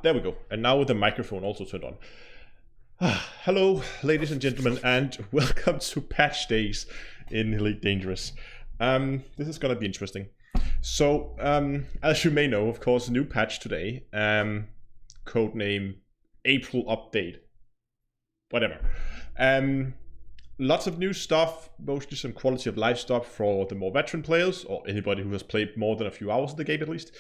There we go. And now with the microphone also turned on. Hello, ladies and gentlemen, and welcome to Patch Days in Elite Dangerous. This is gonna be interesting. So, as you may know, of course, a new patch today, codename April Update, whatever. Lots of new stuff, mostly some quality of life stuff for the more veteran players, or anybody who has played more than a few hours of the game at least.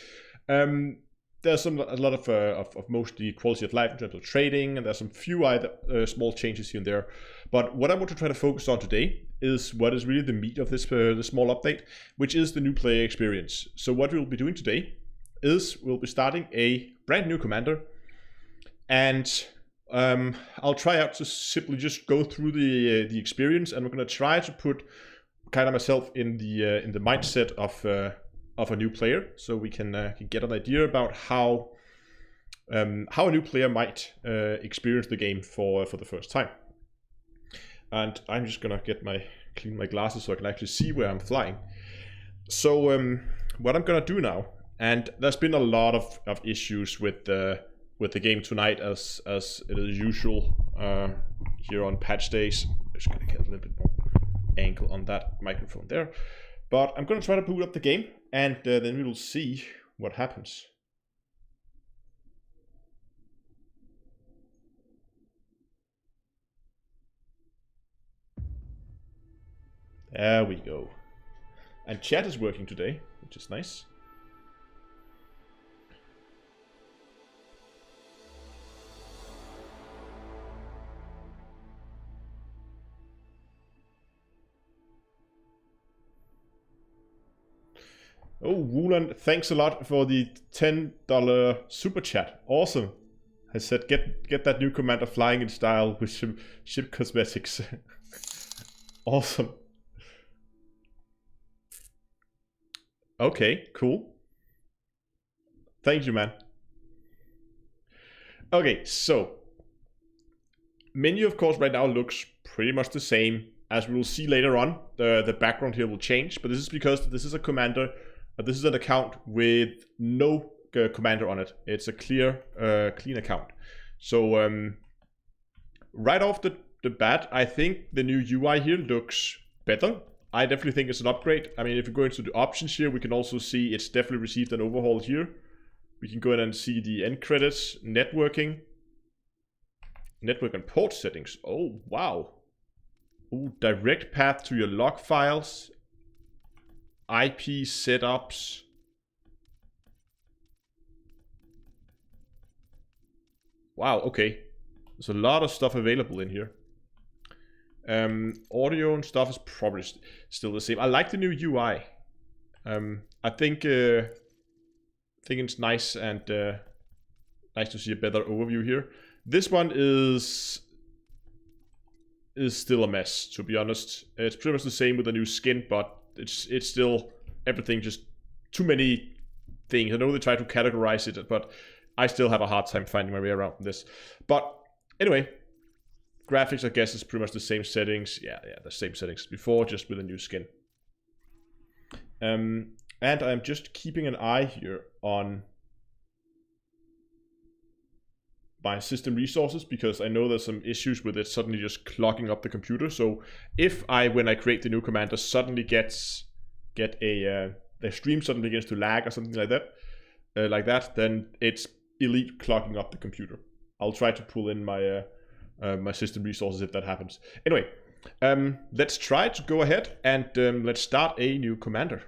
There's a lot of mostly quality of life in terms of trading, and there's some few small changes here and there. But what I want to try to focus on today is what is really the meat of this small update, which is the new player experience. So what we'll be doing today is we'll be starting a brand new commander, and I'll try out to simply just go through the experience, and we're going to try to put kind of myself in the mindset of a new player, so we can get an idea about how a new player might experience the game for the first time. And I'm just gonna clean my glasses so I can actually see where I'm flying. So what I'm gonna do now, and there's been a lot of issues with the game tonight, as it is usual here on patch days. Just gonna get a little bit more angle on that microphone there. But I'm gonna try to boot up the game, and then we will see what happens. There we go. And chat is working today, which is nice. Oh, Wulan, thanks a lot for the $10 super chat. Awesome. I said get that new commander flying in style with ship cosmetics. Awesome. Okay, cool. Thank you, man. Okay, so menu, of course, right now looks pretty much the same. As we will see later on, the background here will change, but this is because this is a commander. This is an account with no commander on it. It's a clean account. So right off the bat, I think the new UI here looks better. I definitely think it's an upgrade. I mean, if we go into the options here, we can also see it's definitely received an overhaul here. We can go in and see the end credits, network and port settings. Oh, wow. Oh, direct path to your log files. IP setups. Wow, okay. There's a lot of stuff available in here. Audio and stuff is probably still the same. I like the new UI. I think it's nice, and nice to see a better overview here. This one is still a mess, to be honest. It's pretty much the same with the new skin, but it's still everything, just too many things. I know they try to categorize it, but I still have a hard time finding my way around this. But anyway, graphics, I guess, is pretty much the same settings. Yeah, the same settings as before, just with a new skin. And I'm just keeping an eye here on my system resources, because I know there's some issues with it suddenly just clogging up the computer. So if when I create the new commander, suddenly the stream suddenly begins to lag or something like that, then it's Elite clogging up the computer. I'll try to pull in my my system resources if that happens. Anyway, let's try to go ahead and let's start a new commander.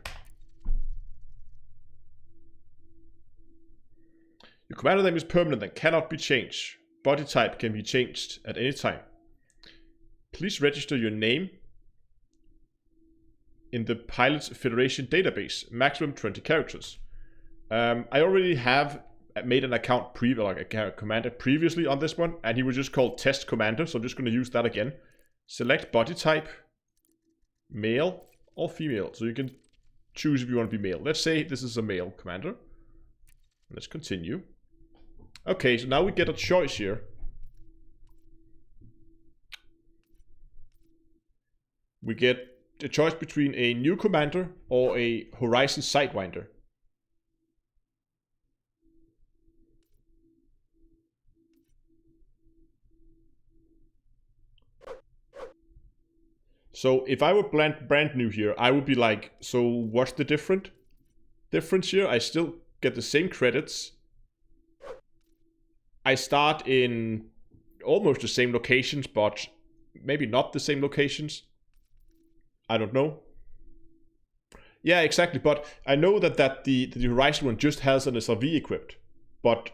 Your commander name is permanent and cannot be changed. Body type can be changed at any time. Please register your name in the Pilots Federation database. Maximum 20 characters. I already have made an account a commander previously on this one, and he was just called Test Commander, so I'm just going to use that again. Select body type, male or female. So you can choose if you want to be male. Let's say this is a male commander. Let's continue. Okay, so now we get a choice here. We get a choice between a new commander or a Horizon Sidewinder. So if I were brand new here, I would be like, so what's the difference here? I still get the same credits. I start in almost the same locations, but maybe not the same locations. I don't know. Yeah, exactly. But I know that the Horizon one just has an SRV equipped. But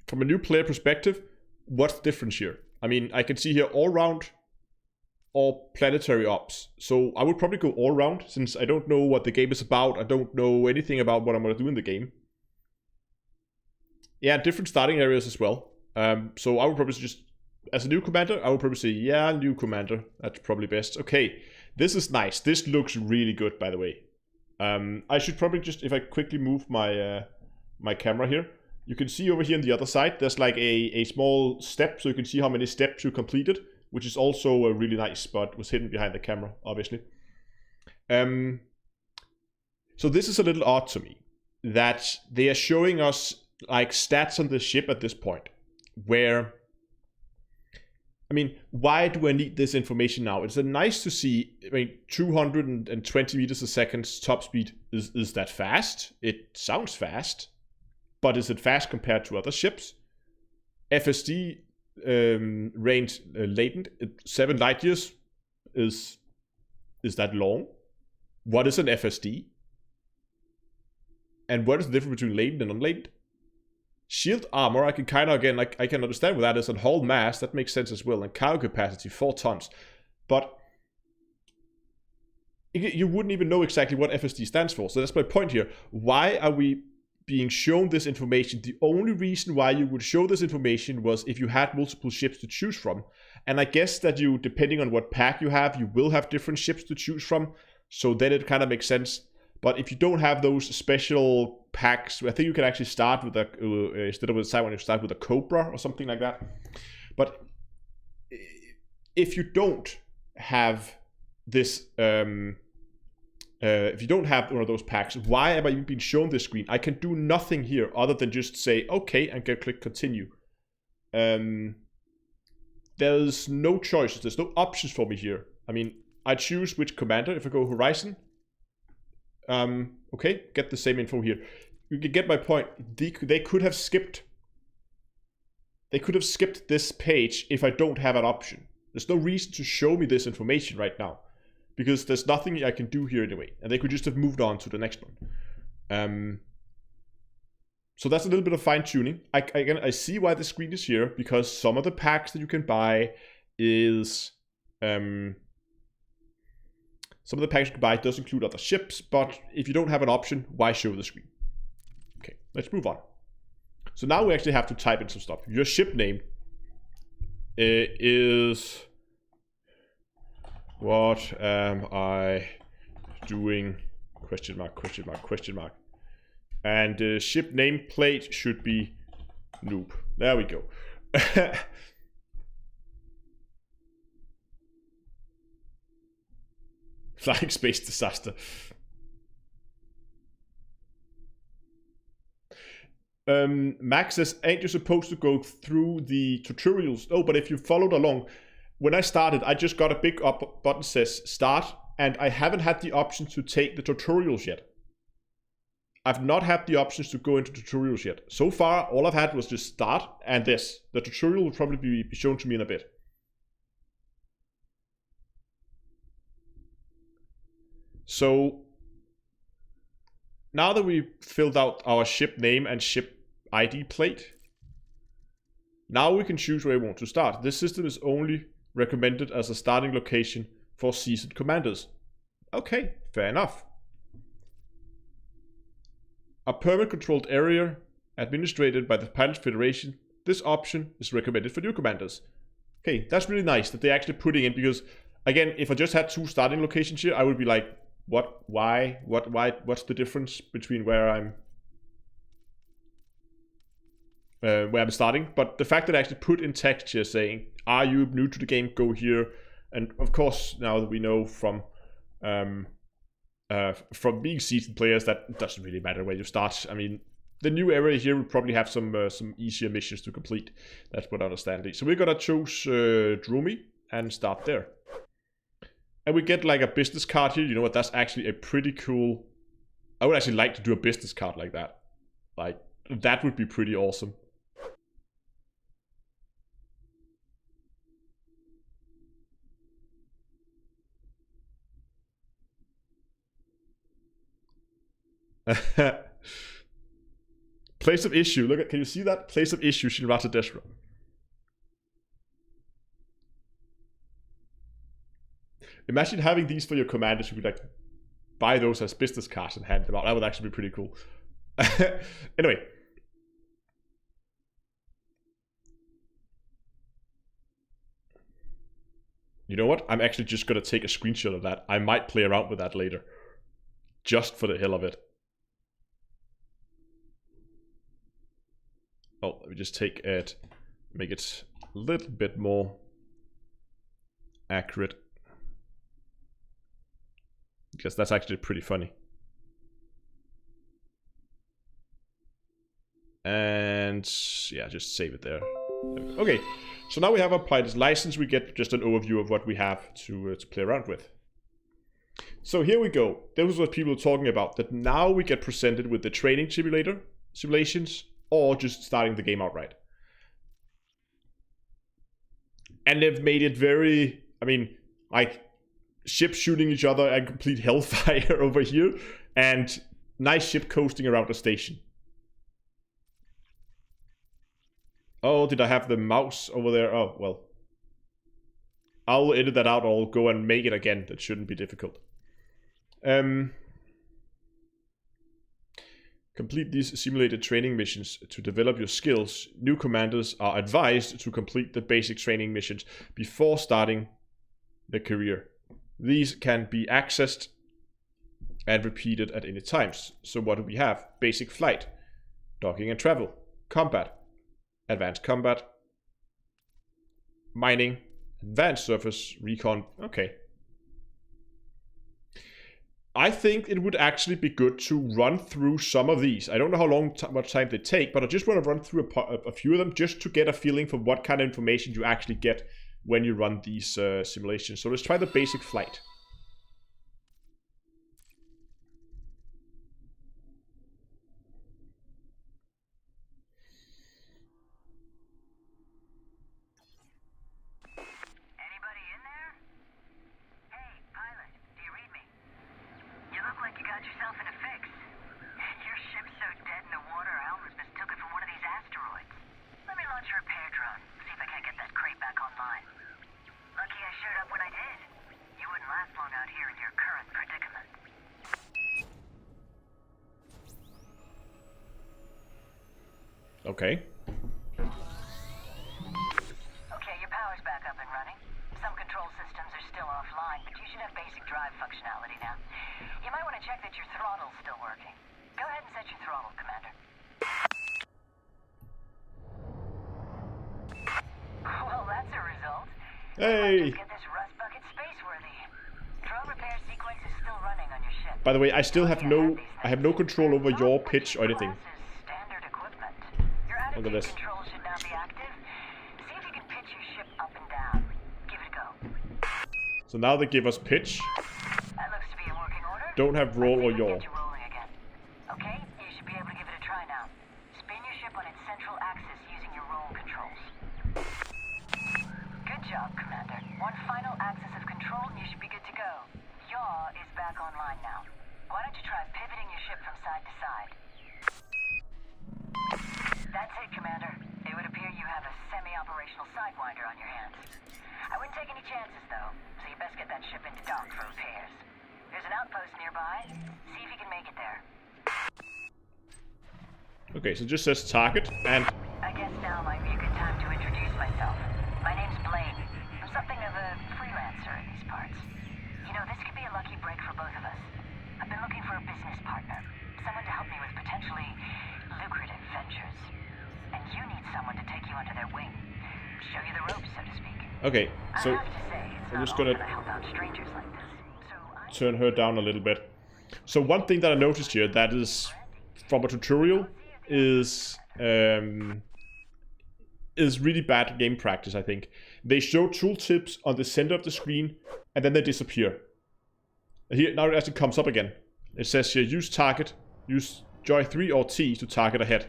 from a new player perspective, what's the difference here? I mean, I can see here all round or planetary ops. So I would probably go all round, since I don't know what the game is about. I don't know anything about what I'm going to do in the game. Yeah, different starting areas as well. So I would probably just, as a new commander, I would probably say, yeah, new commander. That's probably best. Okay, this is nice. This looks really good, by the way. I should probably just, if I quickly move my my camera here, you can see over here on the other side, there's like a small step, so you can see how many steps you completed, which is also really nice, but was hidden behind the camera, obviously. So this is a little odd to me, that they are showing us like stats on the ship at this point, where, I mean, why do I need this information now? It's nice to see. I mean, 220 meters a second top speed, is that fast? It sounds fast, but is it fast compared to other ships? FSD range latent 7 light years, is that long? What is an FSD? And what is the difference between latent and unlatent? Shield armor, I can kind of, again, I can understand what that is, and hull mass, that makes sense as well, and cargo capacity, 4 tons. But you wouldn't even know exactly what FSD stands for, so that's my point here. Why are we being shown this information? The only reason why you would show this information was if you had multiple ships to choose from. And I guess that you, depending on what pack you have, you will have different ships to choose from, so then it kind of makes sense. But if you don't have those special packs, I think you can actually start with a, instead of a Side, you start with a Cobra or something like that. But if you don't have this, if you don't have one of those packs, why am I even being shown this screen? I can do nothing here other than just say, okay, and click continue. There's no choices, there's no options for me here. I mean, I choose which commander. If I go Horizon, okay, get the same info here. You can get my point. They could have skipped. They could have skipped this page if I don't have an option. There's no reason to show me this information right now, because there's nothing I can do here anyway, and they could just have moved on to the next one. So that's a little bit of fine tuning. I see why the screen is here, because some of the packs that you can buy is some of the packs you can buy does include other ships, but if you don't have an option, why show the screen? Okay, let's move on. So now we actually have to type in some stuff. Your ship name is... What am I doing? Question mark, question mark, question mark. And the ship nameplate should be noob. There we go. Flying space disaster. Max says, ain't you supposed to go through the tutorials? Oh, but if you followed along, when I started, I just got a big up button says start, and I haven't had the option to take the tutorials yet. I've not had the options to go into tutorials yet. So far, all I've had was just start and this. The tutorial will probably be shown to me in a bit. So now that we've filled out our ship name and ship ID plate, now we can choose where we want to start. This system is only recommended as a starting location for seasoned commanders. Okay, fair enough. A permit controlled area administered by the Pilots Federation. This option is recommended for new commanders. Okay, that's really nice that they're actually putting in, because again, if I just had 2 starting locations here, I would be like, what, why, what's the difference between where I'm starting? But the fact that I actually put in text here saying, are you new to the game, go here. And of course, now that we know from being seasoned players, that doesn't really matter where you start. I mean, the new area here will probably have some easier missions to complete. That's what I understand. So we're gonna choose Drumi and start there. And we get like a business card here. You know what? That's actually a pretty cool... I would actually like to do a business card like that. Like, that would be pretty awesome. Place of issue. Look at, can you see that? Place of issue, Shinrata Deshra. Imagine having these for your commanders. You could like buy those as business cards and hand them out. That would actually be pretty cool. Anyway. You know what? I'm actually just going to take a screenshot of that. I might play around with that later. Just for the hell of it. Oh, let me just take it, make it a little bit more accurate. Because that's actually pretty funny. And yeah, just save it there. Okay, so now we have applied this license. We get just an overview of what we have to play around with. So here we go. This was what people were talking about, that now we get presented with the training simulations, or just starting the game outright. And they've made it very, I mean, like ships shooting each other and complete hellfire over here, and nice ship coasting around the station. Oh, did I have the mouse over there? Oh, well. I'll edit that out, or I'll go and make it again. That shouldn't be difficult. Complete these simulated training missions to develop your skills. New commanders are advised to complete the basic training missions before starting the career. These can be accessed and repeated at any times. So what do we have? Basic flight, docking and travel, combat, advanced combat, mining, advanced surface, recon. Okay. I think it would actually be good to run through some of these. I don't know how much time they take, but I just want to run through a few of them just to get a feeling for what kind of information you actually get when you run these simulations. So let's try the basic flight. Okay. Okay, your power's back up and running. Some control systems are still offline, but you should have basic drive functionality now. You might want to check that your throttle's still working. Go ahead and set your throttle, Commander. Well, that's a result. Hey! Let's get this rust bucket space-worthy. Drone repair sequence is still running on your ship. By the way, I still have no control over your pitch or anything. Look at this. Controls should now be active. See if you can pitch your ship up and down. Give it a go. So now they give us pitch. That looks to be in working order. Don't have roll or yaw. Get you rolling again. Okay, you should be able to give it a try now. Spin your ship on its central axis using your roll controls. Good job, Commander. One final axis of control and you should be good to go. Yaw is back online now. Why don't you try pivoting your ship from side to side? That's it, Commander. It would appear you have a semi-operational sidewinder on your hands. I wouldn't take any chances, though, so you best get that ship into dock for repairs. There's an outpost nearby. See if you can make it there. Okay, so it just says target, and... I guess now might be a good time to introduce myself. My name's Blaine. I'm something of a freelancer in these parts. You know, this could be a lucky break for both of us. I've been looking for a business partner. Someone to help me with potentially lucrative ventures. And you need someone to take you under their wing. Show you the ropes, so to speak. Okay, so I'm just gonna turn her down a little bit. So one thing that I noticed here that is from a tutorial is really bad game practice, I think. They show tooltips on the center of the screen, and then they disappear. And here, now it actually comes up again. It says here, use joy 3 or T to target ahead.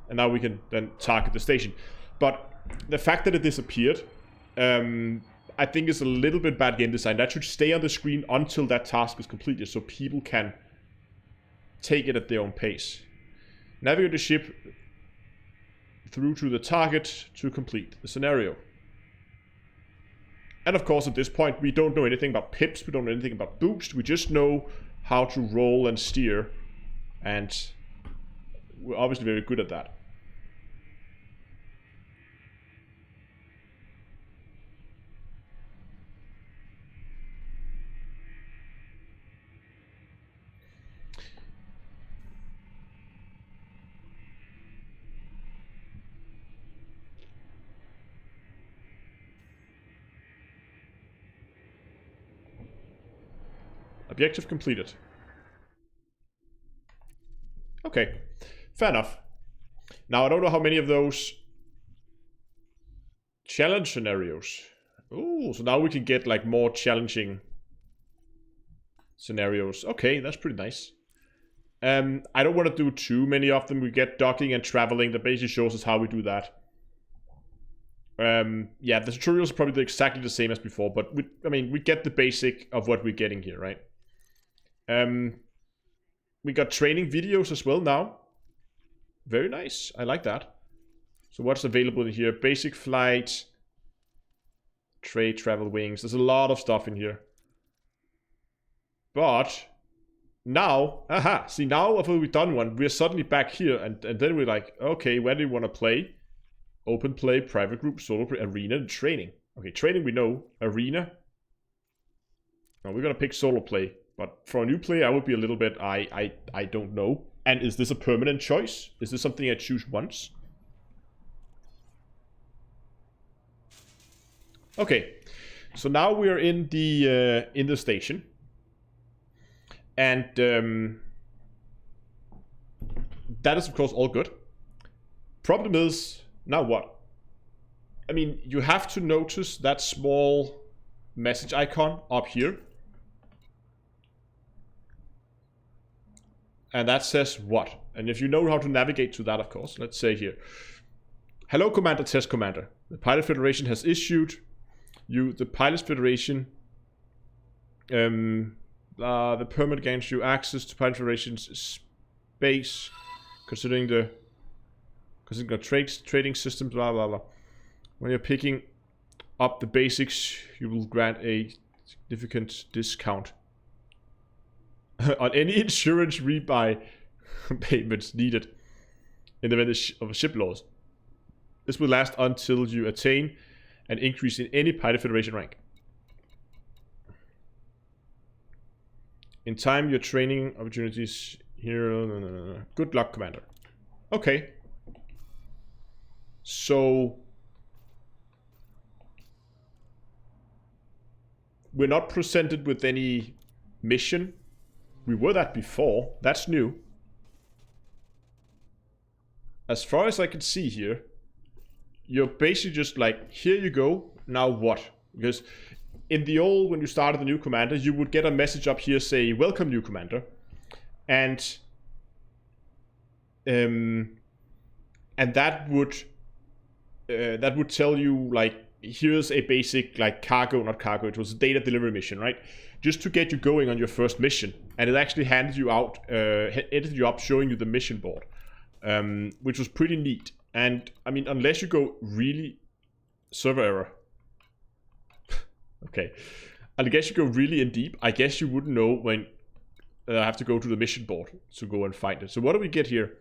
And now we can then target the station. But the fact that it disappeared, I think is a little bit bad game design. That should stay on the screen until that task is completed, so people can take it at their own pace. Navigate the ship through to the target to complete the scenario. And of course, at this point, we don't know anything about pips, we don't know anything about boost, we just know how to roll and steer, and we're obviously very good at that. Objective completed. Okay, fair enough. Now, I don't know how many of those challenge scenarios. Oh, so now we can get like more challenging scenarios. Okay, that's pretty nice. I don't want to do too many of them. We get docking and traveling. That basically shows us how we do that. Yeah, the tutorials are probably exactly the same as before, but we get the basic of what we're getting here, right? We got training videos as well now. Very nice. I like that. So what's available in here? Basic flight, trade, travel, wings. There's a lot of stuff in here. But now, see, now after we've done one, we're suddenly back here, and then we're like, okay, where do we want to play? Open play, private group, solo play, arena, and training. Okay, training we know. Arena. Now we're gonna pick solo play. But for a new player, I would be a little bit, I don't know. And is this a permanent choice? Is this something I choose once? Okay, so now we're in the station. And that is of course all good. Problem is, now what? I mean, you have to notice that small message icon up here. And that says what? And if you know how to navigate to that, of course, let's say here. Hello, Commander, Test Commander. The Pilot Federation has issued you, the Pilot Federation, the permit grants you access to Pilot Federation's space, considering the trading systems, blah, blah, blah. When you're picking up the basics, you will grant a significant discount on any insurance rebuy payments needed in the event of a ship loss. This will last until you attain an increase in any Pilot Federation rank. In time, your training opportunities here. No. Good luck, Commander. Okay. So we're not presented with any mission. We were that before. That's new. As far as I can see here, you're basically just like, here you go, now what? Because in the old, when you started the new commander, you would get a message up here saying, welcome new commander. And that would tell you, like, here's a basic, like, cargo, not cargo, it was a data delivery mission, right? Just to get you going on your first mission. And it actually handed you out, edited you up, showing you the mission board, which was pretty neat. And, I mean, unless you go really... Server error. Okay. I guess you go really in deep. I guess you wouldn't know when I have to go to the mission board to go and find it. So what do we get here?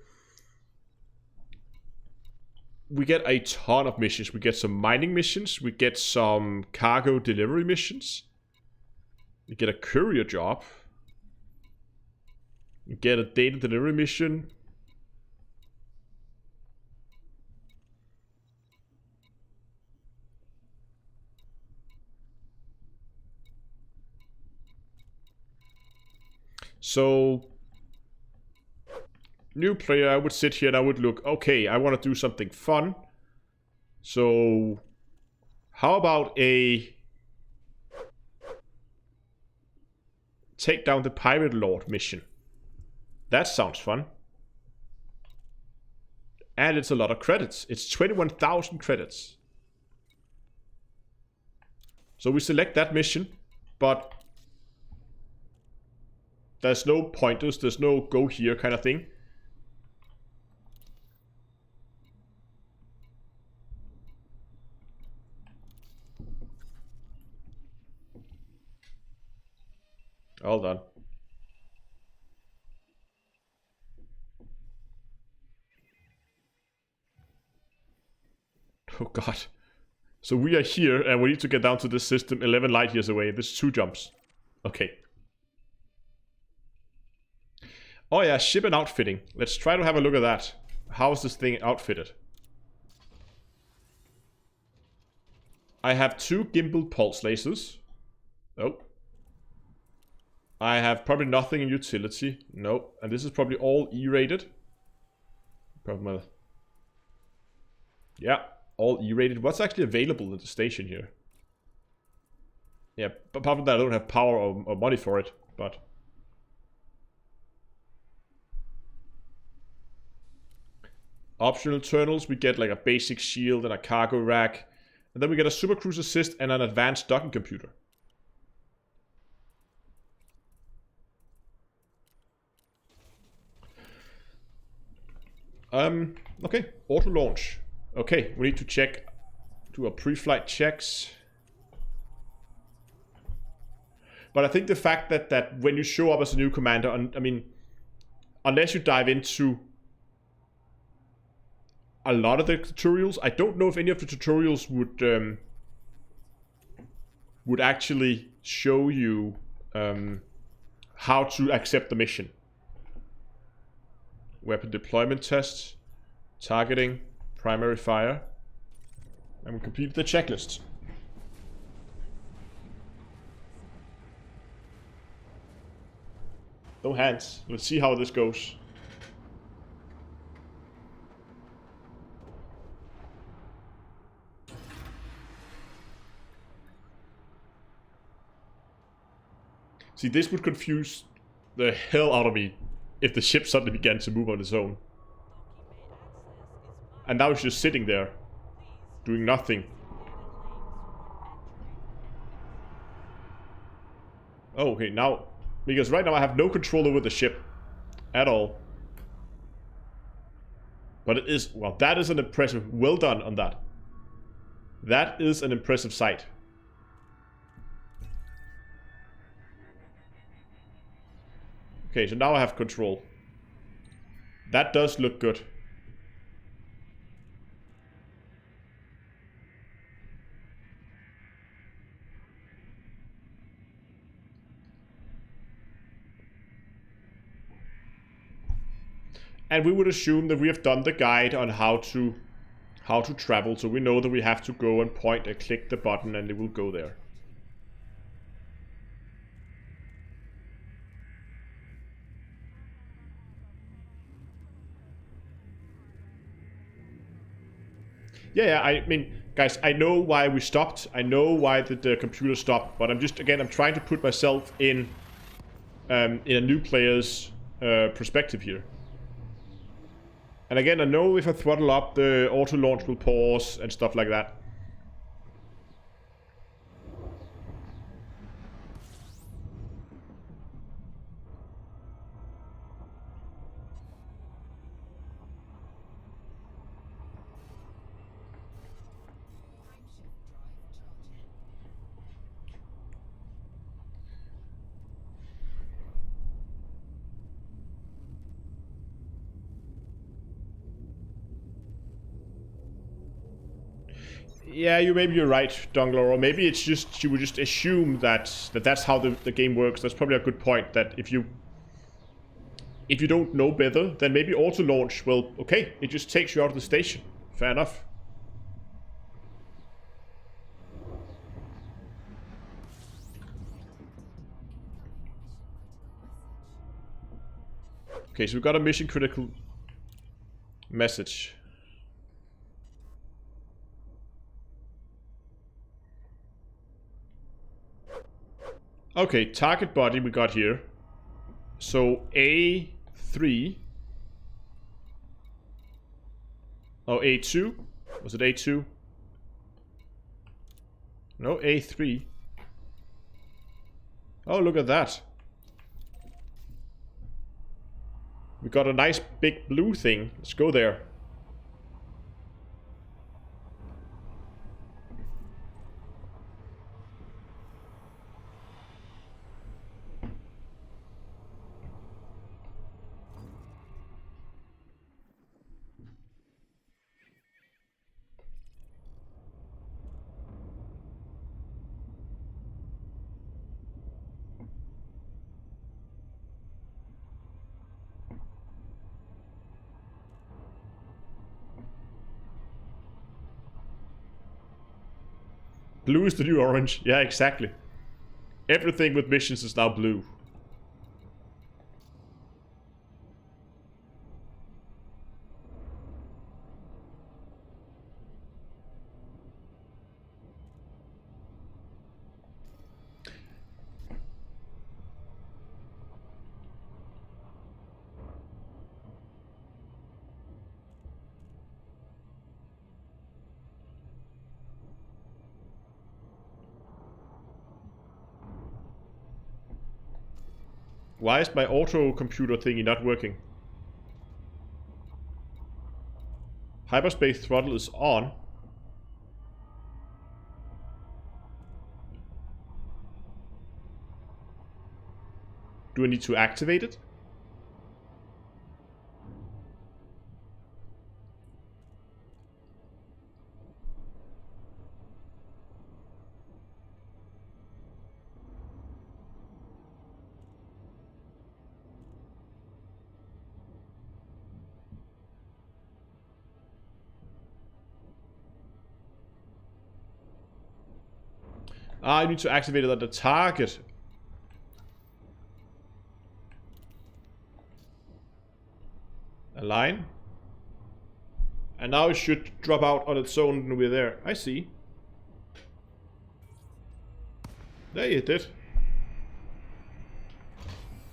We get a ton of missions. We get some mining missions. We get some cargo delivery missions. We get a courier job. We get a data delivery mission. So, new player, I would sit here and I would look, okay, I want to do something fun. So, how about a Take down the Pirate Lord mission. That sounds fun. And it's a lot of credits. It's 21,000 credits. So we select that mission, but there's no pointers, there's no go here kind of thing. All done. Oh god. So we are here and we need to get down to this system 11 light years away. This is 2 jumps. Okay. Oh yeah, ship and outfitting. Let's try to have a look at that. How is this thing outfitted? I have 2 gimbal pulse lasers. Oh. I have probably nothing in utility. Nope. And this is probably all E-rated. Probably. Yeah, all E-rated. What's actually available at the station here? Yeah, apart from that, I don't have power or money for it, but... Optional internals, we get like a basic shield and a cargo rack. And then we get a super cruise assist and an advanced docking computer. Okay, auto launch. Okay, we need to check, do a pre-flight checks. But I think the fact that when you show up as a new commander, I mean, unless you dive into a lot of the tutorials, I don't know if any of the tutorials would actually show you how to accept the mission. Weapon deployment tests, targeting, primary fire, and we complete the checklist. No hands. Let's see how this goes. See, this would confuse the hell out of me if the ship suddenly began to move on its own. And now it's just sitting there, doing nothing. Oh, okay, now... Because right now I have no control over the ship. At all. But it is... Well, that is an impressive... Well done on that. That is an impressive sight. Okay, so now I have control. That does look good. And we would assume that we have done the guide on how to travel, so we know that we have to go and point and click the button and it will go there. Yeah, I mean, guys, I know why we stopped. I know why the computer stopped, but I'm trying to put myself in a new player's perspective here. And again, I know if I throttle up, the auto launch will pause and stuff like that. Yeah, maybe you're right, Dungler, or maybe it's just you would just assume that's how the game works. That's probably a good point. That if you don't know better, then maybe auto launch will okay. It just takes you out of the station. Fair enough. Okay, so we got a mission critical message. Okay, target body we got here. So A3. Oh, A2? Was it A2? No, A3. Oh, look at that. We got a nice big blue thing. Let's go there. Blue is the new orange. Yeah, exactly. Everything with missions is now blue. Why is my auto computer thingy not working? Hyperspace throttle is on. Do I need to activate it? I need to activate it at the target. Align. And now it should drop out on its own when we're there. I see. There it did.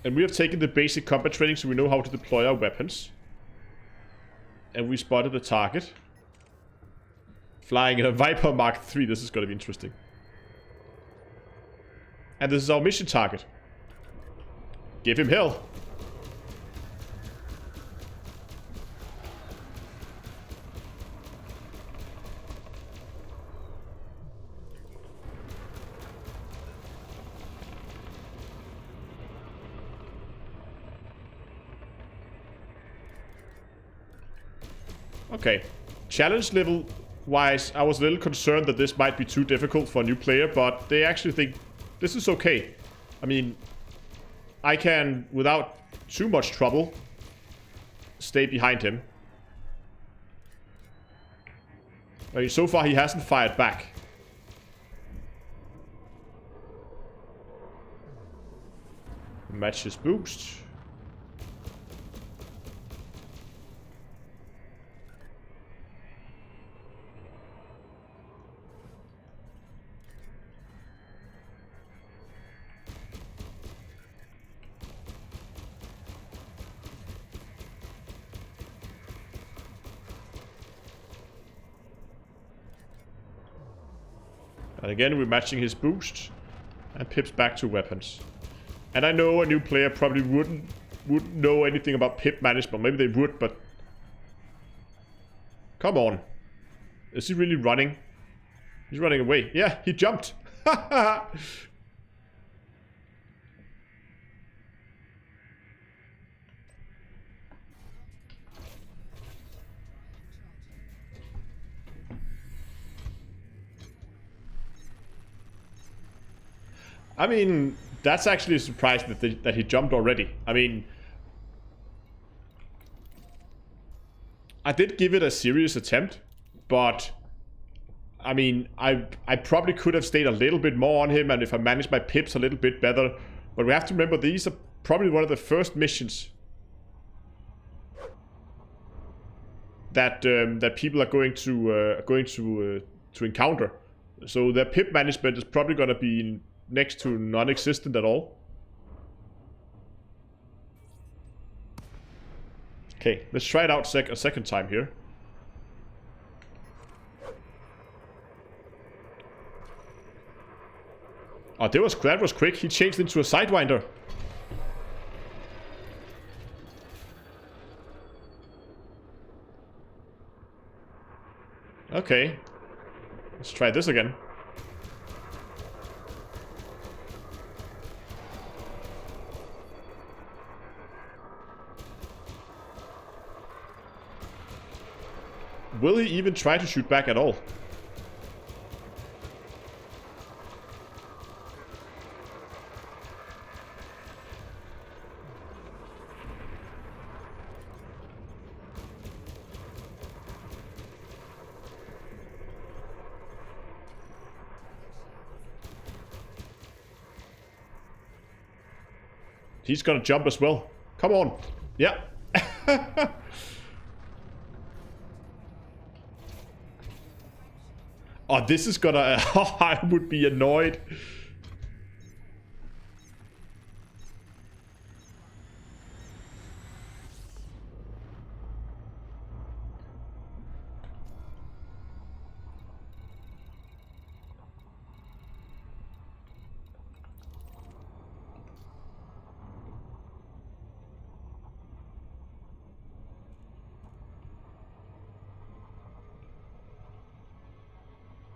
And we have taken the basic combat training so we know how to deploy our weapons. And we spotted the target. Flying in a Viper Mark III. This is going to be interesting. And this is our mission target. Give him hell. Okay. Challenge level wise, I was a little concerned that this might be too difficult for a new player, but they actually think this is okay. I mean, I can, without too much trouble, stay behind him. I mean, so far he hasn't fired back. Match his boost. And again, we're matching his boost. And Pip's back to weapons. And I know a new player probably wouldn't know anything about Pip management. Maybe they would, but... Come on. Is he really running? He's running away. Yeah, he jumped. I mean, that's actually a surprise that he jumped already. I mean, I did give it a serious attempt, but I mean, I probably could have stayed a little bit more on him, and if I managed my pips a little bit better. But we have to remember these are probably one of the first missions that that people are going to encounter. So their pip management is probably going to be next to non-existent at all. Okay, let's try it out a second time here. Oh, that was quick. He changed into a Sidewinder. Okay. Let's try this again. Will he even try to shoot back at all? He's gonna jump as well. Come on. Yeah. Oh, this is gonna... I would be annoyed.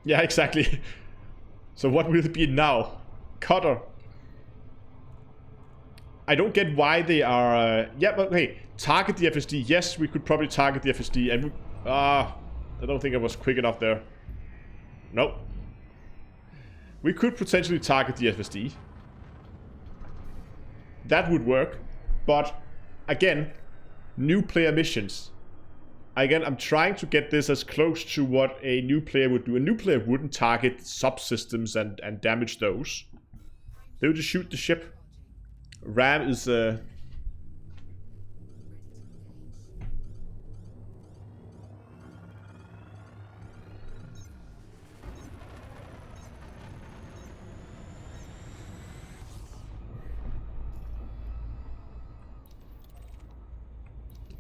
Yeah, exactly. So what will it be now? Cutter. I don't get why they are... yeah, but hey, target the FSD. Yes, we could probably target the FSD. And I don't think I was quick enough there. Nope. We could potentially target the FSD. That would work. But, again, new player missions. Again, I'm trying to get this as close to what a new player would do. A new player wouldn't target subsystems and damage those. They would just shoot the ship. Ram is... Okay,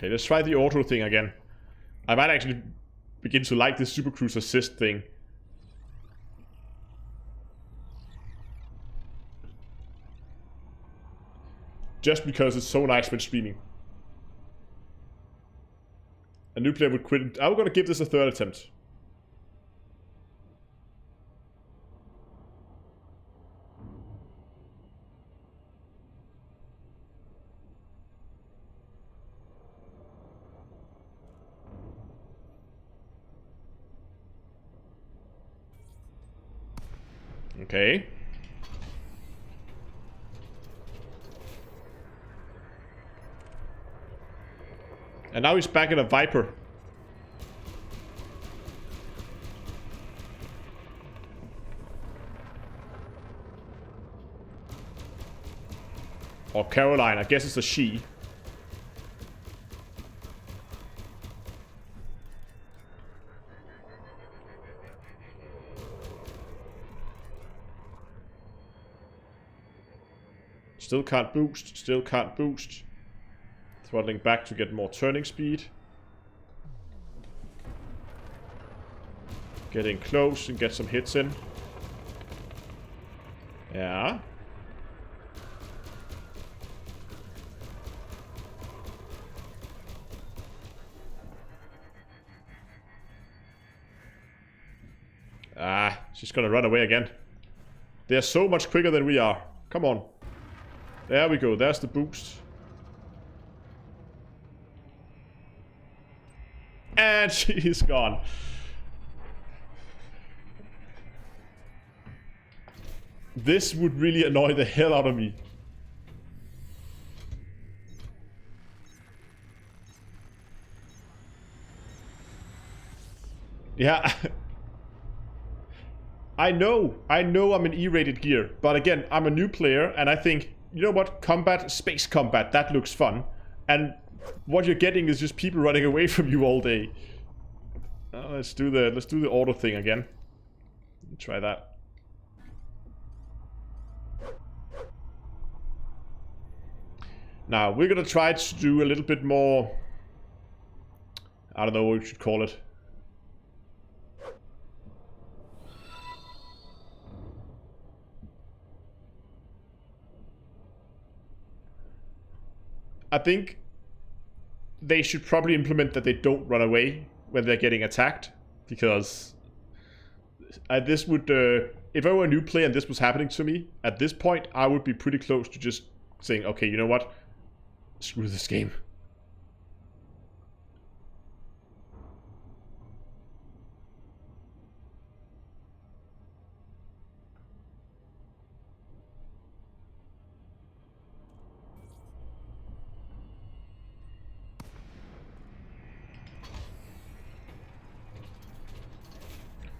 let's try the auto thing again. I might actually begin to like this Supercruise assist thing. Just because it's so nice when streaming. A new player would quit. I'm gonna give this a third attempt. Okay. And now he's back in a Viper. Or Caroline, I guess it's a she. Still can't boost, still can't boost. Throttling back to get more turning speed. Getting close and get some hits in. Yeah. Ah, she's gonna run away again. They're so much quicker than we are. Come on. There we go, there's the boost. And she's gone. This would really annoy the hell out of me. Yeah. I know I'm in E-rated gear, but again, I'm a new player, and I think, you know what, combat, space combat, that looks fun. And what you're getting is just people running away from you all day. Let's do the auto thing again. Try that. Now, we're gonna try to do a little bit more... I don't know what you should call it. I think they should probably implement that they don't run away when they're getting attacked, because this would, if I were a new player and this was happening to me, at this point I would be pretty close to just saying, okay, you know what, screw this game.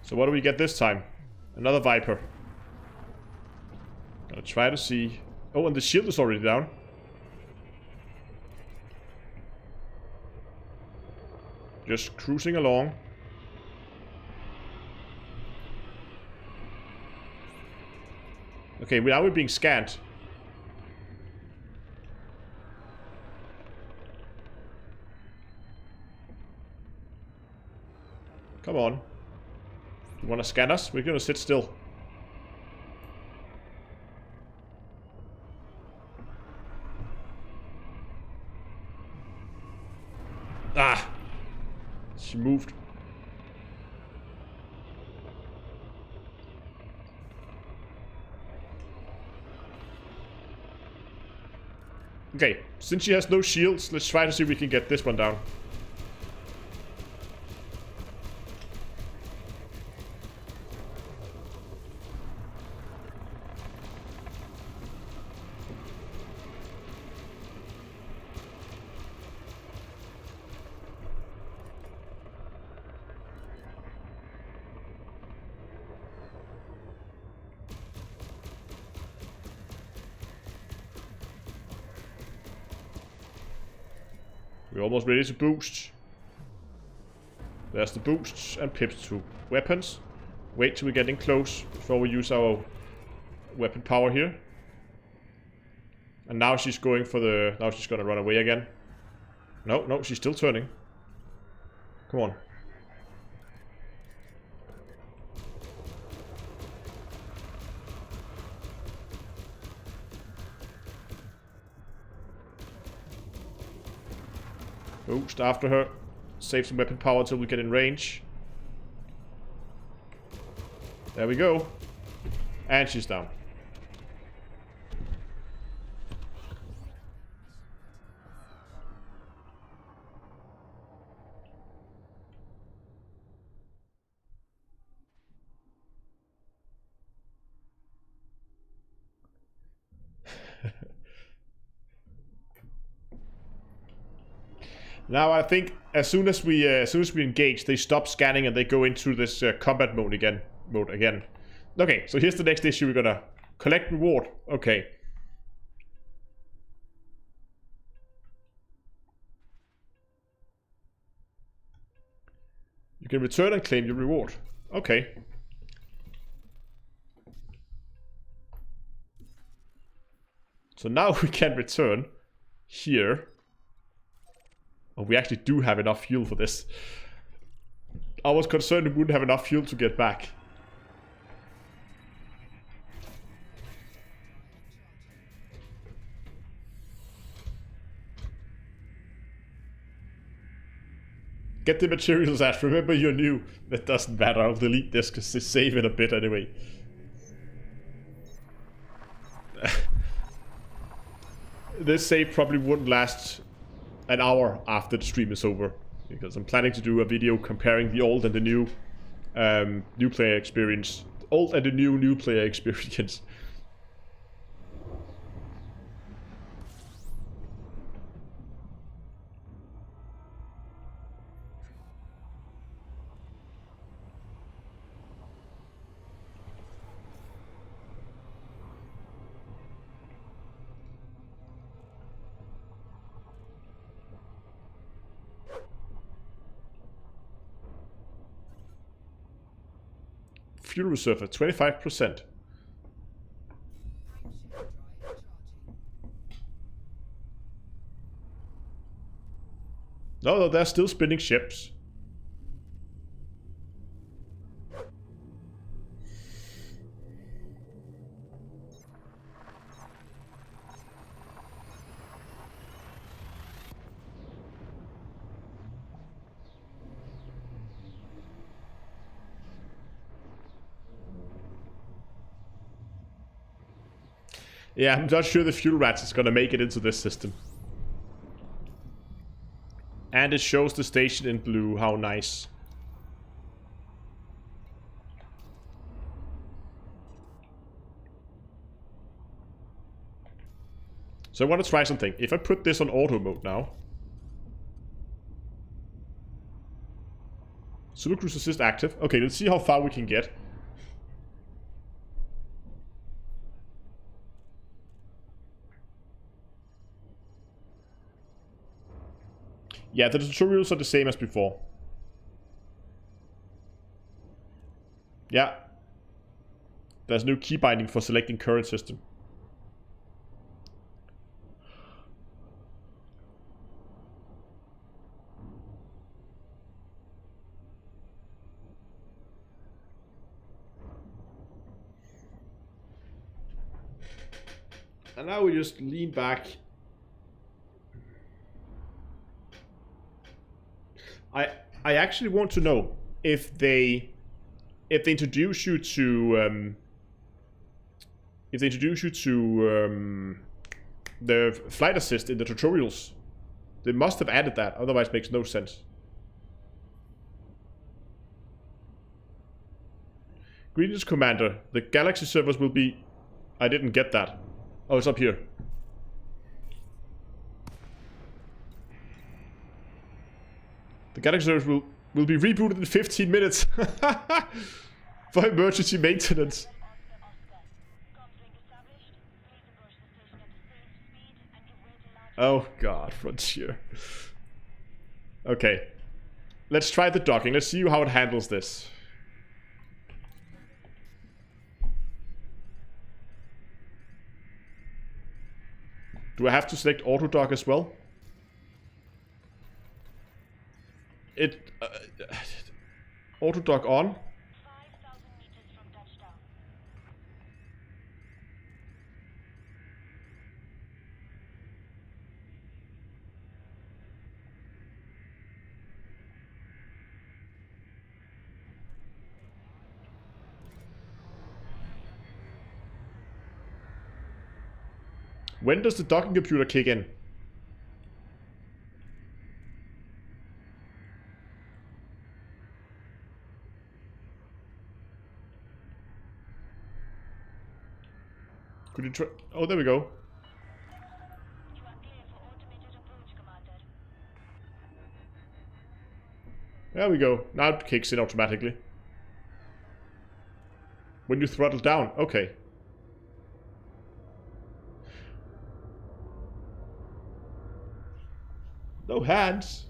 So what do we get this time? Another Viper. Gonna try to see... Oh, and the shield is already down. Just cruising along. Okay, now we're being scanned. Come on. You wanna scan us? We're gonna sit still. Ah! She moved. Okay, since she has no shields, let's try to see if we can get this one down. We're almost ready to boost. There's the boosts and pips to weapons. Wait till we're getting close before we use our weapon power here. And now she's going for the... Now she's gonna run away again. No, no, she's still turning. Come on. Boost after her. Save some weapon power until we get in range. There we go. And she's down. Now I think as soon as we engage, they stop scanning and they go into this combat mode again. Okay, so here's the next issue. We're gonna collect reward. Okay. You can return and claim your reward. Okay. So now we can return here. Oh, we actually do have enough fuel for this. I was concerned we wouldn't have enough fuel to get back. Get the materials, Ash. Remember you're new. That doesn't matter. I'll delete this because it's save in a bit anyway. This save probably wouldn't last an hour after the stream is over, because I'm planning to do a video comparing the old and the new new player experience. Old and the new player experience. Fuel reserve at 25%. No, no, they're still spinning ships. Yeah, I'm not sure the fuel rats is gonna make it into this system. And it shows the station in blue. How nice. So I want to try something. If I put this on auto mode now. Super Cruise Assist active. Okay, let's see how far we can get. Yeah, the tutorials are the same as before. Yeah. There's no key binding for selecting current system. And now we just lean back. I actually want to know if they introduce you to the flight assist in the tutorials. They must have added that, otherwise it makes no sense. Greetings, Commander. The Galaxy servers will be... I didn't get that. Oh, it's up here. The Galaxy servers will be rebooted in 15 minutes. For emergency maintenance. Oh god, Frontier. Okay. Let's try the docking. Let's see how it handles this. Do I have to select auto dock as well? Auto dock on. When does the docking computer kick in? Could you try? Oh, there we go. There we go. Now it kicks in automatically. When you throttle down. Okay. No hands.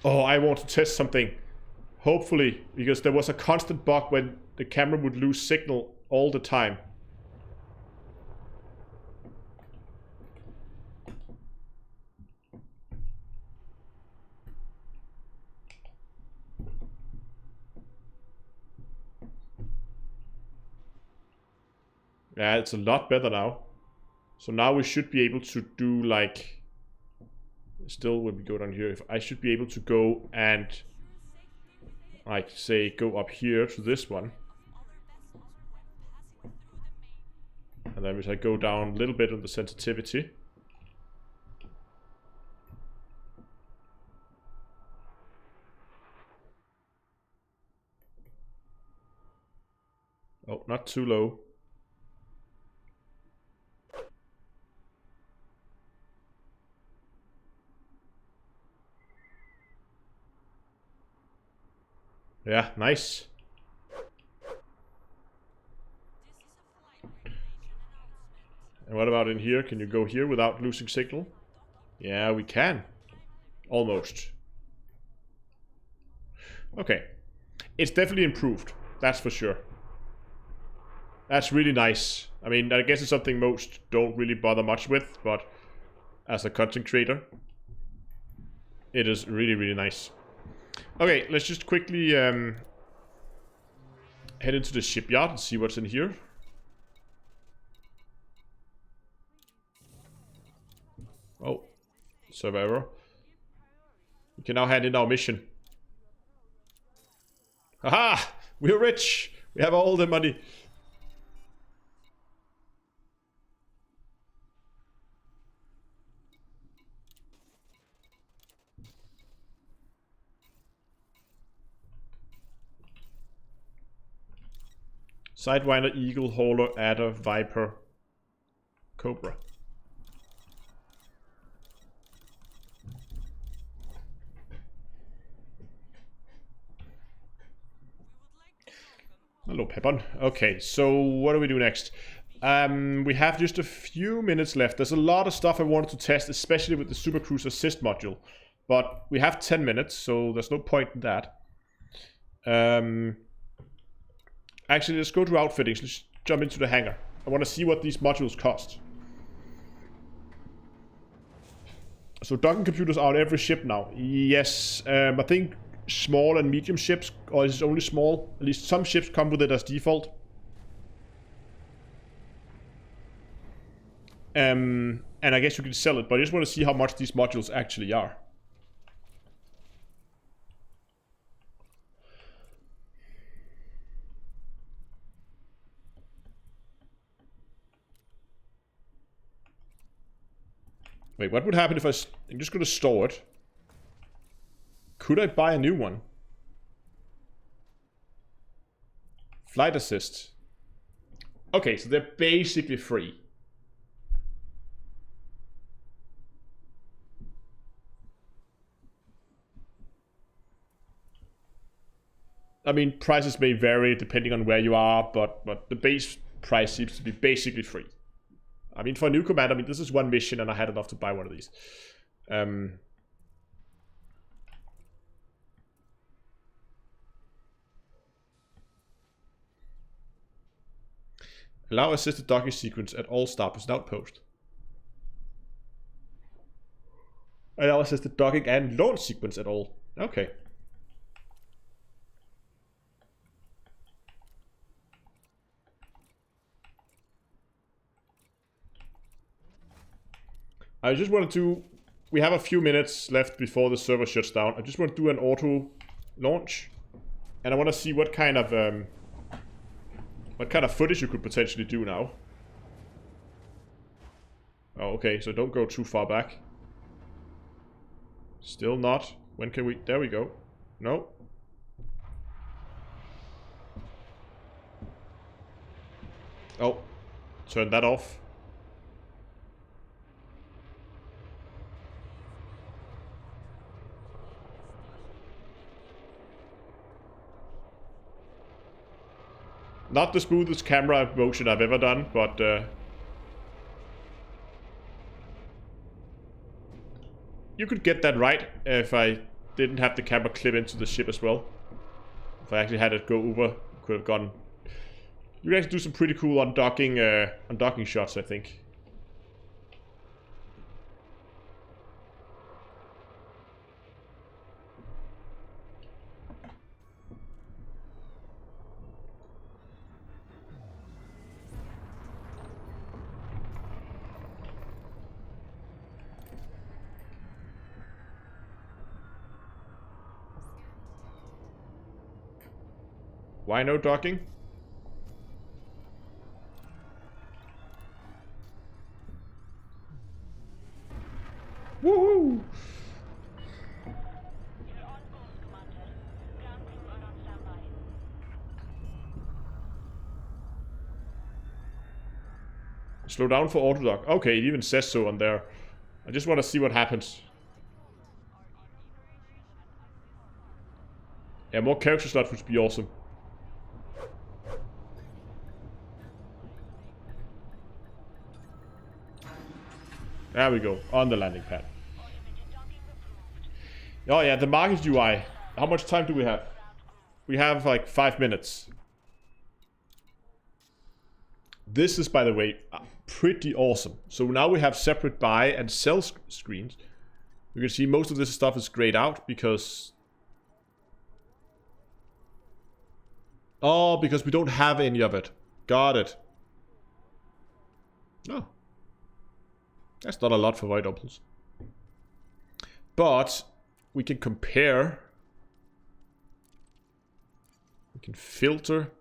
Oh, I want to test something. Hopefully, because there was a constant bug when the camera would lose signal all the time. Yeah, it's a lot better now. So now we should be able to do like... Still, when we go down here, if I should be able to go and... like, say, go up here to this one. And then if I go down a little bit on the sensitivity. Oh, not too low. Yeah, nice. And what about in here? Can you go here without losing signal? Yeah, we can. Almost. Okay. It's definitely improved. That's for sure. That's really nice. I mean, I guess it's something most don't really bother much with, but as a content creator, it is really, really nice. Okay, let's just quickly head into the shipyard and see what's in here. Oh, survivor. We can now hand in our mission. Haha! We're rich! We have all the money. Sidewinder, Eagle, Hauler, Adder, Viper, Cobra. Hello, Pepon. Okay, so what do we do next? We have just a few minutes left. There's a lot of stuff I wanted to test, especially with the Super Cruise Assist module. But we have 10 minutes, so there's no point in that. Actually, let's go to outfittings. Let's jump into the hangar. I want to see what these modules cost. So docking computers are on every ship now. Yes, I think small and medium ships, or is it only small? At least some ships come with it as default. And I guess you can sell it, but I just want to see how much these modules actually are. Wait, what would happen if I'm just going to store it? Could I buy a new one? Flight assist. Okay, so they're basically free. I mean, prices may vary depending on where you are, but the base price seems to be basically free. I mean, for a new command, I mean, this is one mission and I had enough to buy one of these. Allow assisted docking sequence at all starposts and outposts. Allow assisted docking and launch sequence at all. Okay. I just wanted to... We have a few minutes left before the server shuts down. I just want to do an auto launch. And I want to see what kind of footage you could potentially do now. Oh, okay, so don't go too far back. Still not. When can we... There we go. No. Oh. Turn that off. Not the smoothest camera motion I've ever done, but you could get that right if I didn't have the camera clip into the ship as well. If I actually had it go over, could have gone. You could actually do some pretty cool undocking shots, I think. Why no docking? Woohoo! Slow down for autodock. Okay, it even says so on there. I just want to see what happens. Yeah, more character slots would be awesome. There we go, on the landing pad. Oh yeah, the market UI. How much time do we have? We have like 5 minutes. This is, by the way, pretty awesome. So now we have separate buy and sell screens. You can see most of this stuff is grayed out because... Oh, because we don't have any of it. Got it. Oh. That's not a lot for white opals. But we can compare. We can filter.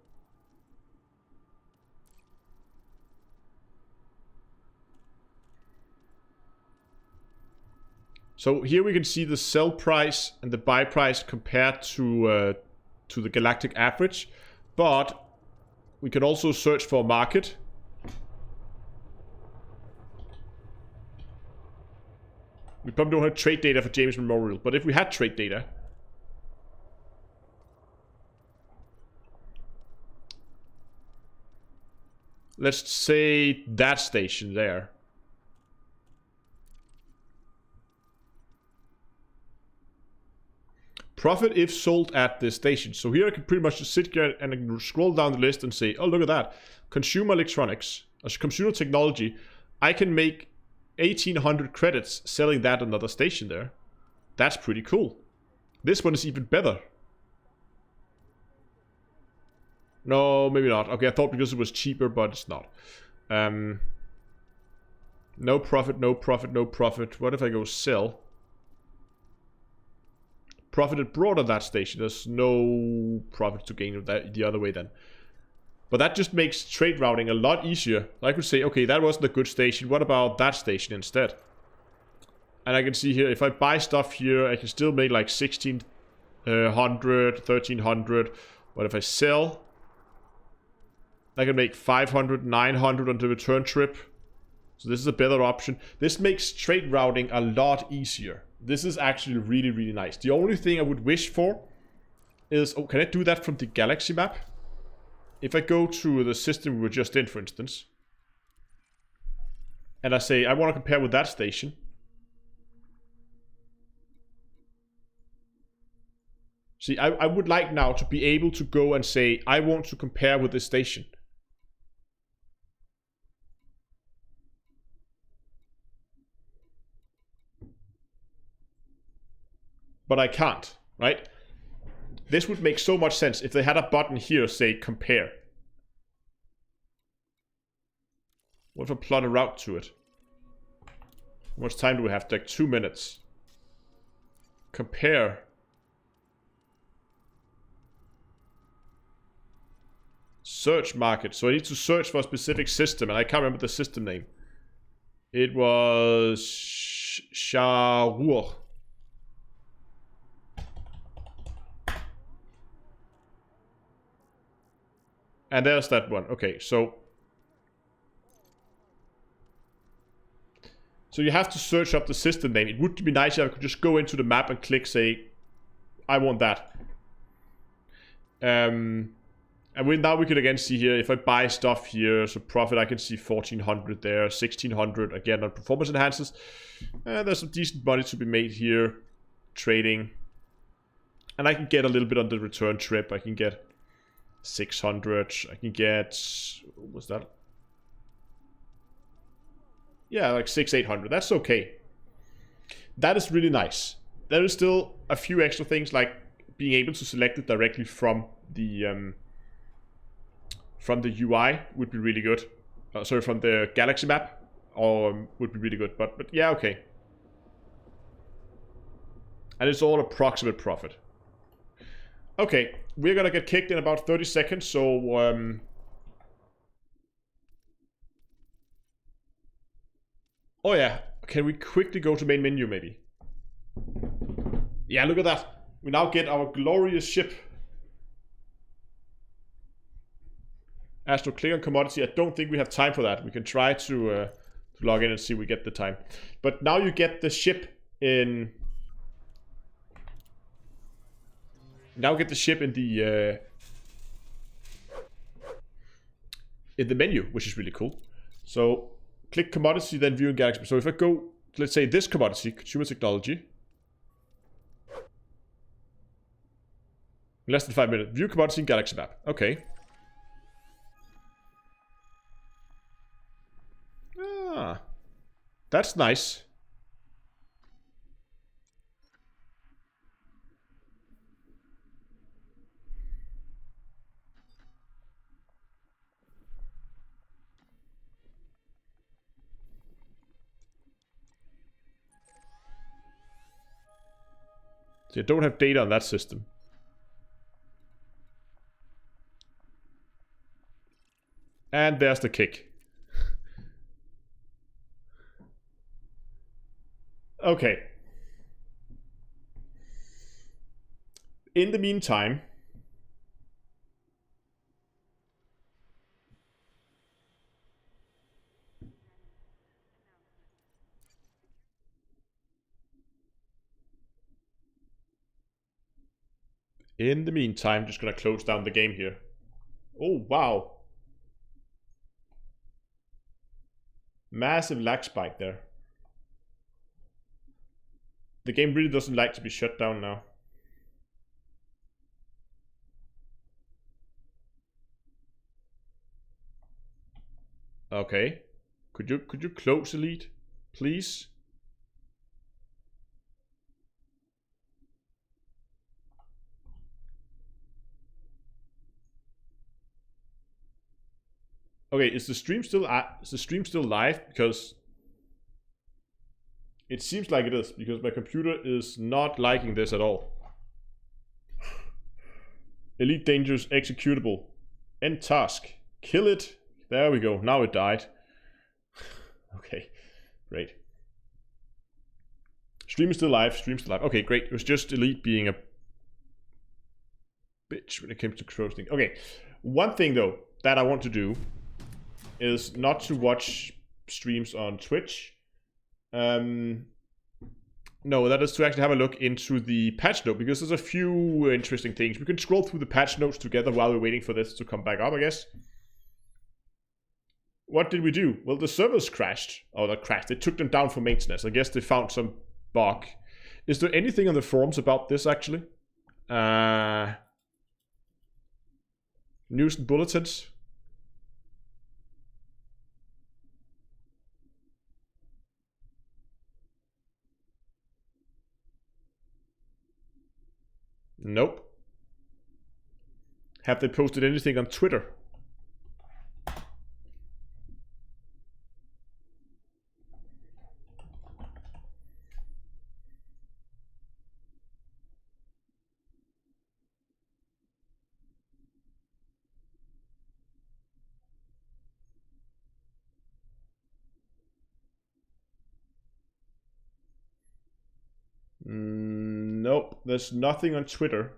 So here we can see the sell price and the buy price compared to the galactic average. But we can also search for a market. We probably don't have trade data for James Memorial, but if we had trade data, let's say that station there. Profit if sold at this station. So here I can pretty much just sit here and I can scroll down the list and say, oh, look at that. Consumer electronics, consumer technology. I can make 1,800 credits selling that another station there. That's pretty cool. This one is even better. No, maybe not. Okay, I thought because it was cheaper, but it's not. No profit, no profit, no profit. What if I go sell? Profited broad on that station. There's no profit to gain of that the other way then. But that just makes trade routing a lot easier. I could say, okay, that wasn't a good station. What about that station instead? And I can see here, if I buy stuff here, I can still make like 1,600, 1,300. What if I sell? I can make 500, 900 on the return trip. So this is a better option. This makes trade routing a lot easier. This is actually really, really nice. The only thing I would wish for is... Oh, can I do that from the galaxy map? If I go to the system we were just in, for instance, and I say, I want to compare with that station. See, I would like now to be able to go and say, I want to compare with this station. But I can't, right? This would make so much sense if they had a button here, say, compare. What if I plot a route to it? How much time do we have? Like 2 minutes. Compare. Search market. So I need to search for a specific system, and I can't remember the system name. It was... Sharur. And there's that one. Okay, so you have to search up the system name. It would be nice if I could just go into the map and click, say, I want that. And now we could again see here, if I buy stuff here, so profit, I can see 1,400 there, 1,600 again on performance enhancers. There's some decent money to be made here, trading. And I can get a little bit on the return trip. I can get 600. I can get, what was that? Yeah, like 600-800. That's okay. That is really nice. There is still a few extra things, like being able to select it directly from the UI would be really good. Sorry, from the galaxy map, or would be really good. But yeah, okay. And it's all approximate profit. Okay, we're gonna get kicked in about 30 seconds, so oh yeah, can we quickly go to main menu maybe? Yeah, look at that. We now get our glorious ship. Astro, click on commodity. I don't think we have time for that. We can try to log in and see if we get the time. But now you get the ship in... Now get the ship in the menu, which is really cool. So click commodity, then view in galaxy. So if I go, let's say this commodity, consumer technology. Less than 5 minutes. View commodity in galaxy map. Okay. Ah. That's nice. So you don't have data on that system. And there's the kick. Okay. In the meantime, just gonna close down the game here. Oh, wow. Massive lag spike there. The game really doesn't like to be shut down now. Okay. Could you close Elite, please? Okay, is the stream still live? Because it seems like it is, because my computer is not liking this at all. Elite Dangerous executable. End task. Kill it. There we go. Now it died. Okay, great. Stream is still live. Okay, great. It was just Elite being a bitch when it came to closing. Okay, one thing though that I want to do is not to watch streams on Twitch. No, that is to actually have a look into the patch note, because there's a few interesting things. We can scroll through the patch notes together while we're waiting for this to come back up, I guess. What did we do? Well, the servers crashed. Oh, that crashed. They took them down for maintenance. I guess they found some bug. Is there anything on the forums about this, actually? News and bulletins? Nope. Have they posted anything on Twitter? Nope, there's nothing on Twitter.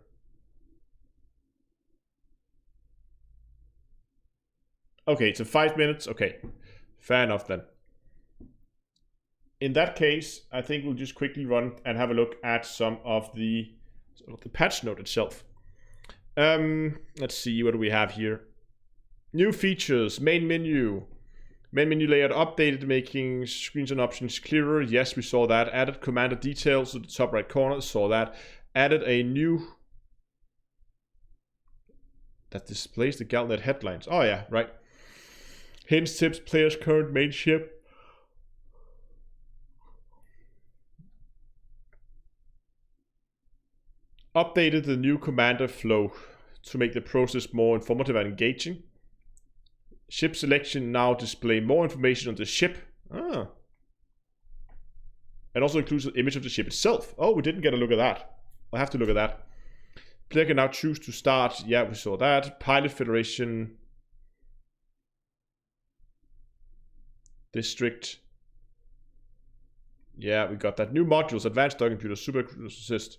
Okay, so 5 minutes. Okay, fair enough then. In that case, I think we'll just quickly run and have a look at some of the patch note itself. Let's see, what do we have here? New features, main menu. Main menu layout updated, making screens and options clearer. Yes, we saw that. Added commander details to the top right corner. Saw that. Added a new... that displays the Galnet headlines. Oh yeah, right. Hints, tips, players, current main ship. Updated the new commander flow to make the process more informative and engaging. Ship selection now display more information on the ship. Ah. And also includes an image of the ship itself. Oh, we didn't get a look at that. I'll have to look at that. Player can now choose to start. Yeah, we saw that. Pilot Federation. District. Yeah, we got that. New modules. Advanced Dog Computer. Super Assist.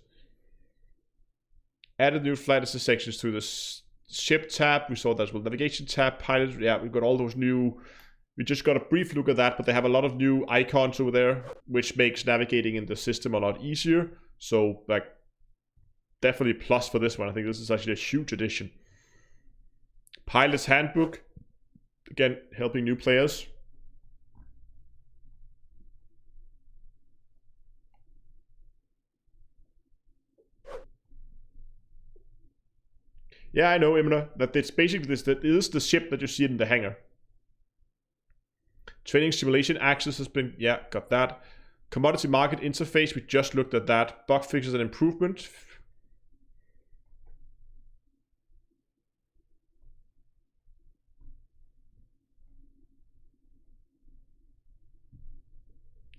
Added new flight assist sections to the ship tab. We saw that as well. Navigation tab, pilot. Yeah, we've got all those new. We just got a brief look at that, but they have a lot of new icons over there, which makes navigating in the system a lot easier. So, like, definitely a plus for this one. I think this is actually a huge addition. Pilot's handbook. Again, helping new players. Yeah, I know, Imna, that it's basically this, that is the ship that you see in the hangar. Training simulation access has been, yeah, got that. Commodity market interface, we just looked at that. Bug fixes and improvement.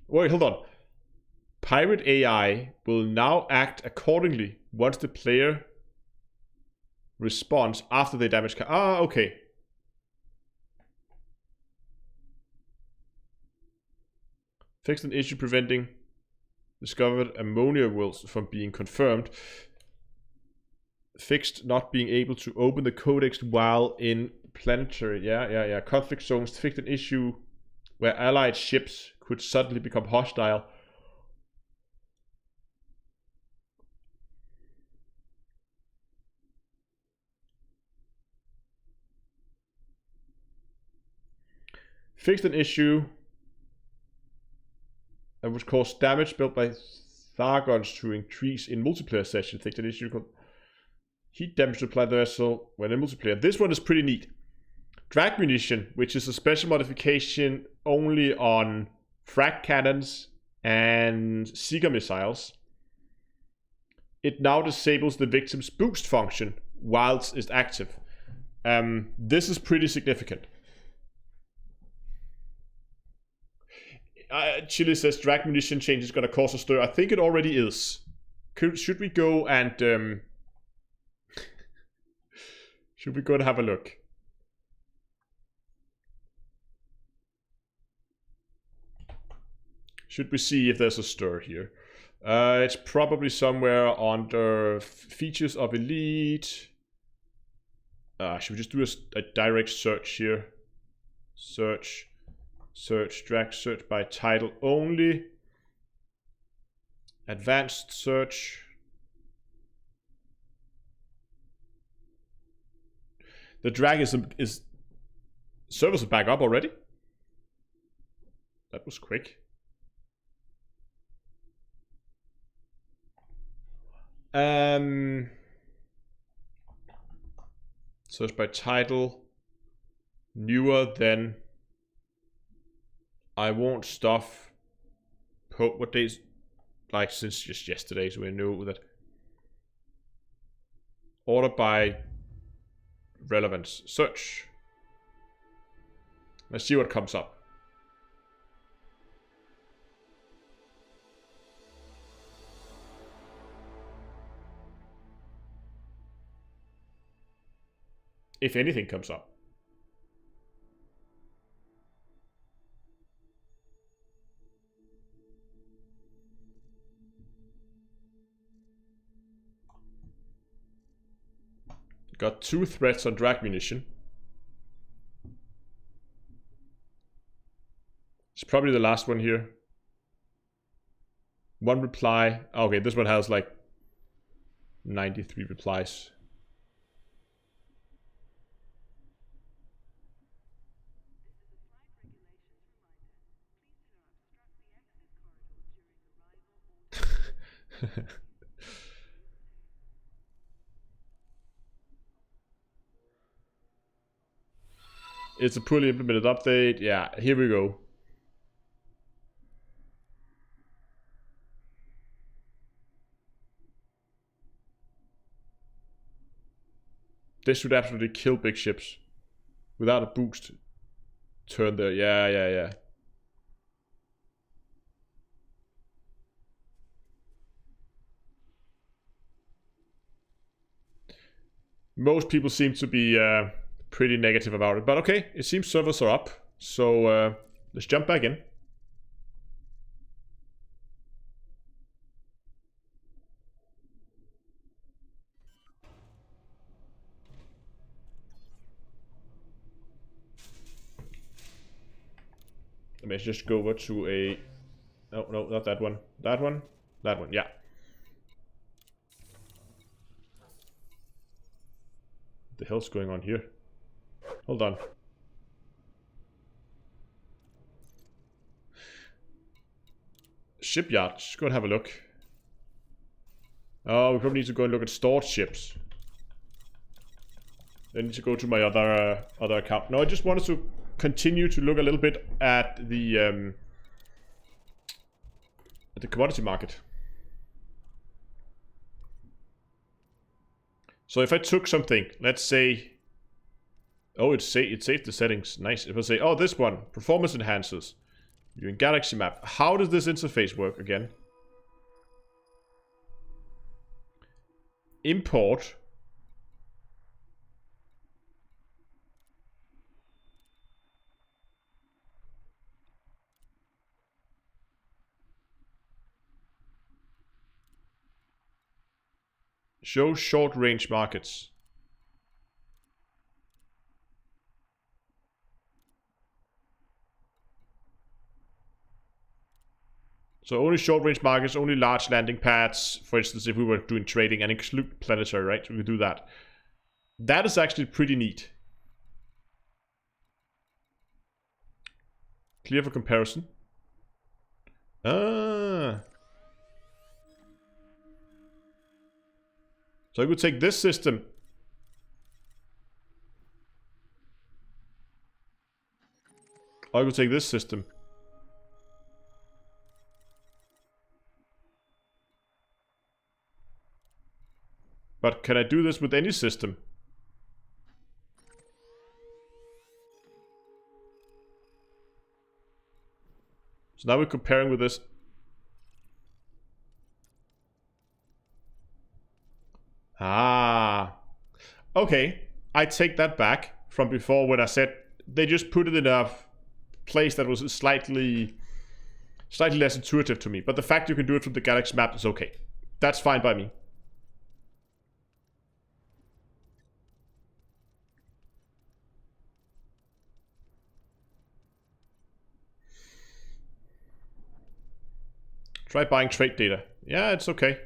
Wait, hold on. Pirate AI will now act accordingly once the player responds after they damage. Okay. Fixed an issue preventing discovered ammonia wells from being confirmed. Fixed not being able to open the codex while in planetary. Yeah. Conflict zones. Fixed an issue where allied ships could suddenly become hostile. Fixed an issue that would cause damage built by Thargons to increase in multiplayer sessions. Fixed an issue called heat damage to apply the vessel when in multiplayer. This one is pretty neat. Drag munition, which is a special modification only on frag cannons and Seeker missiles. It now disables the victim's boost function whilst it's active. This is pretty significant. Chile says drag munition change is going to cause a stir. I think it already is. Should we go and should we go and have a look? Should we see if there's a stir here? It's probably somewhere under features of elite. Should we just do a direct search here? Search, drag search by title only. Advanced search. The drag is servers are back up already? That was quick. Search by title. Newer than I want stuff. What days? Like since just yesterday, so we know that. Order by relevance. Search. Let's see what comes up. If anything comes up. Got 2 threats on drag munition. It's probably the last one here. 1 reply. Okay, this one has like 93 replies. It's a poorly implemented update. Yeah, here we go. This should absolutely kill big ships. Without a boost. Turn there. Yeah. Most people seem to be pretty negative about it. But okay, it seems servers are up. So let's jump back in. Let's just go over to a... No, not that one. That one? That one, yeah. What the hell's going on here? Hold on. Shipyard. Let's go and have a look. Oh, we probably need to go and look at stored ships. I need to go to my other account. No, I just wanted to continue to look a little bit at the commodity market. So if I took something, let's say, oh, it saved the settings. Nice. If I say, oh, this one, performance enhancers, you're in Galaxy Map. How does this interface work again? Import. Show short range markets. So only short range markets, only large landing pads. For instance, if we were doing trading and exclude planetary, right? We could do that. That is actually pretty neat. Clear for comparison. Ah. So I could take this system. Or I could take this system. But can I do this with any system? So now we're comparing with this. Ah. Okay. I take that back from before when I said they just put it in a place that was slightly less intuitive to me. But the fact you can do it from the Galaxy map is okay. That's fine by me. Try buying trade data. Yeah, it's okay.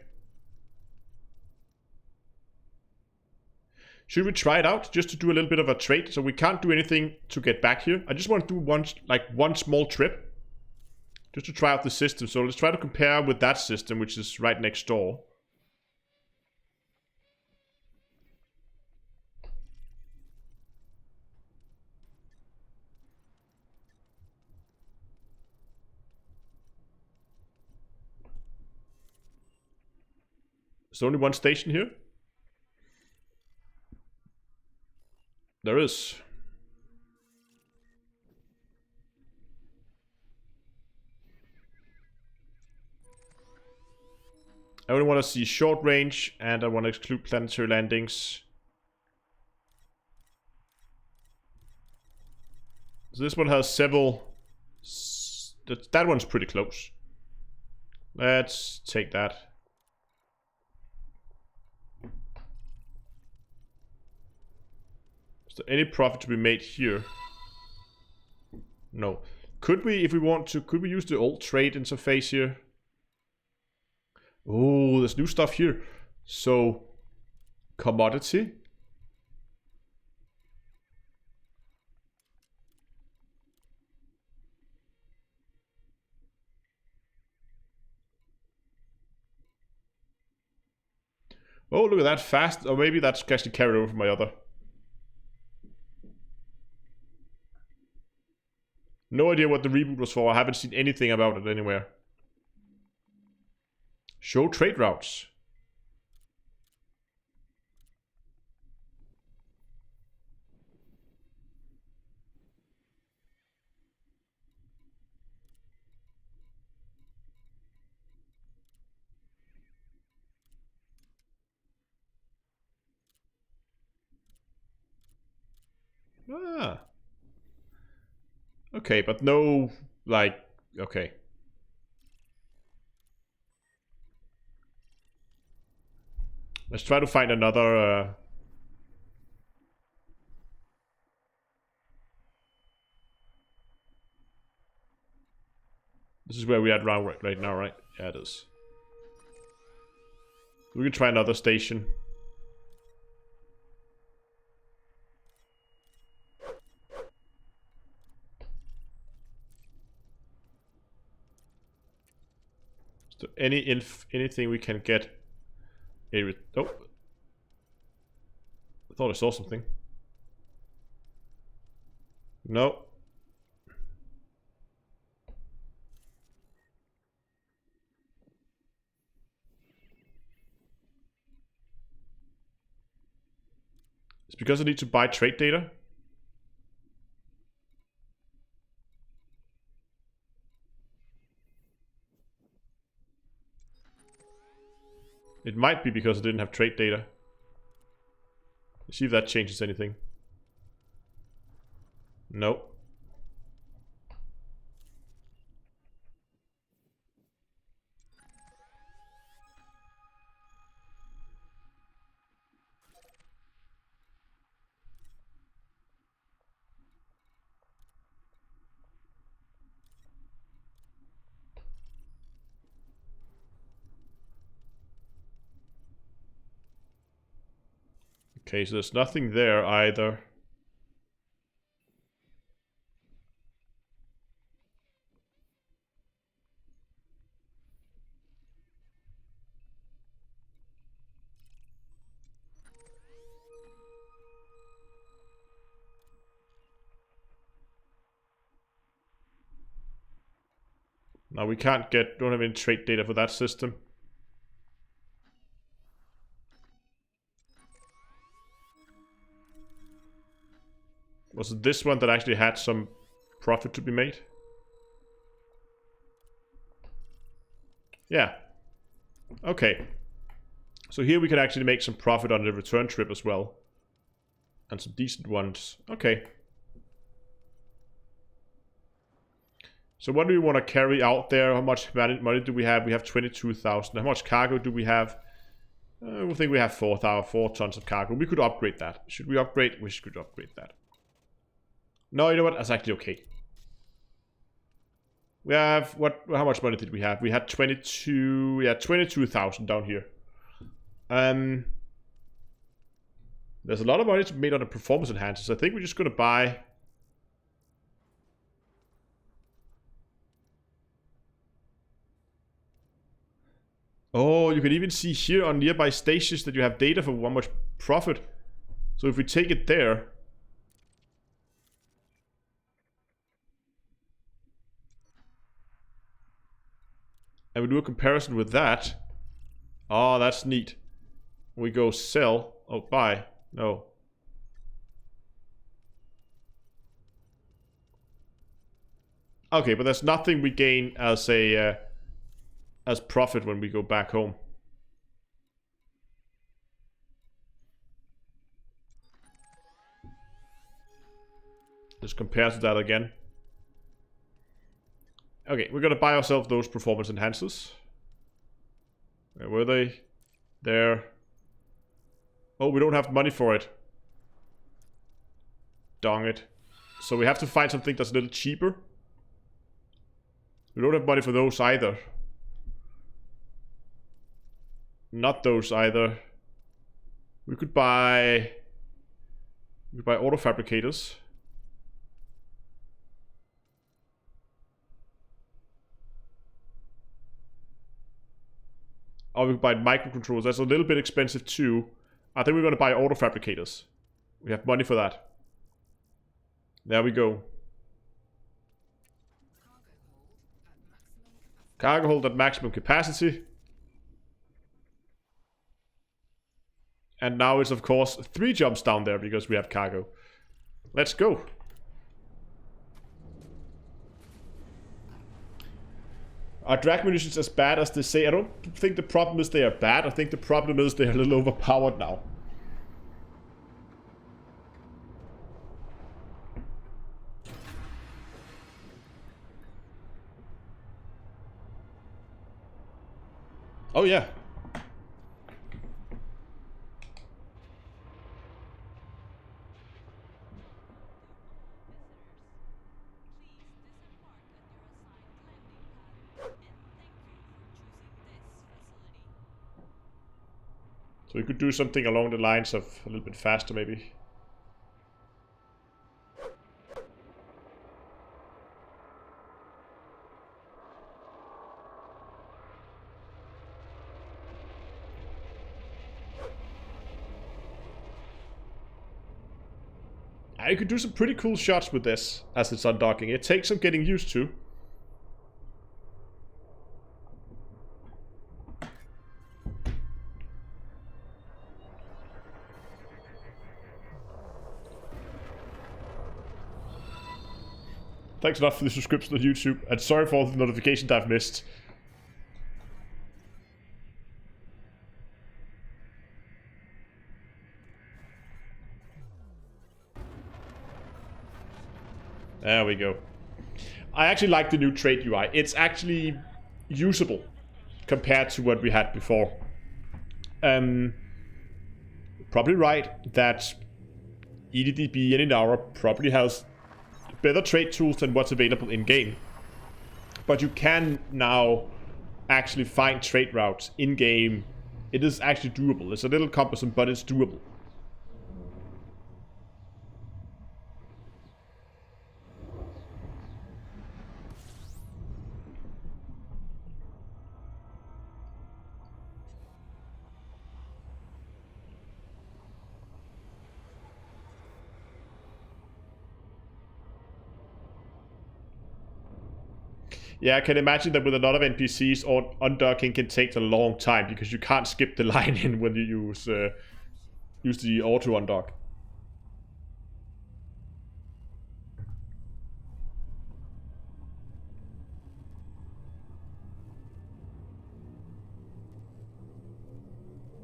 Should we try it out just to do a little bit of a trade? So we can't do anything to get back here. I just want to do one small trip just to try out the system. So let's try to compare with that system, which is right next door. Is there only one station here? There is. I only want to see short range, and I want to exclude planetary landings. So this one has several. That one's pretty close. Let's take that. Is there any profit to be made here? No. Could we, if we want to, could we use the old trade interface here? Oh, there's new stuff here. So, commodity. Oh, look at that, fast. Or maybe that's actually carried over from my other. No idea what the reboot was for. I haven't seen anything about it anywhere. Show trade routes. Ah. Okay, but no, like, okay. Let's try to find another... This is where we're at right now, right? Yeah, it is. We can try another station. Is there anything we can get? Oh, I thought I saw something. No. It's because I need to buy trade data. It might be because I didn't have trade data. Let's see if that changes anything. Nope. Okay, so there's nothing there either. Now we can't don't have any trade data for that system. Was it this one that actually had some profit to be made? Yeah. Okay. So here we can actually make some profit on the return trip as well. And some decent ones. Okay. So what do we want to carry out there? How much money do we have? We have 22,000. How much cargo do we have? I think we have 4 tons of cargo. We could upgrade that. Should we upgrade? We should upgrade that. No, you know what? That's actually okay. We have how much money did we have? We had 22,000 down here. There's a lot of money to be made on the performance enhancers. I think we're just gonna buy. Oh, you can even see here on nearby stations that you have data for how much profit. So if we take it there. And we do a comparison with that. Oh, that's neat. We go sell. Oh, buy. No. Okay, but there's nothing we gain as a as profit when we go back home. Let's compare to that again. Okay, we're gonna buy ourselves those performance enhancers. Where were they? There. Oh, we don't have money for it. Dang it. So we have to find something that's a little cheaper. We don't have money for those either. Not those either. We could buy auto fabricators. Or we could buy microcontrollers. That's a little bit expensive too. I think we're going to buy auto fabricators. We have money for that. There we go. Cargo hold at maximum capacity. And now it's of course 3 jumps down there because we have cargo. Let's go. Are drag munitions as bad as they say? I don't think the problem is they are bad. I think the problem is they're a little overpowered now. Oh yeah. So we could do something along the lines of a little bit faster maybe. You could do some pretty cool shots with this as it's undocking. It takes some getting used to. Thanks a lot for the subscription on YouTube, and sorry for all the notifications I've missed. There we go. I actually like the new trade UI. It's actually usable compared to what we had before. Probably right that EDDB and Inara probably has better trade tools than what's available in game, but you can now actually find trade routes in game. It is actually doable. It's a little cumbersome, but it's doable. Yeah, I can imagine that with a lot of NPCs, undocking can take a long time because you can't skip the line in when you use the auto undock.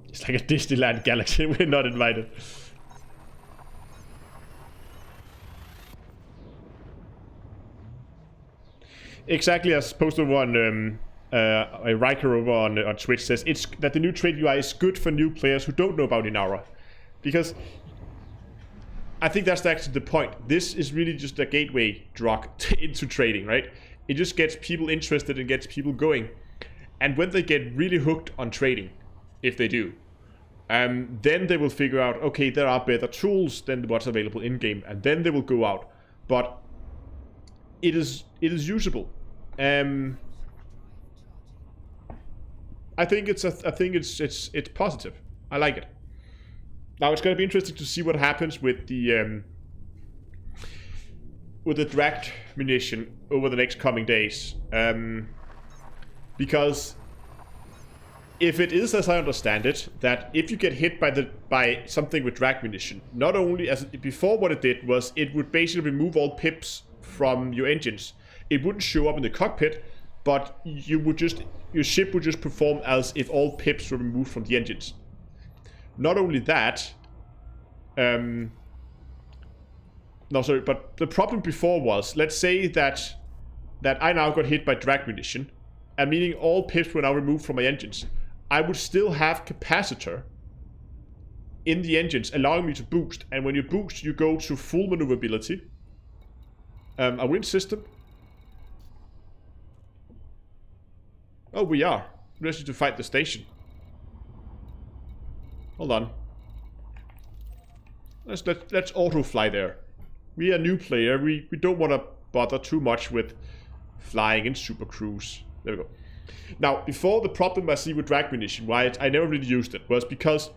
It's like a Disneyland galaxy. We're not invited. Exactly, as posted on a Riker over on Twitch says, it's that the new trade UI is good for new players who don't know about Inara, because I think that's actually the point. This is really just a gateway drug into trading, right? It just gets people interested and gets people going, and when they get really hooked on trading, if they do, then they will figure out, okay, there are better tools than what's available in game, and then they will go out. But it is usable. I think it's positive. I like it. Now it's going to be interesting to see what happens with the dragged munition over the next coming days, because if it is, as I understand it, that if you get hit by something with drag munition, not only as before, what it did was it would basically remove all pips from your engines. It wouldn't show up in the cockpit, but your ship would just perform as if all pips were removed from the engines. Not only that, but the problem before was, let's say that I now got hit by drag munition, and meaning all pips were now removed from my engines. I would still have capacitor in the engines, allowing me to boost. And when you boost, you go to full maneuverability. A wind system. Oh, we are. We're ready to fight the station. Hold on. Let's auto fly there. We are a new player. We don't want to bother too much with flying in super cruise. There we go. Now, before, the problem I see with drag munition, why I never really used it, was because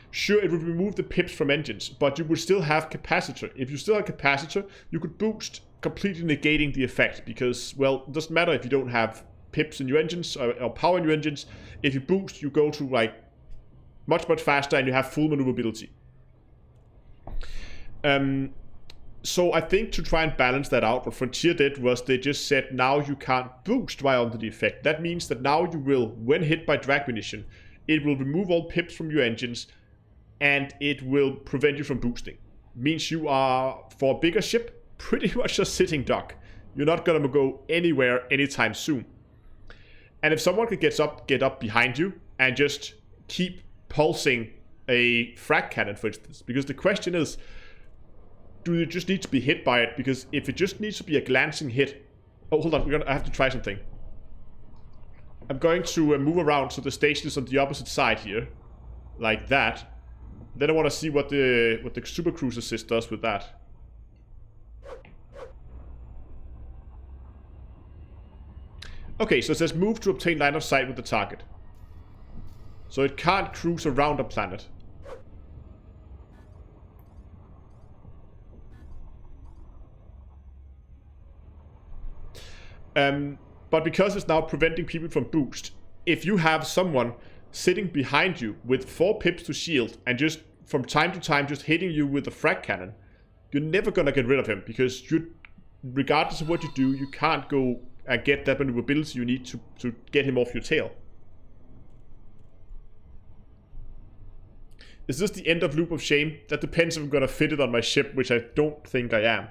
sure, it would remove the pips from engines, but you would still have capacitor. If you still have capacitor, you could boost, completely negating the effect, because, well, it doesn't matter if you don't have pips in your engines or power in your engines. If you boost, you go to like much faster, and you have full maneuverability. So I think to try and balance that out, what Frontier did was they just said, now you can't boost while under the effect. That means that now you will, when hit by drag munition, it will remove all pips from your engines, and it will prevent you from boosting. Means you are, for a bigger ship, pretty much a sitting duck. You're not gonna go anywhere anytime soon. And if someone could get up behind you and just keep pulsing a frag cannon, for instance, because the question is, do you just need to be hit by it? Because if it just needs to be a glancing hit... Oh, hold on, I have to try something. I'm going to move around so the station is on the opposite side here. Like that. Then I want to see what the Super Cruise Assist does with that. Okay, so it says move to obtain line of sight with the target. So it can't cruise around a planet. But because it's now preventing people from boost, if you have someone sitting behind you with 4 pips to shield and just from time to time just hitting you with a frag cannon, you're never gonna get rid of him, because you, regardless of what you do, you can't go and get that maneuverability you need to get him off your tail. Is this the end of Loop of Shame? That depends if I'm gonna fit it on my ship, which I don't think I am.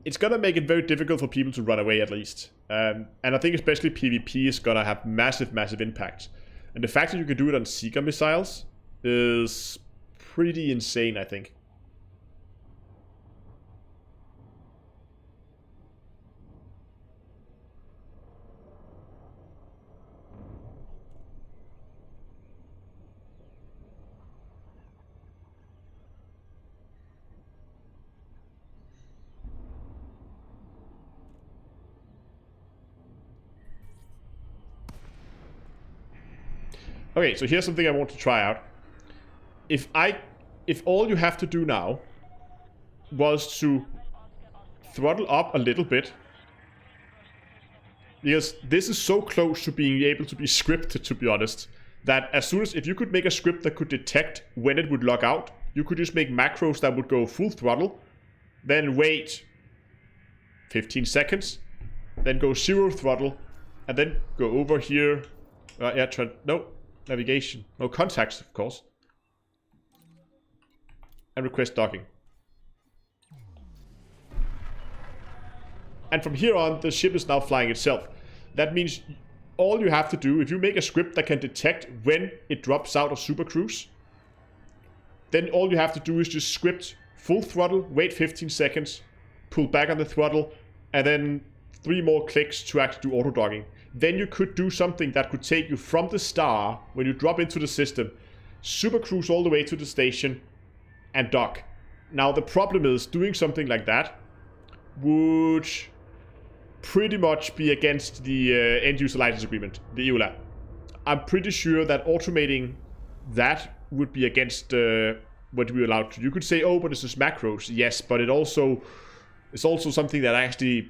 It's gonna make it very difficult for people to run away, at least. And I think especially PvP is gonna have massive impact. And the fact that you can do it on Seeker missiles is pretty insane, I think. Okay, so here's something I want to try out. If all you have to do now was to throttle up a little bit, because this is so close to being able to be scripted, to be honest, that as soon as, if you could make a script that could detect when it would log out, you could just make macros that would go full throttle, then wait 15 seconds, then go 0 throttle, and then go over here. No. Navigation. No, contacts, of course. And request docking. And from here on, the ship is now flying itself. That means all you have to do, if you make a script that can detect when it drops out of Super Cruise, then all you have to do is just script full throttle, wait 15 seconds, pull back on the throttle, and then 3 more clicks to actually do auto-docking. Then you could do something that could take you from the star, when you drop into the system, Super Cruise all the way to the station, and dock. Now the problem is, doing something like that would pretty much be against the End User License Agreement, the EULA. I'm pretty sure that automating that would be against what we're allowed to. You could say, oh, but this is macros. Yes, but it's also something that actually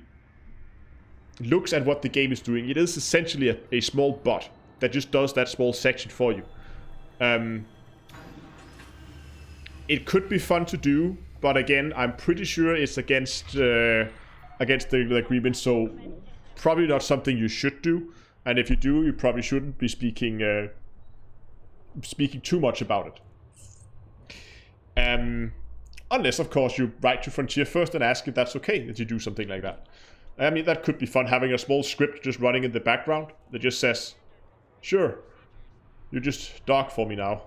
looks at what the game is doing. It is essentially a small bot that just does that small section for you. It could be fun to do, but again, I'm pretty sure it's against the agreement, so probably not something you should do. And if you do, you probably shouldn't be speaking too much about it. Unless, of course, you write to Frontier first and ask if that's okay that you do something like that. I mean, that could be fun, having a small script just running in the background that just says, sure, you just dock for me now.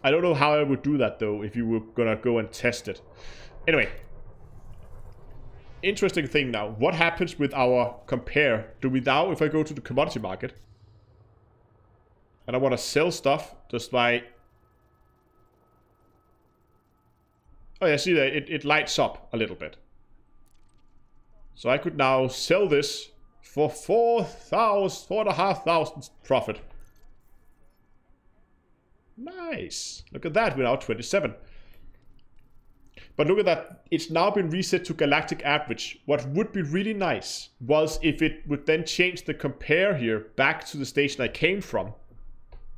I don't know how I would do that, though, if you were gonna go and test it. Anyway. Interesting thing now. What happens with our compare? Do we now, if I go to the commodity market, and I want to sell stuff, just like... Oh yeah, see that it lights up a little bit. So I could now sell this for 4,500 profit. Nice. Look at that, we're now 27. But look at that, it's now been reset to galactic average. What would be really nice was if it would then change the compare here back to the station I came from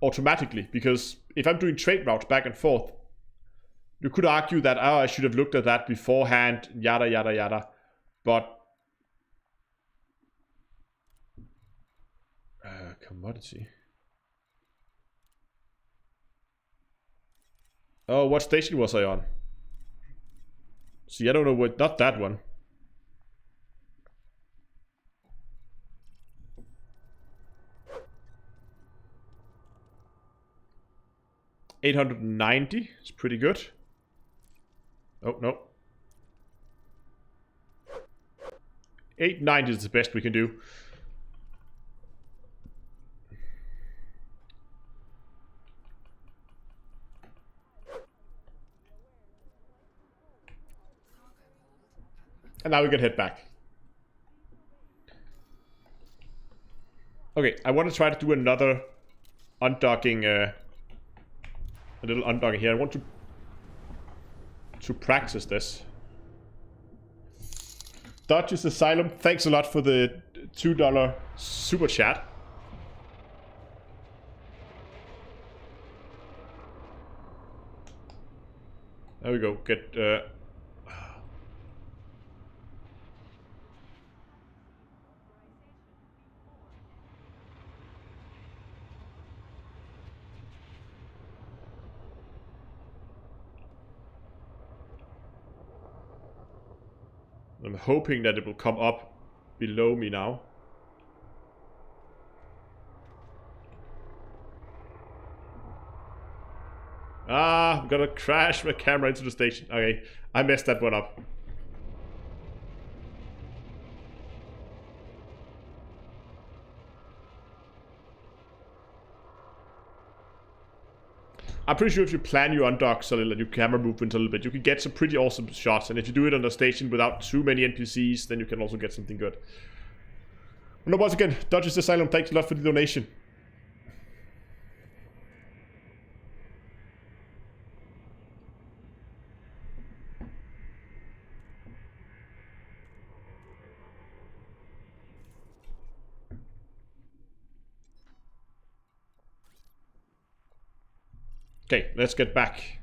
automatically. Because if I'm doing trade routes back and forth, you could argue that, oh, I should have looked at that beforehand, yada, yada, yada. But... commodity. Oh, what station was I on? See, I don't know what... Not that one. $890. It's pretty good. Oh, no. 890 is the best we can do. And now we can head back. Okay, I want to try to do another undocking, a little undocking here. I want to practice this. Dodges Asylum, thanks a lot for the $2 super chat. There we go. Get I'm hoping that it will come up below me now. Ah, I'm gonna crash my camera into the station. Okay, I messed that one up. I'm pretty sure if you plan your undocks a little and your camera movements a little bit, you can get some pretty awesome shots. And if you do it on the station without too many NPCs, then you can also get something good. And once again, Dodges Asylum, thanks a lot for the donation. Okay, let's get back.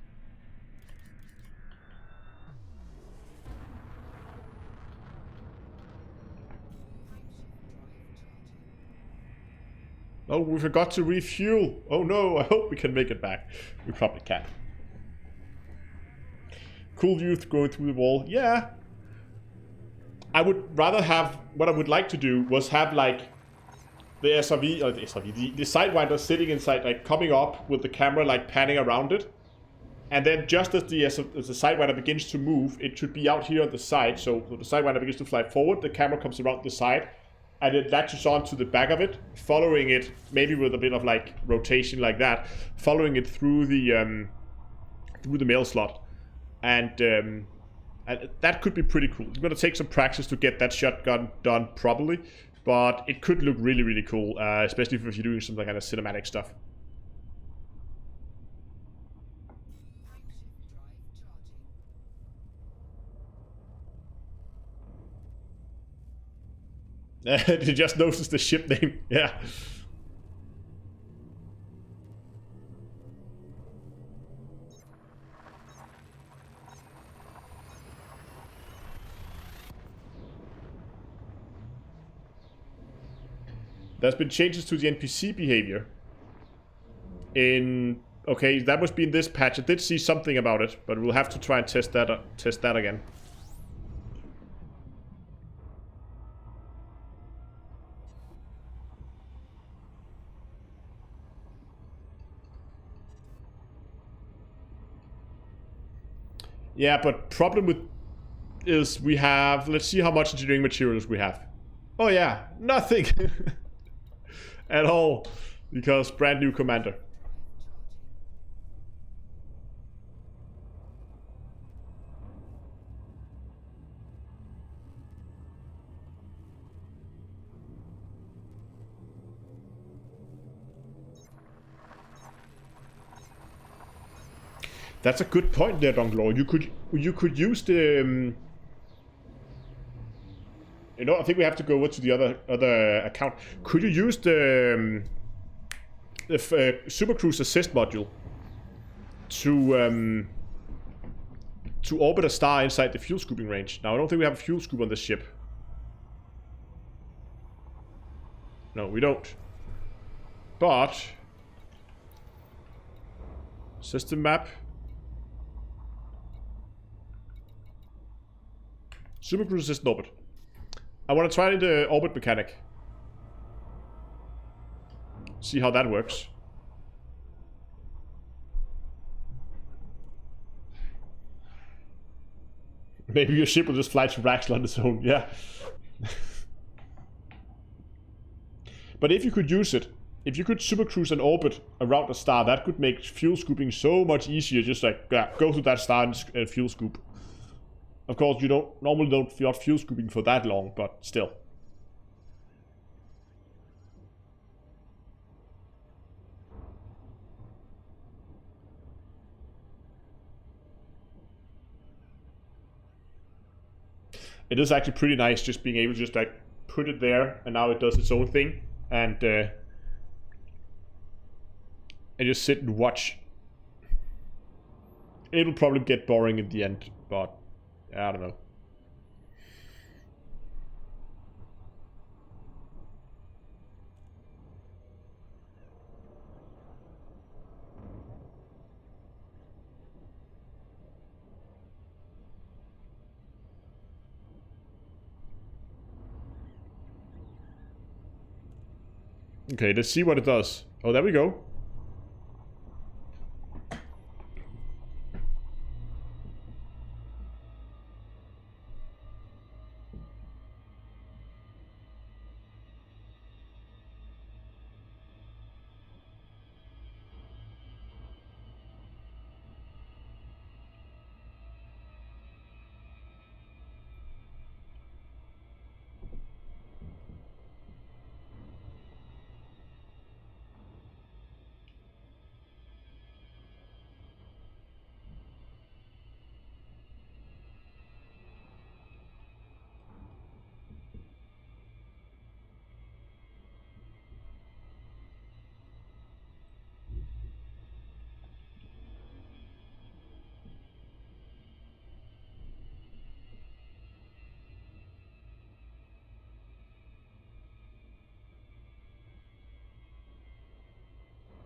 Oh, we forgot to refuel. Oh no, I hope we can make it back. We probably can't. Cool youth going through the wall. Yeah. I would rather have, what I would like to do was have like the SRV, or the SRV, the Sidewinder sitting inside, like coming up with the camera like panning around it. And then just as the Sidewinder begins to move, it should be out here on the side. So the Sidewinder begins to fly forward, the camera comes around the side, and it latches on to the back of it, following it, maybe with a bit of like rotation like that, following it through the mail slot. And that could be pretty cool. It's going to take some practice to get that shotgun done properly, but it could look really, really cool, especially if you're doing some kind of cinematic stuff. You just noticed the ship name, yeah. There's been changes to the NPC behavior. Okay, that must be in this patch. I did see something about it, but we'll have to try and test that again. Yeah, but problem with is we have, let's see how much engineering materials we have. Oh yeah, nothing at all, because brand new commander. That's a good point there, Donglor. You could use the you know, I think we have to go over to the other account. Could you use the Super Cruise Assist module to orbit a star inside the fuel scooping range? Now, I don't think we have a fuel scoop on this ship. No, we don't. But system map. Super Cruise Assist orbit. I want to try the orbit mechanic. See how that works. Maybe your ship will just fly to Raxel on its own, yeah. But if you could use it, if you could super cruise an orbit around a star, that could make fuel scooping so much easier. Just like, yeah, go to that star and fuel scoop. Of course, you normally don't fuel scooping for that long, but still. It is actually pretty nice just being able to just like put it there, and now it does its own thing, and just sit and watch. It'll probably get boring in the end, but I don't know. Okay, let's see what it does. Oh, there we go.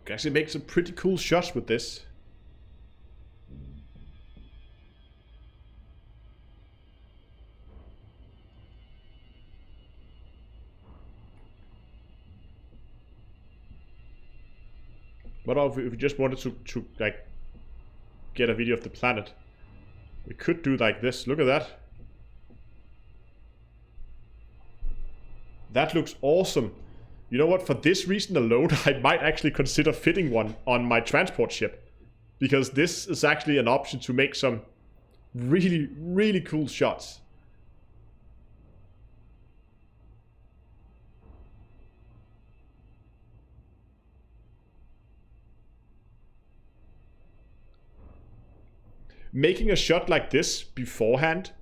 Can actually make some pretty cool shots with this. What if we just wanted to like get a video of the planet? We could do like this. Look at that. That looks awesome. You know what? For this reason alone, I might actually consider fitting one on my transport ship. Because this is actually an option to make some really, really cool shots. Making a shot like this beforehand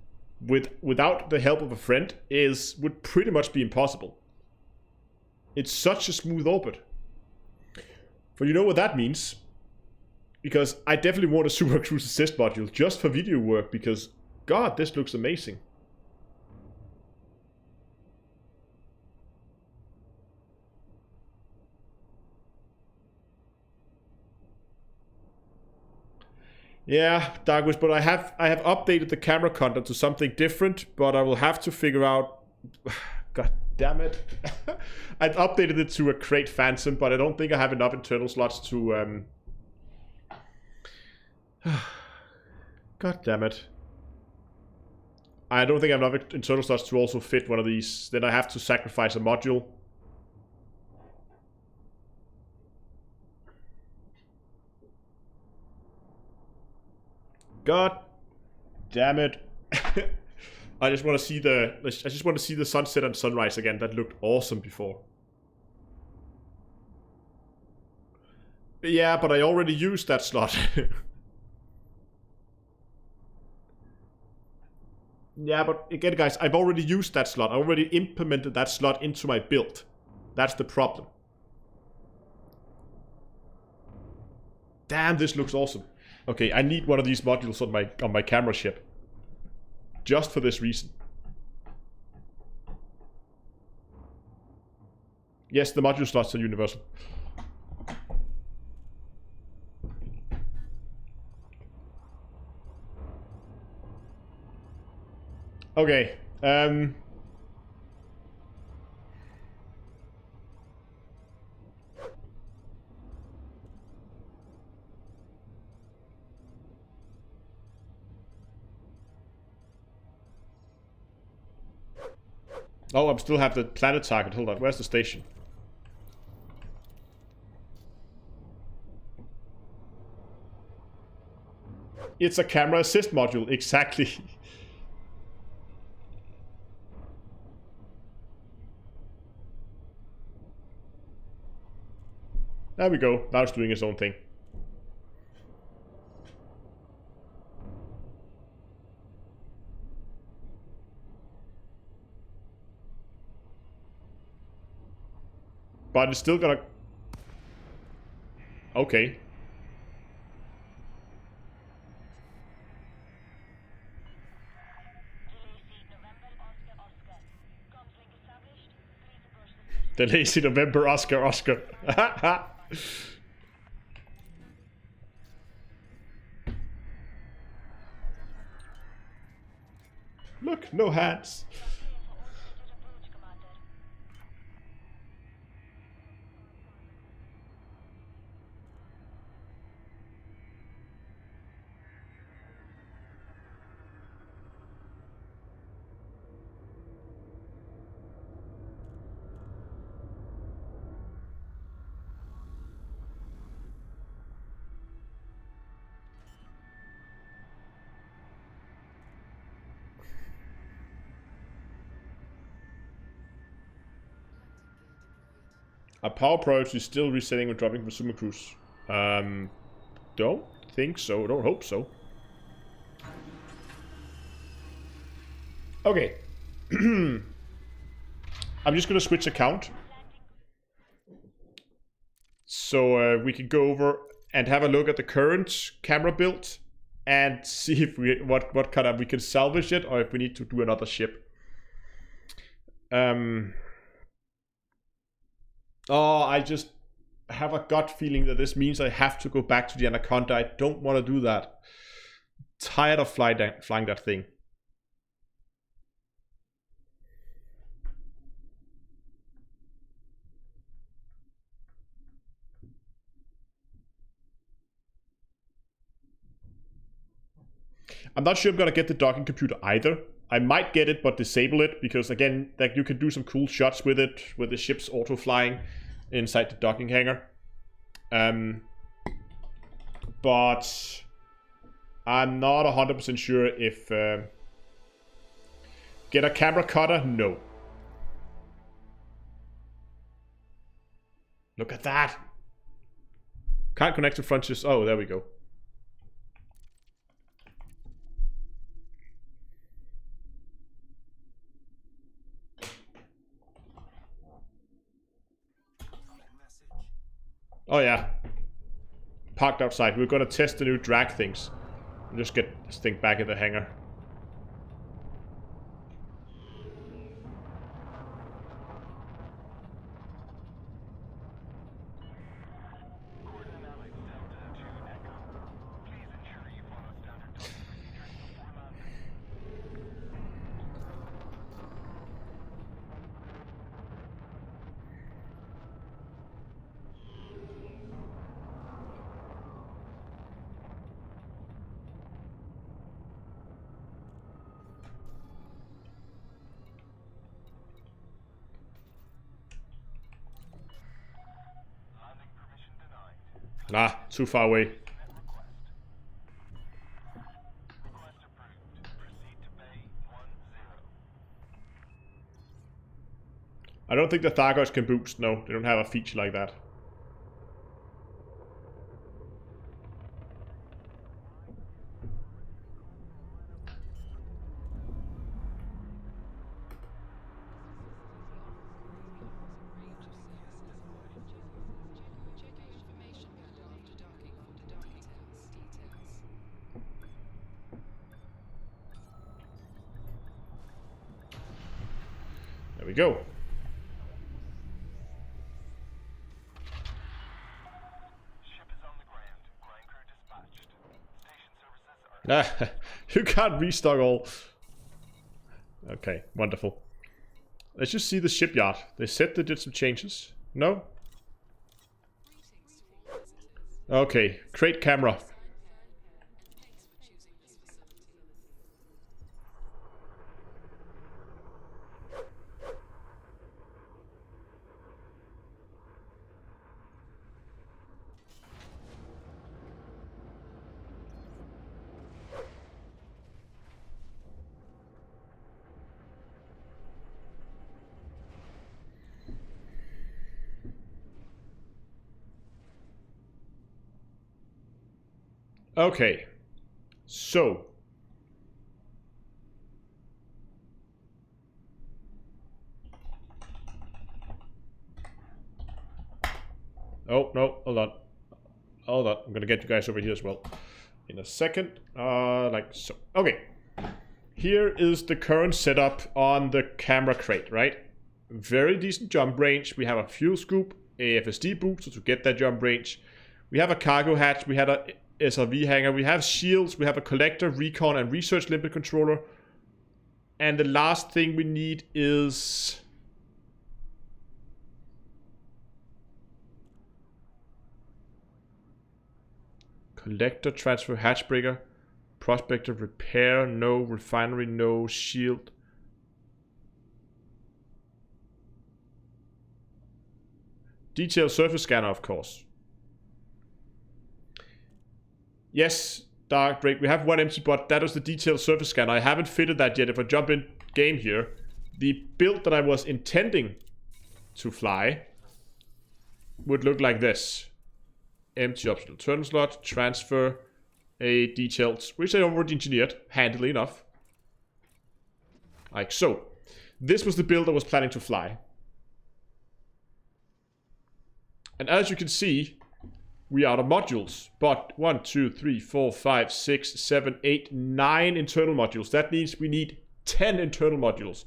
without the help of a friend would pretty much be impossible. It's such a smooth orbit. But you know what that means? Because I definitely want a Super Cruise Assist module just for video work, because God, this looks amazing. Yeah, Darkwish, but I have updated the camera content to something different, but I will have to figure out. God damn it. I've updated it to a Crate Phantom, but I don't think I have enough internal slots to God damn it. I don't think I have enough internal slots to also fit one of these. Then I have to sacrifice a module. God damn it. I just want to see the sunset and sunrise again. That looked awesome before. Yeah, but I already used that slot. Yeah, but again, guys, I've already used that slot. I already implemented that slot into my build. That's the problem. Damn, this looks awesome. Okay, I need one of these modules on my camera ship. Just for this reason. Yes, the module slots are universal. Okay. Oh, I still have the planet target. Hold on, where's the station? It's a camera assist module, exactly. There we go, now it's doing its own thing. But it's still gonna... Okay. The lazy November Oscar. Look, no hands. Our power priority is still resetting and dropping from Super Cruise. Don't think so. Don't hope so. Okay. I'm just gonna switch account. So we can go over and have a look at the current camera build and see if we what kind of we can salvage it or if we need to do another ship. Oh, I just have a gut feeling that this means I have to go back to the Anaconda. I don't want to do that. Tired of flying that thing. I'm not sure I'm gonna get the docking computer either. I might get it, but disable it, because again, like you can do some cool shots with it, with the ship's auto-flying inside the docking hangar. But I'm not 100% sure if... get a camera cutter? No. Look at that! Can't connect to frontiers. Oh, there we go. Oh yeah. Parked outside. We're gonna test the new drag things. And just get this thing back in the hangar. Nah, too far away. I don't think the Thargoids can boost, no. They don't have a feature like that. There we go. Ah, you can't restock all. Okay, wonderful. Let's just see the shipyard. They said they did some changes. No? Okay, crate camera. Okay, so Oh, no, hold on. Hold on, I'm gonna get you guys over here as well in a second. Like so. Okay. Here is the current setup on the camera crate, right? Very decent jump range. We have a fuel scoop, a FSD booster to get that jump range. We have a cargo hatch. We had a SRV hanger. We have shields. We have a collector, recon, and research limpet controller. And the last thing we need is... collector, transfer, hatch breaker, prospector, repair, no, refinery, no, shield. Detailed surface scanner, of course. Yes, Dark Break, we have one empty, but that was the detailed surface scanner. I haven't fitted that yet. If I jump in game here, the build that I was intending to fly would look like this. Empty optional turn slot, transfer, a detailed, which I already engineered, handily enough. Like so. This was the build I was planning to fly. And as you can see, we are out of modules. But 1, 2, 3, 4, 5, 6, 7, 8, 9 internal modules. That means we need 10 internal modules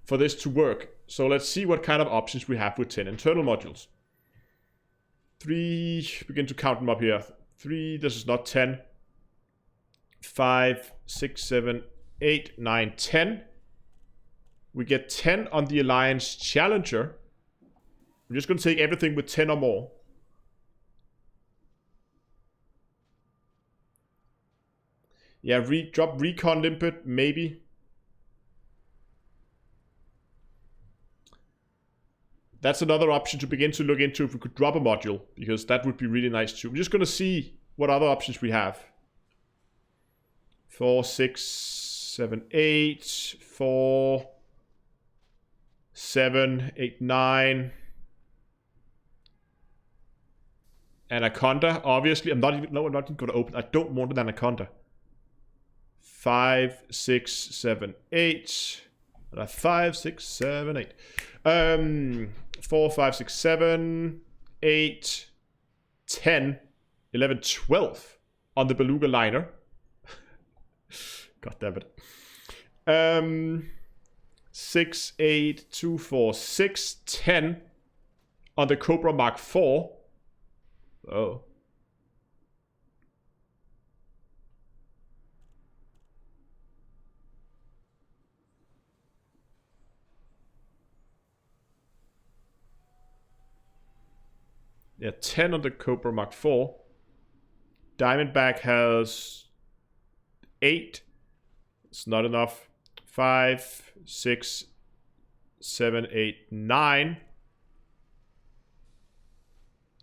for this to work. So let's see what kind of options we have with 10 internal modules. 3, begin to count them up here. 3, this is not 10. 5, 6, 7, 8, 9, 10. We get 10 on the Alliance Challenger. I'm just going to take everything with 10 or more. Yeah, drop recon limpet, maybe. That's another option to begin to look into if we could drop a module, because that would be really nice too. We're just going to see what other options we have. 4, 6, 7, 8, 4, 7, 8, 9. Anaconda, obviously. I'm not even going to open. I don't want an Anaconda. 5, 6, 7, 8. 5, 6, 7, 8. 4, 5, 6, 7, 8, 10, 11, 12 on the Beluga liner. God damn it. 6, 8, 2, 4, 6, 10 on the Cobra Mark 4. Oh. Yeah, 10 on the Cobra Mark 4. Diamondback has 8. It's not enough. 5, 6, 7, 8, 9.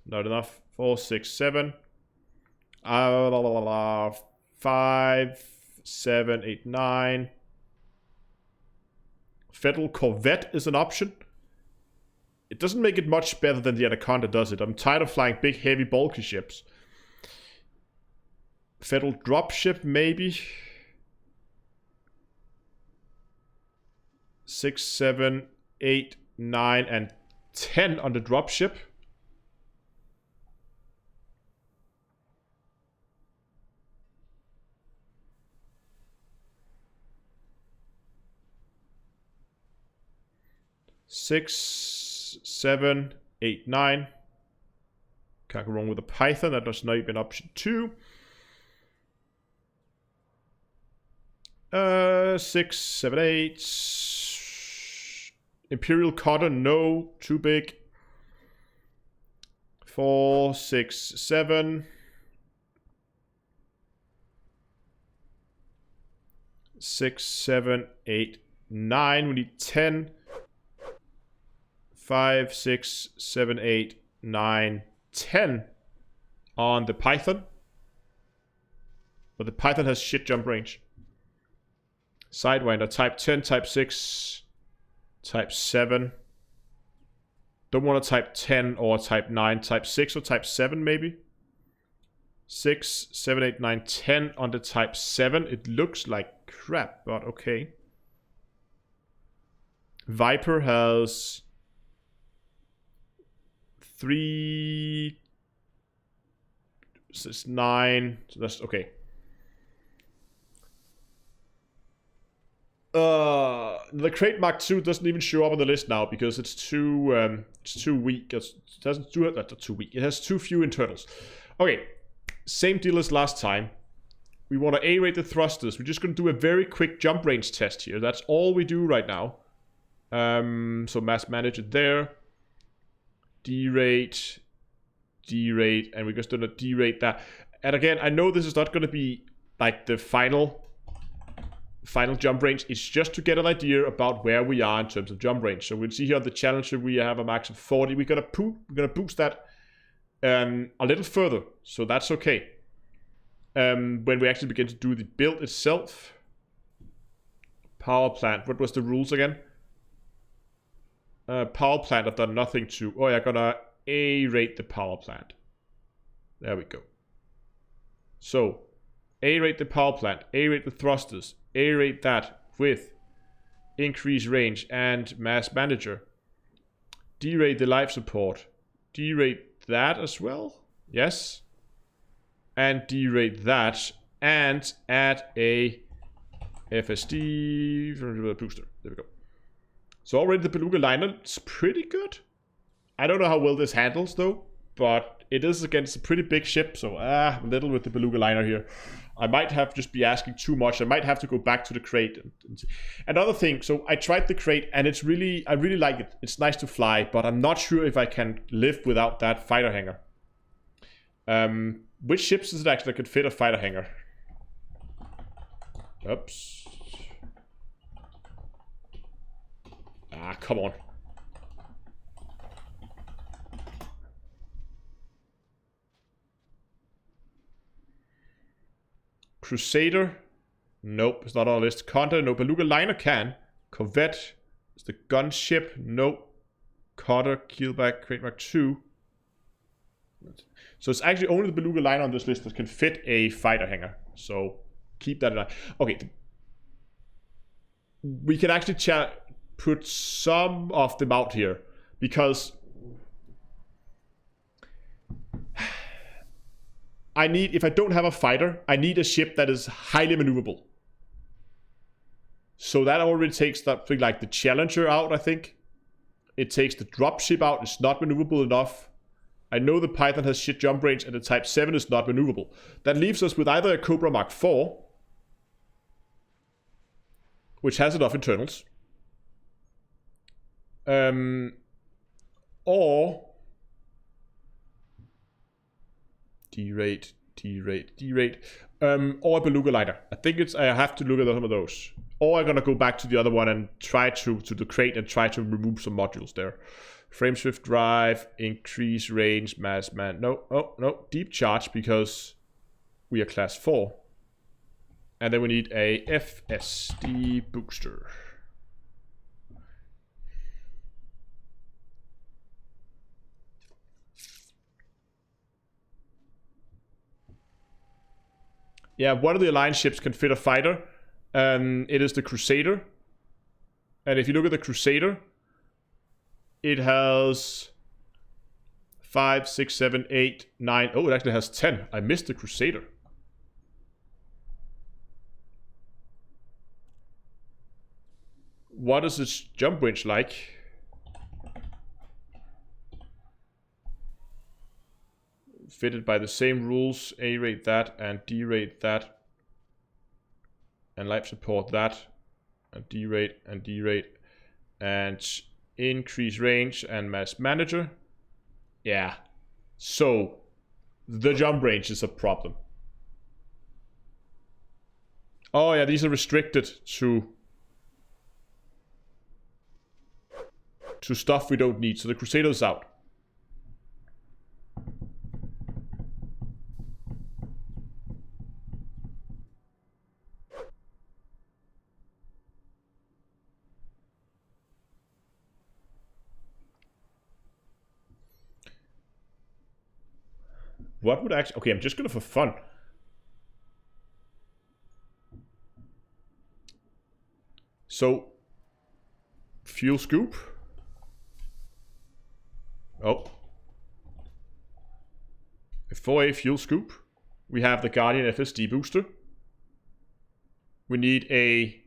Not enough. 4, 6, 7. 5, 7, 8, 9. Federal Corvette is an option. It doesn't make it much better than the Anaconda, does it? I'm tired of flying big, heavy, bulky ships. Federal Dropship, maybe. 6, 7, 8, 9, and 10 on the dropship. Six, 7, 8, 9. Can't go wrong with a Python. That does not even option 2. 6, 7, 8. Imperial Cutter, no. Too big. 4, 6, 7. 6, 7, 8, 9. We need 10. 5, 6, 7, 8, 9, 10 on the Python. But the Python has shit jump range. Sidewinder, type 10, type 6, type 7. Don't want to type 10 or type 9, type 6 or type 7 maybe. 6, 7, 8, 9, 10 on the type 7. It looks like crap, but okay. Viper has 3. So it's 9. So that's okay. The crate Mark II doesn't even show up on the list now because it's too weak. It doesn't do it. Too weak. It has too few internals. Okay, same deal as last time. We want to A-rate the thrusters. We're just going to do a very quick jump range test here. That's all we do right now. So mass manage it there. D-rate, D-rate, and we're just going to D-rate that. And again, I know this is not going to be like the final jump range. It's just to get an idea about where we are in terms of jump range. So we'll see here on the Challenger we have a max of 40. We're gonna boost that a little further, so that's okay. When we actually begin to do the build itself, power plant. What was the rules again? Power plant I've done nothing to. Oh, yeah, gonna A-rate the power plant. There we go. So A-rate the power plant, A-rate the thrusters, A-rate that with increased range and mass manager. D-rate the life support. D-rate that as well. Yes. And D-rate that. And add a FSD booster. There we go. So already the Beluga liner is pretty good. I don't know how well this handles though. But it is against a pretty big ship. So a little with the Beluga liner here. I might have just be asking too much. I might have to go back to the crate. Another thing, so I tried the crate and I really like it. It's nice to fly, but I'm not sure if I can live without that fighter hangar. Which ships is it actually that could fit a fighter hangar? Oops. Come on. Crusader, nope, it's not on the list. Condor, no. Beluga liner can. Corvette is the gunship, nope. Cutter, keelback, crate Mark II. So it's actually only the Beluga liner on this list that can fit a fighter hangar. So keep that in mind. Okay, we can actually put some of them out here because if I don't have a fighter, I need a ship that is highly maneuverable. So that already takes something like the Challenger out, I think. It takes the dropship out, it's not maneuverable enough. I know the Python has shit jump range and the Type 7 is not maneuverable. That leaves us with either a Cobra Mark IV, which has enough internals, or D-rate, or a Beluga liner. I think I have to look at some of those. Or I'm gonna go back to the other one and try to the crate and try to remove some modules there. Frame shift drive, increase range, mass man. No, deep charge because we are class 4. And then we need a FSD booster. Yeah, one of the Alliance ships can fit a fighter. It is the Crusader. And if you look at the Crusader, it has 5, 6, 7, 8, 9. Oh, it actually has 10. I missed the Crusader. What is its jump range like? Fitted by the same rules. A-rate that and D-rate that. And life support that. And D-rate and D-rate. And increase range and mass manager. Yeah. So the jump range is a problem. Oh yeah, these are restricted to stuff we don't need. So the Crusader's out. What would actually... Okay, I'm just gonna for fun. So, fuel scoop. Oh. 4A fuel scoop. We have the Guardian FSD booster. We need a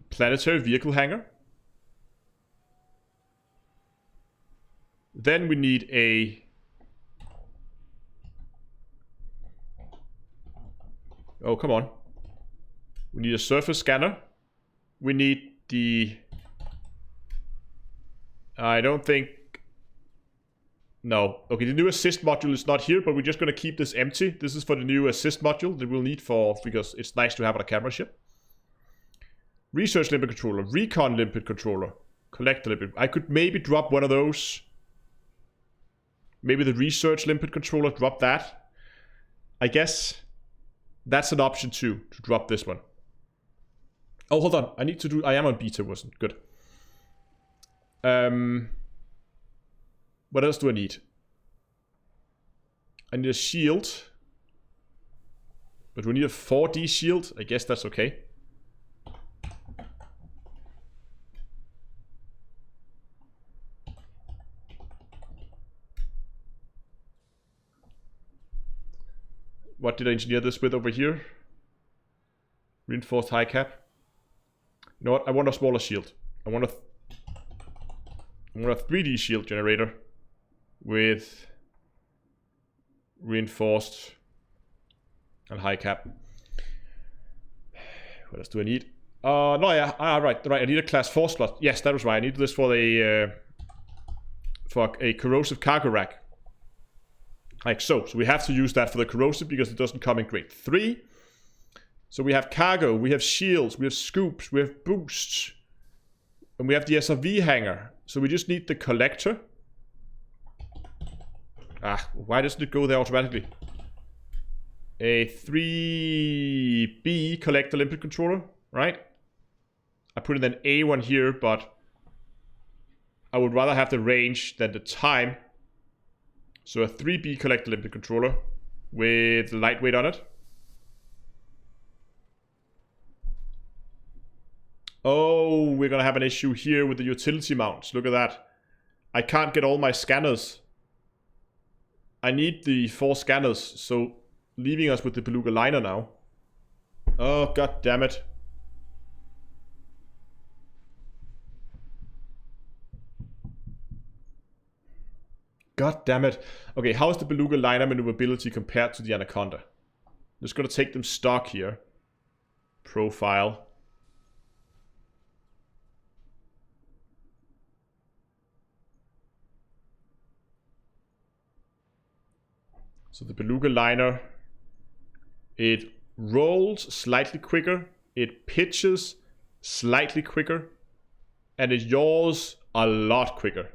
planetary vehicle hangar. Then we need a... Oh, come on. We need a surface scanner. We need the... I don't think... No. Okay, the new assist module is not here, but we're just going to keep this empty. This is for the new assist module that we'll need for... because it's nice to have on a camera ship. Research limpet controller. Recon limpet controller. Collector limpet. I could maybe drop one of those. Maybe the research limpet controller, drop that. I guess that's an option too, to drop this one. Oh, hold on. I need to do... I am on beta, wasn't good. What else do I need? I need a shield. But we need a 4D shield. I guess that's okay. What did I engineer this with over here? Reinforced high cap. You know what? I want a smaller shield. I want a 3D shield generator with reinforced and high cap. What else do I need? No, yeah, right. I need a class 4 slot. Yes, that was right. I need this for a corrosive cargo rack. Like so. So we have to use that for the corrosive because it doesn't come in grade 3. So we have cargo, we have shields, we have scoops, we have boosts. And we have the SRV hangar. So we just need the collector. Why doesn't it go there automatically? A 3B collector limpet controller, right? I put in an A1 here, but I would rather have the range than the time. So a 3B collector limpet controller with lightweight on it. Oh, we're gonna have an issue here with the utility mounts. Look at that. I can't get all my scanners. I need the 4 scanners, so leaving us with the beluga liner now. Oh, god damn it. God damn it. Okay, how is the beluga liner maneuverability compared to the Anaconda? I'm just gonna take them stock here. Profile. So the beluga liner, it rolls slightly quicker, it pitches slightly quicker, and it yaws a lot quicker.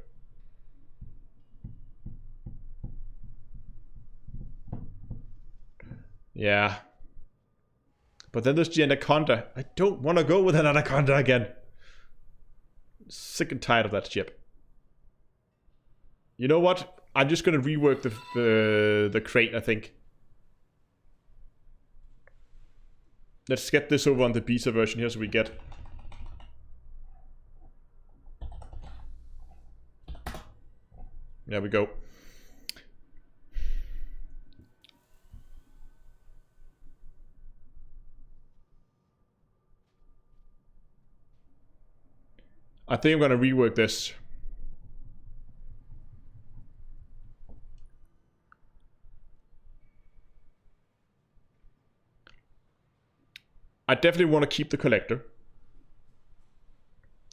Yeah. But then there's the Anaconda. I don't want to go with an Anaconda again. Sick and tired of that ship. You know what? I'm just going to rework the crate, I think. Let's get this over on the beta version here so we get... There we go. I think I'm going to rework this. I definitely want to keep the collector.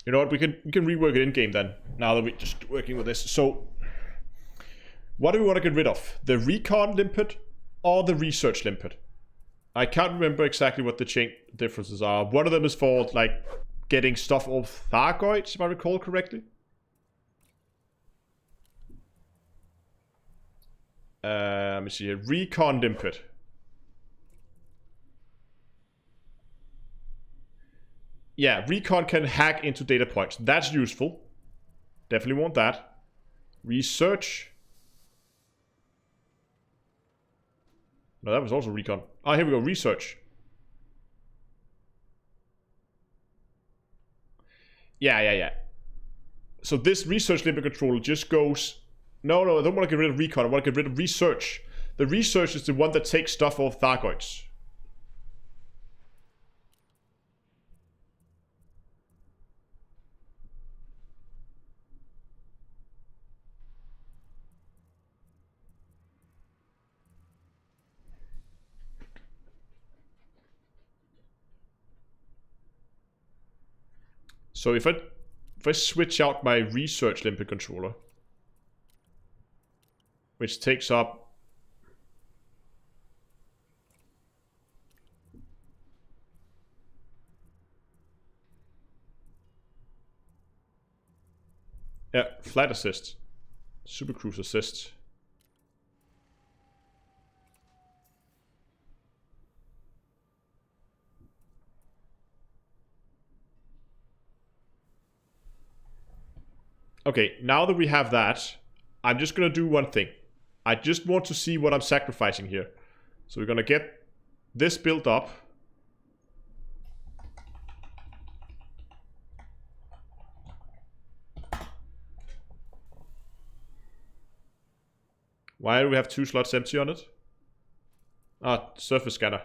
You know what? We can rework it in game then. Now that we're just working with this. So, what do we want to get rid of? The recon limpet or the research limpet? I can't remember exactly what the change differences are. One of them is for like getting stuff off Thargoids, if I recall correctly. Let me see here. Recon limpet. Yeah, recon can hack into data points. That's useful. Definitely want that. Research. No, that was also recon. Ah, here we go. Research. Yeah. So this research limit controller just goes... No, I don't want to get rid of recon. I want to get rid of research. The research is the one that takes stuff off Thargoids. So if I switch out my research limpet controller, which takes up flight assist, super cruise assist. Okay, now that we have that, I'm just gonna do one thing. I just want to see what I'm sacrificing here. So we're gonna get this built up. Why do we have 2 slots empty on it? Ah, surface scanner.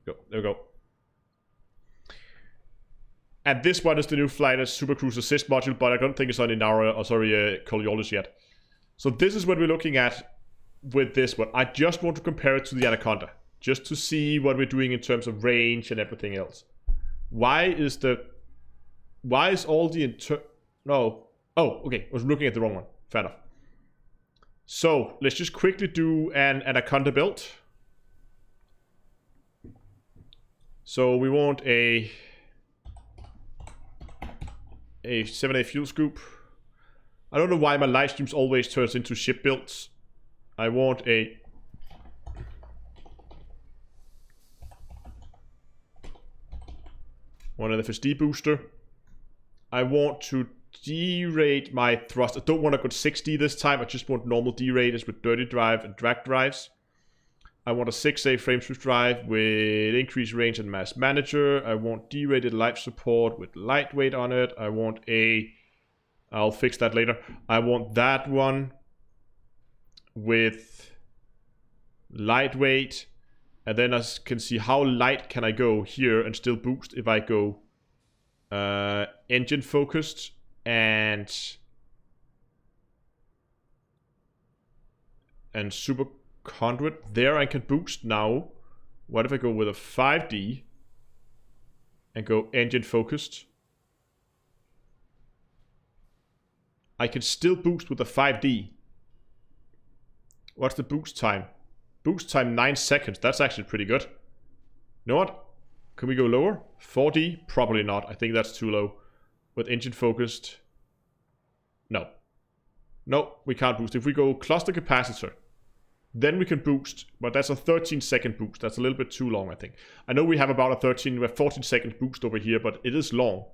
There we go. And this one is the new flight as Super Cruise Assist module, but I don't think it's on Inara, Coriolis yet. So this is what we're looking at with this one. I just want to compare it to the Anaconda, just to see what we're doing in terms of range and everything else. Why is all the no. Oh, okay. I was looking at the wrong one. Fair enough. So let's just quickly do an Anaconda build. So we want a 7A fuel scoop. I don't know why my live streams always turns into ship builds. I want a an FSD booster. I want to derate my thrust. I don't want to go 60 this time. I just want normal derators with dirty drive and drag drives. I want a 6A frameshift drive with increased range and mass manager. I want derated life support with lightweight on it. I want I'll fix that later. I want that one with lightweight. And then I can see how light can I go here and still boost if I go engine focused and super conduit. There I can boost now. What if I go with a 5D and go engine focused? I can still boost with a 5D. What's the boost time? Boost time 9 seconds. That's actually pretty good. You know what? Can we go lower? 4D? Probably not. I think that's too low. With engine focused. No. No, we can't boost. If we go cluster capacitor, then we can boost, but that's a 13-second boost. That's a little bit too long, I think. I know we have about a 14-second boost over here, but it is long.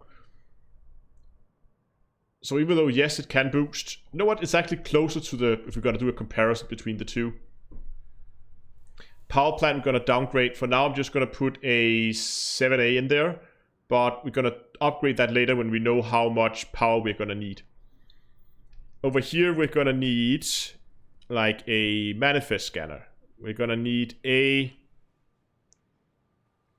So even though, yes, it can boost, you know what? It's actually closer to the, if we're going to do a comparison between the two. Power plant, I'm going to downgrade. For now, I'm just going to put a 7A in there, but we're going to upgrade that later when we know how much power we're going to need. Over here, we're going to need like a manifest scanner. We're gonna need a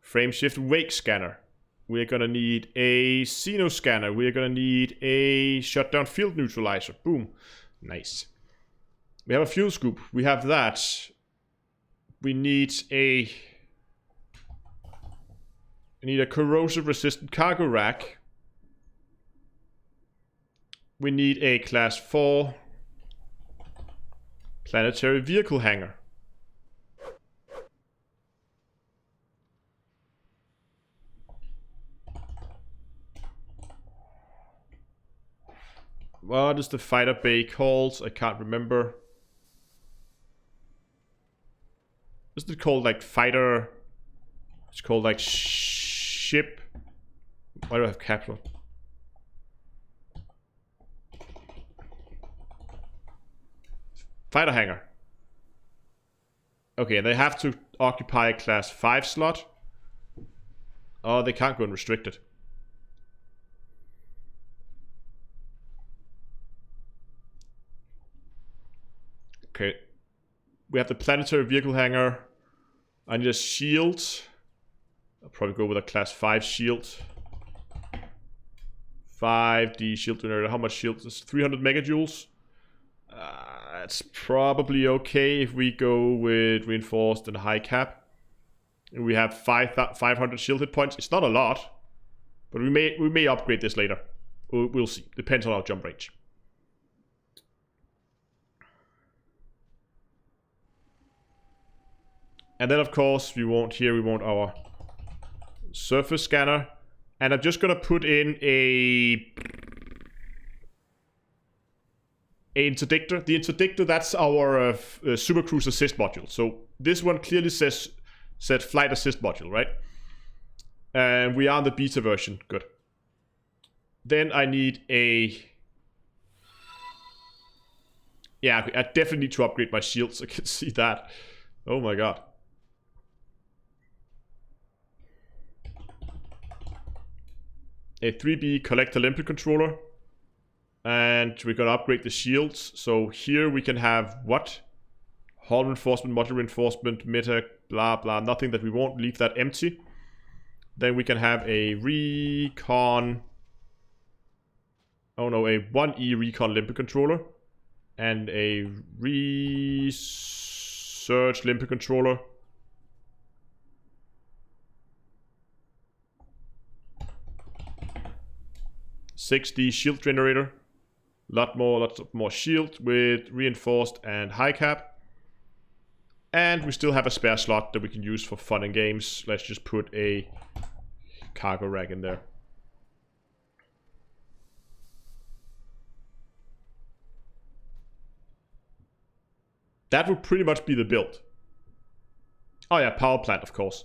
frameshift wake scanner. We're gonna need a Xeno scanner. We're gonna need a shutdown field neutralizer. Boom. Nice. We have a fuel scoop. We have that. We need a corrosive resistant cargo rack. We need a class 4 planetary vehicle hangar. What is the fighter bay called? I can't remember. Isn't it called like fighter? It's called like ship. Why do I have capital? Fighter hangar. Okay, they have to occupy a class 5 slot. Oh, they can't go unrestricted. Okay. We have the planetary vehicle hangar. I need a shield. I'll probably go with a class 5 shield. 5D shield generator. How much shield is 300 megajoules? It's probably okay if we go with reinforced and high cap. And we have 500 shield hit points. It's not a lot, but we may upgrade this later. We'll see. Depends on our jump range. And then of course we want our surface scanner. And I'm just gonna put in a interdictor. The interdictor, that's our Super Cruise assist module. So this one clearly says flight assist module, right? And we are on the beta version. Good. Then I need a... Yeah, I definitely need to upgrade my shields. I can see that. Oh my god. A 3B collector limpet controller. And we're gonna upgrade the shields. So here we can have what? Hull reinforcement, module reinforcement, meta, blah blah. Nothing that we won't leave that empty. Then we can have a recon. Oh no, a 1E recon limpet controller. And a research limpet controller. $6D shield generator. Lots of more shield with reinforced and high cap. And we still have a spare slot that we can use for fun and games. Let's just put a cargo rack in there. That would pretty much be the build. Oh yeah, power plant, of course.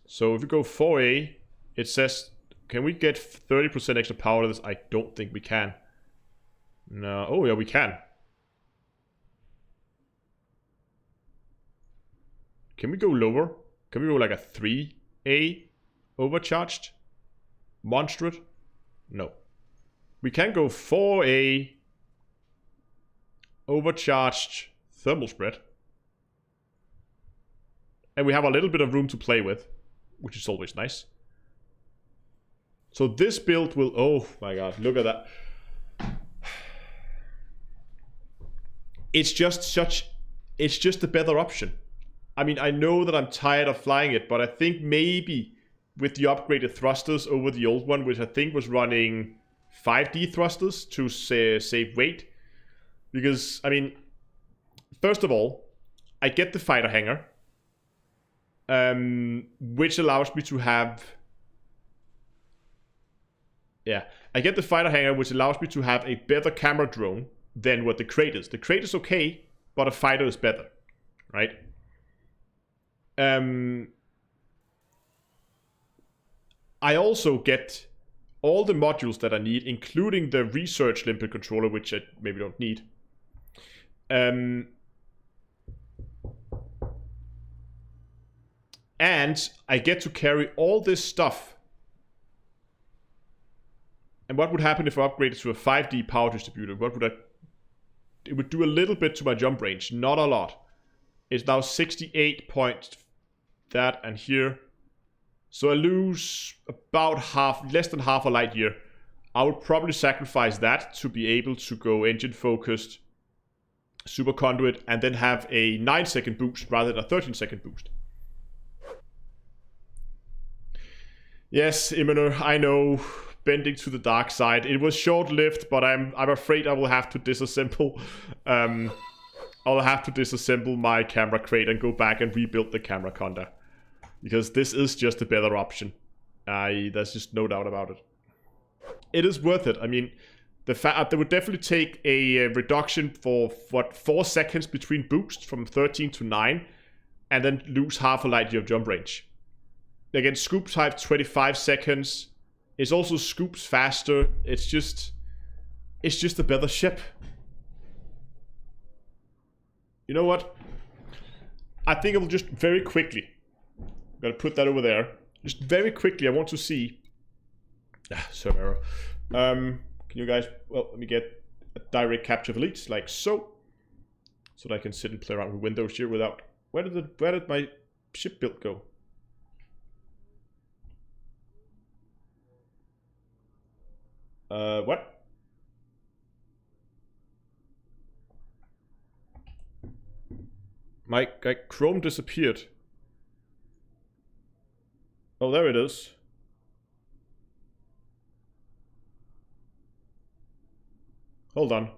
So if we go 4A, it says, can we get 30% extra power to this? I don't think we can. No. Oh yeah, we can. Can we go lower? Can we go like a 3A overcharged? Monstrate? No. We can go 4A overcharged thermal spread. And we have a little bit of room to play with, which is always nice. So this build will... Oh my god, look at that. It's just a better option. I mean, I know that I'm tired of flying it, but I think maybe with the upgraded thrusters over the old one, which I think was running 5D thrusters to save weight. Because, I mean, first of all, I get the fighter hangar, which allows me to have... Yeah, I get the fighter hangar, which allows me to have a better camera drone than what the crate is. The crate is okay, but a fighter is better, right? I also get all the modules that I need, including the research limpet controller, which I maybe don't need. And I get to carry all this stuff. And what would happen if I upgraded to a 5D power distributor? It would do a little bit to my jump range, not a lot. It's now 68 point that and here. So I lose about less than half a light year. I would probably sacrifice that to be able to go engine focused, super conduit, and then have a 9-second boost rather than a 13-second boost. Yes, Immuner, I know, bending to the dark side. It was short-lived, but I'm afraid I will have to disassemble. I'll have to disassemble my camera crate and go back and rebuild the camera conda. Because this is just a better option. There's just no doubt about it. It is worth it. I mean, they would definitely take a reduction for, 4 seconds between boosts from 13 to 9. And then lose half a light year of jump range. Again, scoops have 25 seconds. It's also scoops faster. It's just a better ship. You know what? I think I will just very quickly, I'm gonna put that over there. Just very quickly, I want to see. Server error. Can you guys? Well, let me get a direct capture of elites like so that I can sit and play around with windows here without. Where did my ship build go? What? My Chrome disappeared. Oh, there it is. Hold on.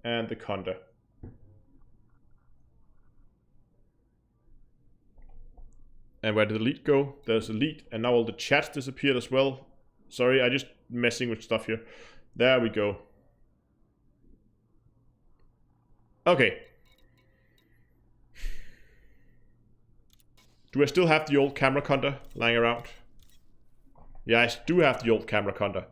And the conda. And where did the lead go? There's a lead, and now all the chats disappeared as well. Sorry, I just messing with stuff here. There we go. Okay. Do I still have the old camera conda lying around? Yeah, I do have the old camera conda.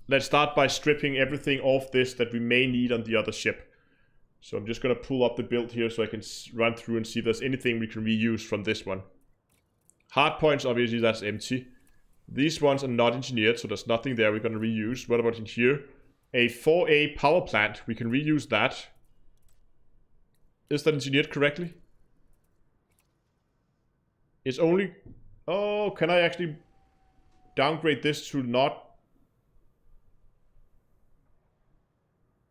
Let's start by stripping everything off this that we may need on the other ship. So I'm just going to pull up the build here so I can run through and see if there's anything we can reuse from this one. Hard points, obviously, that's empty. These ones are not engineered, so there's nothing there we're going to reuse. What about in here? A 4A power plant, we can reuse that. Is that engineered correctly? It's only... Oh, can I actually downgrade this to not...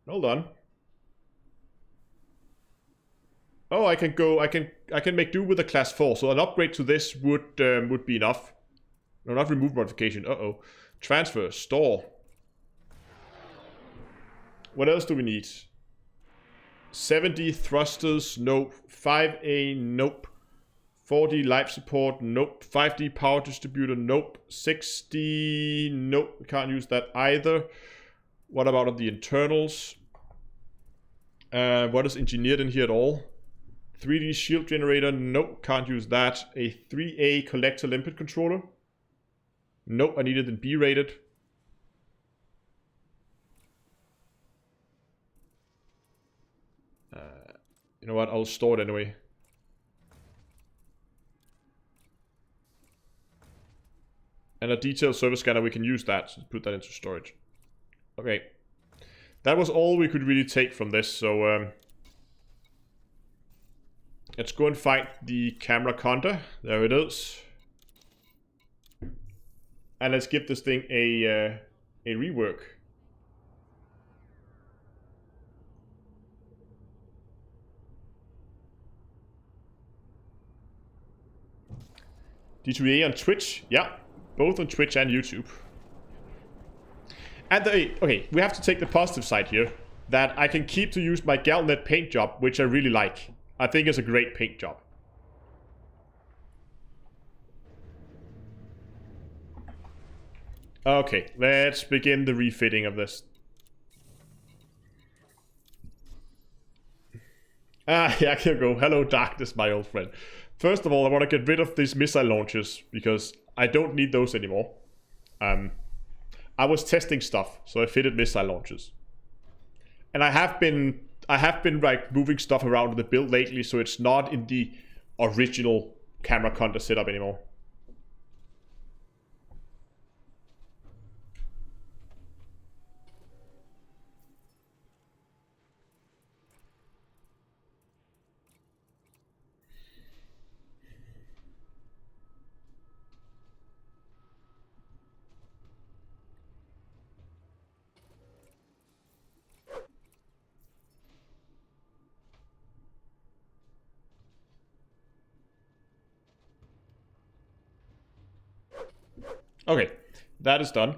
Hold on. Oh, I can go. I can make do with a class 4. So an upgrade to this would be enough. No, not remove modification. Transfer, store. What else do we need? 70 thrusters, nope. 5A, nope. 4D life support, nope. 5D power distributor, nope. 60, nope. We can't use that either. What about on the internals? What is engineered in here at all? 3D shield generator, nope, can't use that. A 3A collector limpet controller. Nope, I need it in B rated. You know what, I'll store it anyway. And a detailed service scanner, we can use that, so put that into storage. Okay. That was all we could really take from this, so let's go and find the camera conda. There it is. And let's give this thing a rework. D2A on Twitch? Yeah, both on Twitch and YouTube. And okay, we have to take the positive side here. That I can keep to use my Galnet paint job, which I really like. I think it's a great paint job. Okay, let's begin the refitting of this. Yeah, here we go. Hello, Darkness, my old friend. First of all, I want to get rid of these missile launchers, because I don't need those anymore. I was testing stuff, so I fitted missile launchers. And I have been like moving stuff around in the build lately, so it's not in the original camera conda setup anymore. Okay, that is done.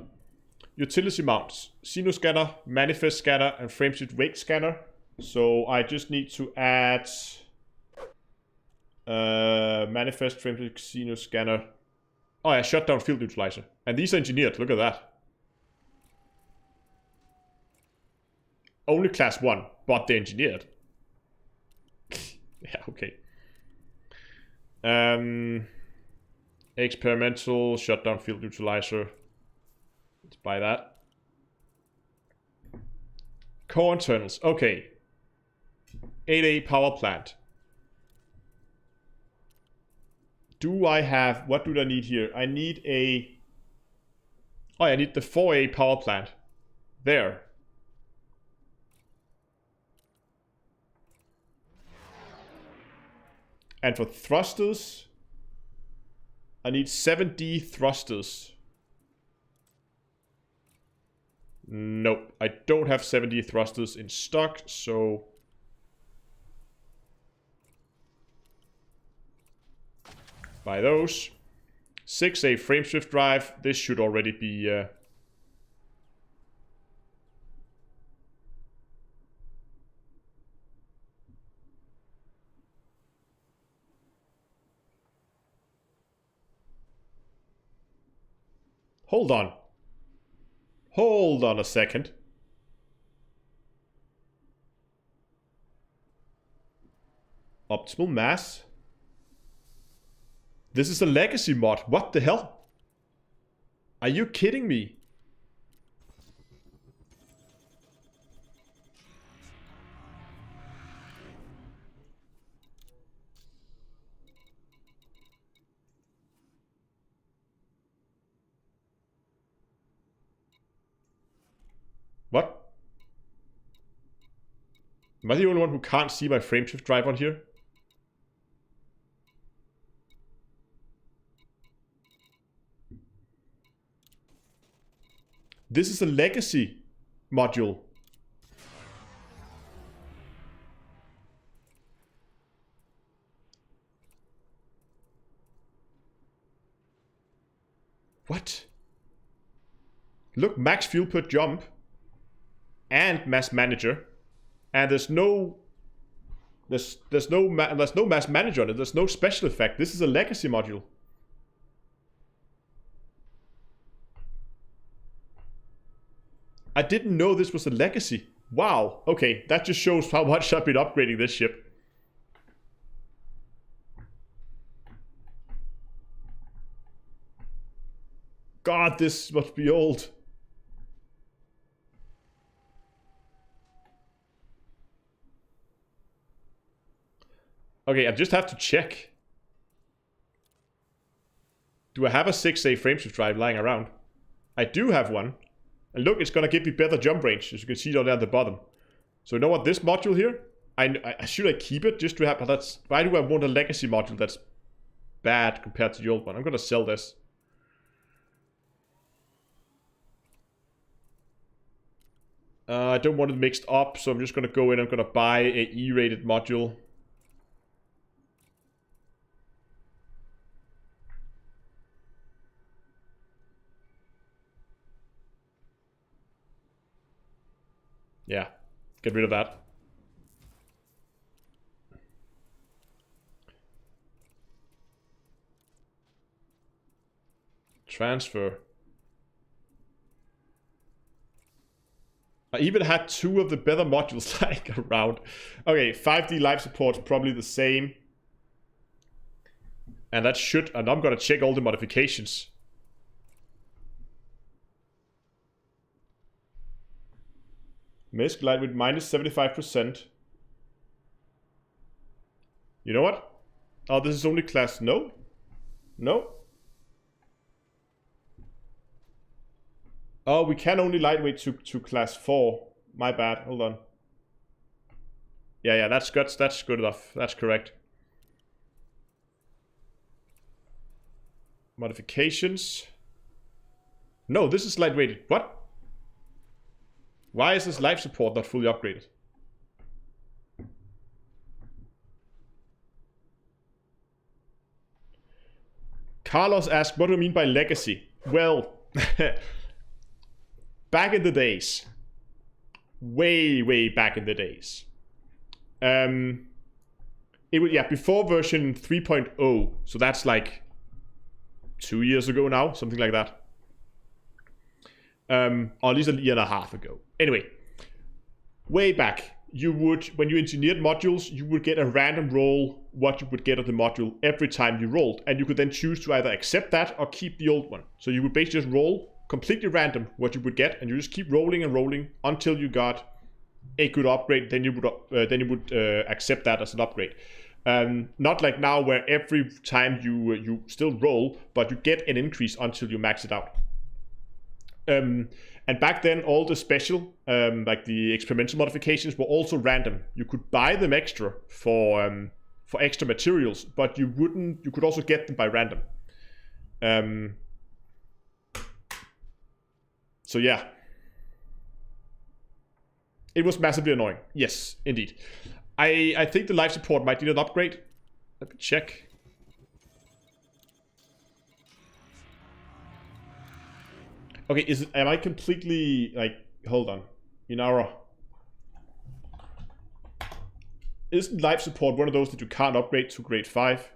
Utility mounts, Xeno scanner, manifest scanner, and frameshift wake scanner. So I just need to add manifest, frameshift, Xeno scanner. Oh yeah, shutdown field neutralizer. And these are engineered, look at that. Only class 1, but they're engineered. Yeah, okay. Experimental, shutdown field neutralizer. Let's buy that. Core internals. Okay. 8A power plant. Do I have... What do I need here? I need a... Oh, I need the 4A power plant. There. And for thrusters, I need 7D thrusters. Nope, I don't have 7D thrusters in stock, so... Buy those. 6A frameshift drive. This should already be... Hold on. Hold on a second. Optimal mass. This is a legacy mod. What the hell? Are you kidding me? What? Am I the only one who can't see my frameshift drive on here? This is a legacy module. What? Look, max fuel per jump. And mass manager, and there's no mass manager on it. There's no special effect. This is a legacy module. I didn't know this was a legacy. Wow. Okay, that just shows how much I've been upgrading this ship. God, this must be old. Okay, I just have to check. Do I have a 6A frameshift drive lying around? I do have one. And look, it's gonna give me better jump range, as you can see down there at the bottom. So you know what, this module here? Should I keep it just to have... That's, why do I want a legacy module that's bad compared to the old one? I'm gonna sell this. I don't want it mixed up, so I'm just gonna go in. I'm gonna buy a E-rated module. Yeah, get rid of that. Transfer. I even had 2 of the better modules lying around. Okay, 5D life support is probably the same. And that should... And I'm gonna check all the modifications. Misk light with minus 75%. You know what? Oh, this is only class... No? No? Oh, we can only lightweight to class 4. My bad. Hold on. Yeah, that's good enough. That's correct. Modifications. No, this is lightweighted. What? Why is this life support not fully upgraded? Carlos asked, what do you mean by legacy? Well, back in the days, way back in the days, it would, yeah, before version 3.0, so that's like 2 years ago now, something like that. Or at least a year and a half ago. Anyway, way back, you would, when you engineered modules, you would get a random roll what you would get of the module every time you rolled, and you could then choose to either accept that or keep the old one. So you would basically just roll completely random what you would get, and you just keep rolling and rolling until you got a good upgrade. Then you would accept that as an upgrade. Not like now where every time you still roll, but you get an increase until you max it out. And back then, all the special, like the experimental modifications, were also random. You could buy them extra for extra materials, but you could also get them by random. So yeah, it was massively annoying. Yes, indeed. I think the life support might need an upgrade. Let me check. Okay, am I completely, like, hold on. Inara. Isn't life support one of those that you can't upgrade to grade 5?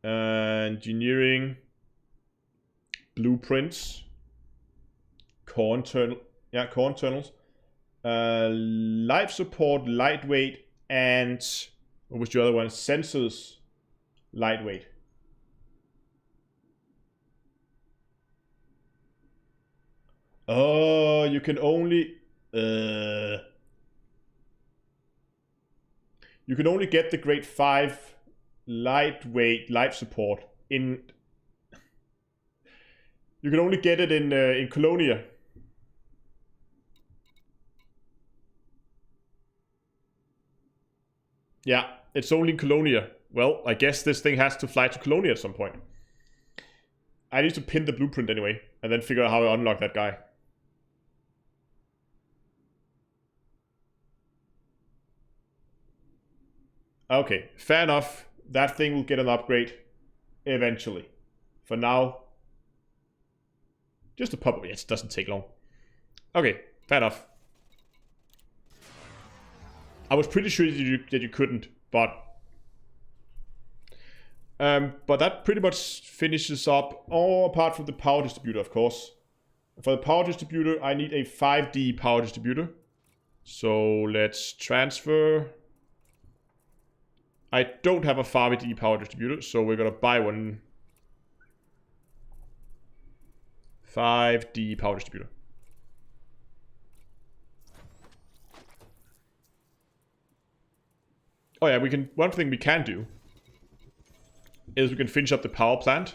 Engineering. Blueprints. Core internals. Life support, lightweight, and what was the other one? Sensors, lightweight. Oh, you can only get the grade 5 lightweight life support in. You can only get it in Colonia. Yeah, it's only in Colonia. Well, I guess this thing has to fly to Colonia at some point. I need to pin the blueprint anyway, and then figure out how I unlock that guy. Okay, fair enough. That thing will get an upgrade eventually. For now, just a pop. Yes, it doesn't take long. Okay, fair enough. I was pretty sure that you couldn't, but that pretty much finishes up, all apart from the power distributor, of course. For the power distributor, I need a 5D power distributor. So let's transfer. I don't have a 5D power distributor, so we're gonna buy one. 5D power distributor. Oh yeah, one thing we can do is we can finish up the power plant.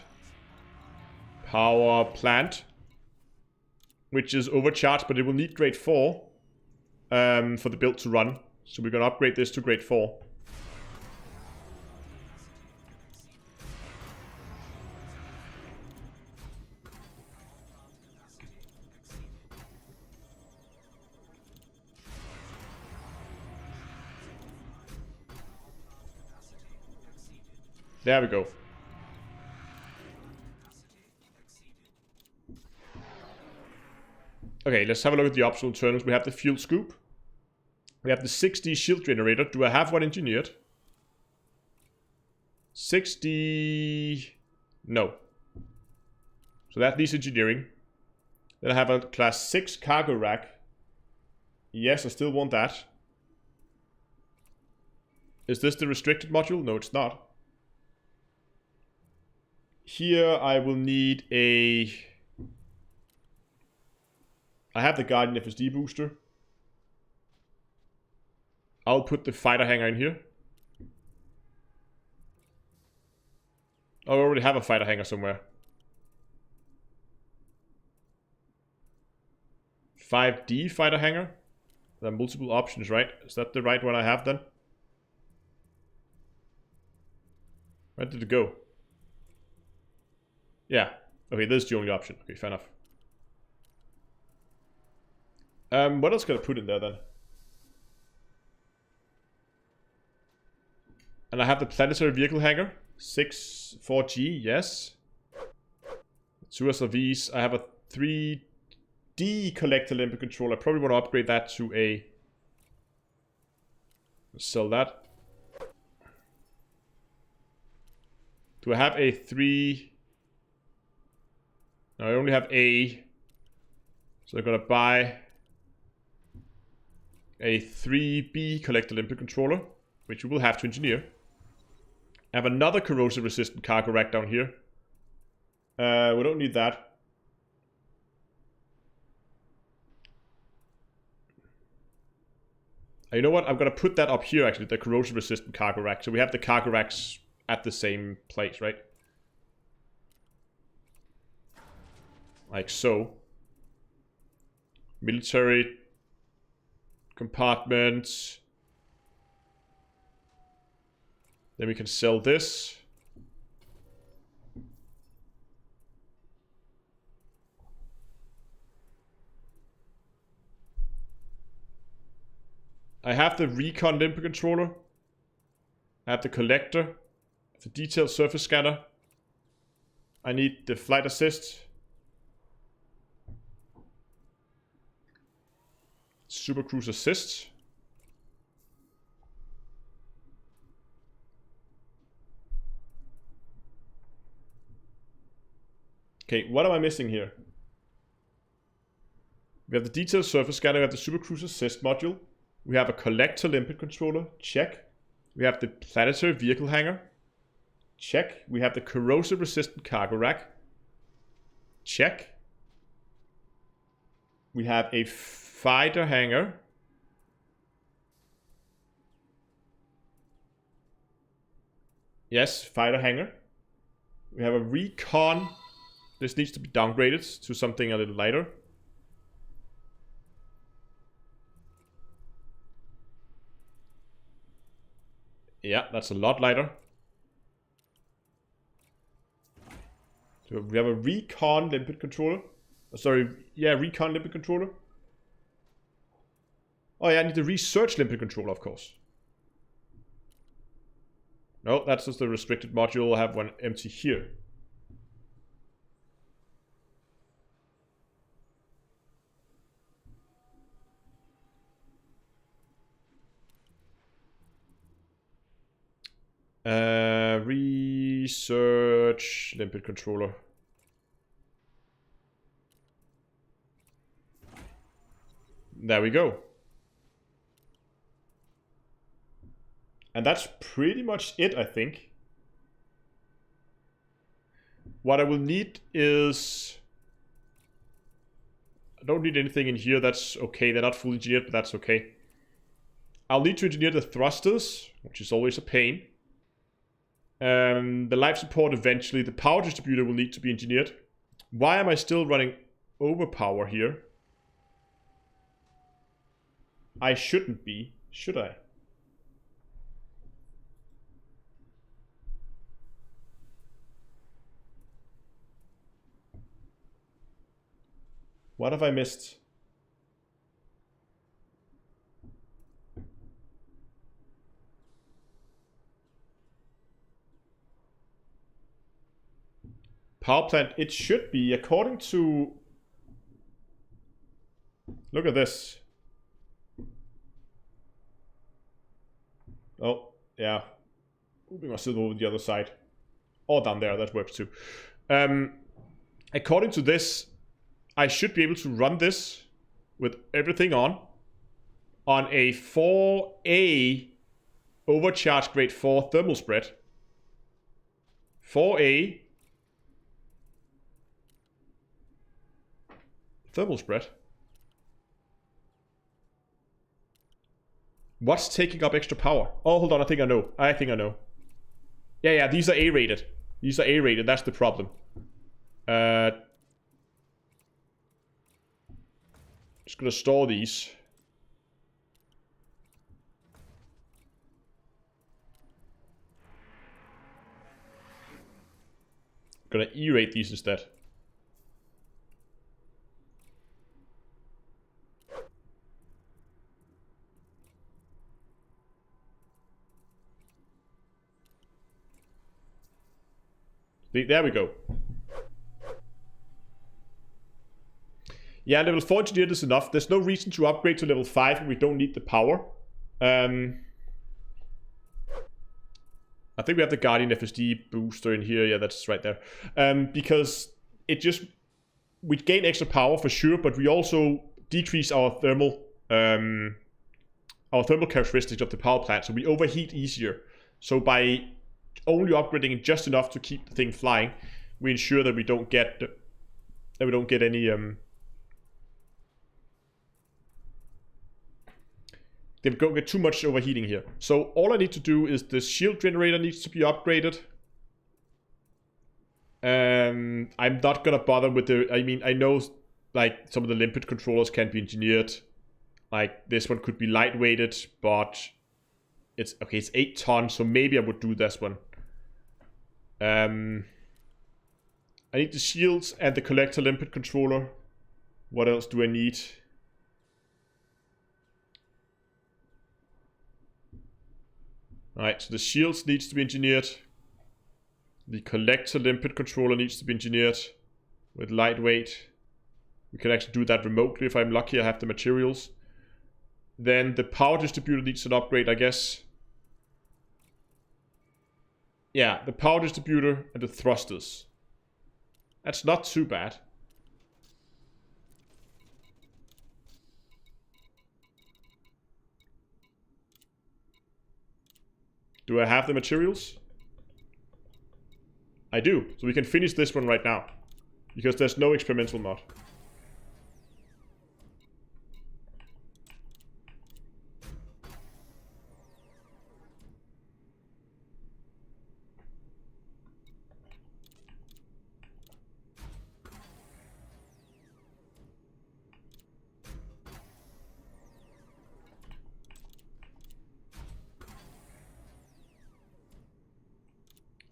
Which is overcharged, but it will need grade 4 for the build to run. So we're gonna upgrade this to grade 4. There we go. Okay, let's have a look at the optional internals. We have the fuel scoop. We have the 6D shield generator. Do I have one engineered? 6D... No. So that needs engineering. Then I have a class 6 cargo rack. Yes, I still want that. Is this the restricted module? No, it's not. Here I will need a... I have the Guardian FSD booster. I'll put the fighter hangar in here. I already have a fighter hangar somewhere. 5D fighter hangar. There are multiple options, right? Is that the right one I have then? Where did it go? Yeah. Okay, this is the only option. Okay, fair enough. What else can I put in there then? And I have the planetary vehicle hangar. 4G, yes. 2 SRVs. I have a 3D collector limper controller. I probably want to upgrade that to a... Sell that. Do I have a 3... No, I only have A. So I'm gonna buy a 3B collector limper controller, which we will have to engineer. I have another corrosive resistant cargo rack down here. We don't need that. You know what? I'm gonna put that up here actually, the corrosion resistant cargo rack. So we have the cargo racks at the same place, right? Like so. Military compartment. Then we can sell this. I have the recon limper controller. I have the collector. The detailed surface scanner. I need the flight assist. Super Cruise assist. Okay, what am I missing here? We have the detailed surface scanner, we have the Super Cruise assist module. We have a collector limpet controller, check. We have the planetary vehicle hangar, check. We have the corrosive resistant cargo rack, check. We have a fighter hangar. Yes, fighter hangar. We have a recon. This needs to be downgraded to something a little lighter. Yeah, that's a lot lighter. So we have a recon limpet controller. Sorry, yeah, recon limpet controller. Oh yeah, I need the research limpet controller, of course. No, that's just the restricted module. I have one empty here. Research limpet controller. There we go. And that's pretty much it, I think. What I will need is... I don't need anything in here, that's okay. They're not fully engineered, but that's okay. I'll need to engineer the thrusters, which is always a pain. The life support eventually. The power distributor will need to be engineered. Why am I still running overpower here? I shouldn't be, should I? What have I missed? Power plant, it should be, according to... Look at this. Oh, yeah. Moving myself over the other side. Or down there, that works too. According to this, I should be able to run this with everything on a 4A overcharge grade 4 thermal spread. 4A thermal spread. What's taking up extra power? Oh, hold on, I think I know. Yeah, these are A-rated. These are A-rated, that's the problem. Just gonna store these. Gonna E-rate these instead. There we go. Yeah, level 4 engineered is enough. There's no reason to upgrade to level 5 when we don't need the power. I think we have the Guardian FSD booster in here. Yeah, that's right there. Because it just... we gain extra power for sure, but we also decrease our thermal characteristics of the power plant, so we overheat easier. So by only upgrading it just enough to keep the thing flying, we ensure that we don't get any they don't get too much overheating here. So all I need to do is the shield generator needs to be upgraded. I'm not gonna bother with the. I mean, I know like some of the limpet controllers can be engineered. Like this one could be lightweighted, but it's okay. It's 8 tons, so maybe I would do this one. I need the shields and the collector limpet controller. What else do I need? Alright, so the shields needs to be engineered. The collector limpet controller needs to be engineered with lightweight. We can actually do that remotely if I'm lucky. I have the materials. Then the power distributor needs an upgrade, I guess. Yeah, the power distributor and the thrusters. That's not too bad. Do I have the materials? I do. So we can finish this one right now. Because there's no experimental mod.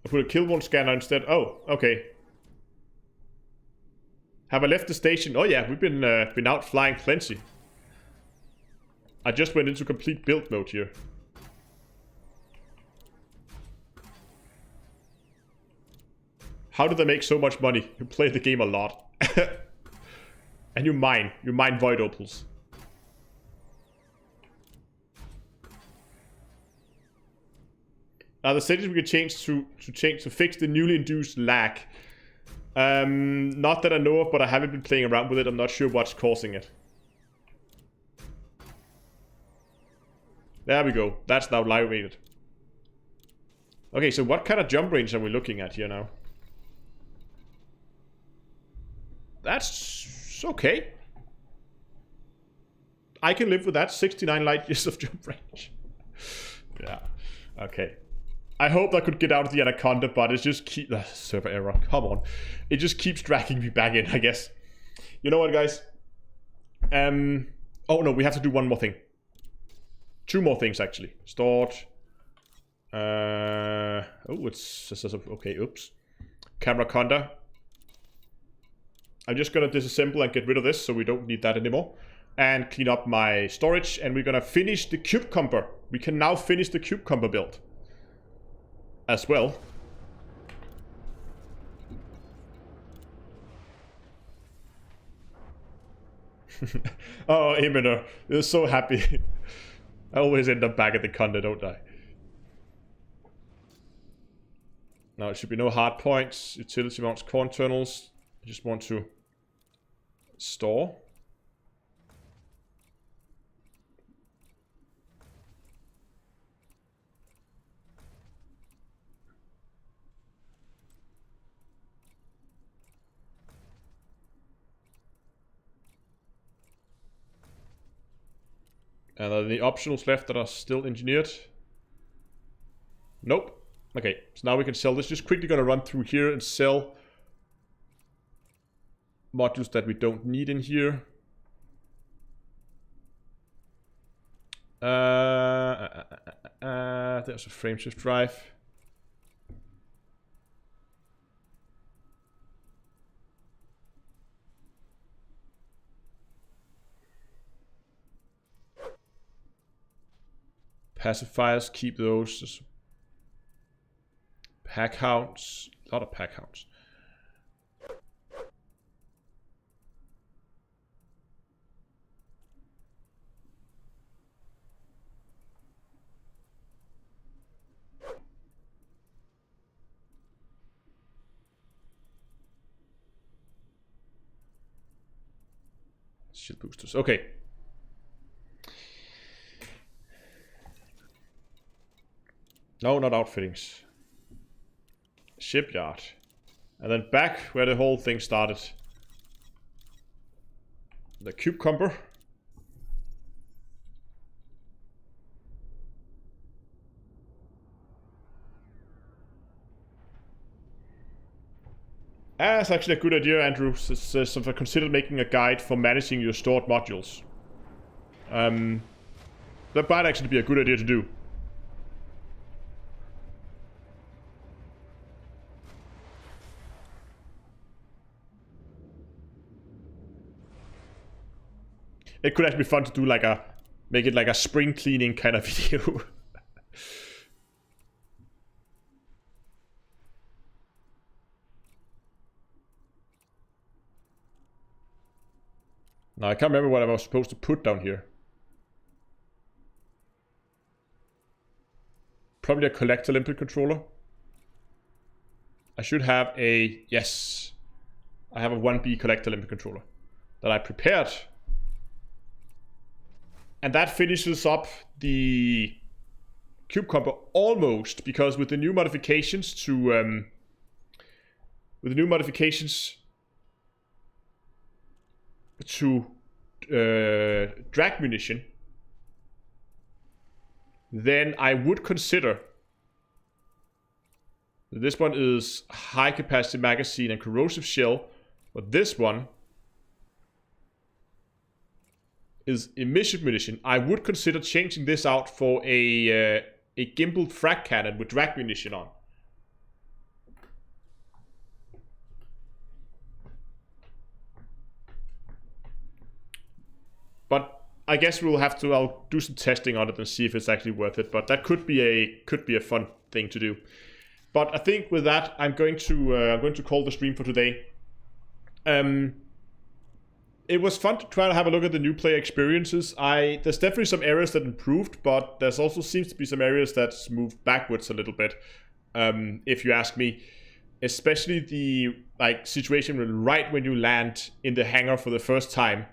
Put a kill wall scanner instead. Oh, okay. Have I left the station? Oh yeah, we've been out flying plenty. I just went into complete build mode here. How did they make so much money? You play the game a lot. And you mine void opals. Are the settings we can change to fix the newly induced lag? Not that I know of, but I haven't been playing around with it. I'm not sure what's causing it. There we go. That's now live rated. Okay, so what kind of jump range are we looking at here now? That's okay. I can live with that. 69 light years of jump range. Yeah. Okay. I hope I could get out of the Anaconda, but it just keeps... server error. Come on. It just keeps dragging me back in, I guess. You know what, guys? Oh, no. We have to do one more thing. 2 more things, actually. Start. Oh, it's... Okay, oops. Camera Conda. I'm just going to disassemble and get rid of this, so we don't need that anymore. And clean up my storage, and we're going to finish the Cubecomber. We can now finish the Cubecomber build. As well. Oh, Eminer. You're so happy. I always end up back at the Conda, don't I? Now, it should be no hard points. Utility mounts core internals. I just want to store. And are the optionals left that are still engineered? Nope. Okay, so now we can sell this. Just quickly gonna run through here and sell modules that we don't need in here. There's a frameshift drive. Pacifiers, keep those. Pack hounds, a lot of pack hounds. Shield boosters, okay. No, not outfittings. Shipyard. And then back where the whole thing started. The cucumber. That's actually a good idea, Andrew. So if I consider making a guide for managing your stored modules. That might actually be a good idea to do. It could actually be fun to do like make it like a spring cleaning kind of video. Now I can't remember what I was supposed to put down here. Probably a collector input controller. I should have a, yes. I have a 1B collector input controller that I prepared. And that finishes up the cucumber almost, because with the new modifications to drag munition, then I would consider, this one is high capacity magazine and corrosive shell, but this one is emission munition. I would consider changing this out for a gimbaled frag cannon with drag munition on. But I guess we'll have to. I'll do some testing on it and see if it's actually worth it. But that could be a fun thing to do. But I think with that, I'm going to call the stream for today. It was fun to try to have a look at the new player experiences. There's definitely some areas that improved, but there's also seems to be some areas that's moved backwards a little bit. If you ask me, especially the situation right when you land in the hangar for the first time.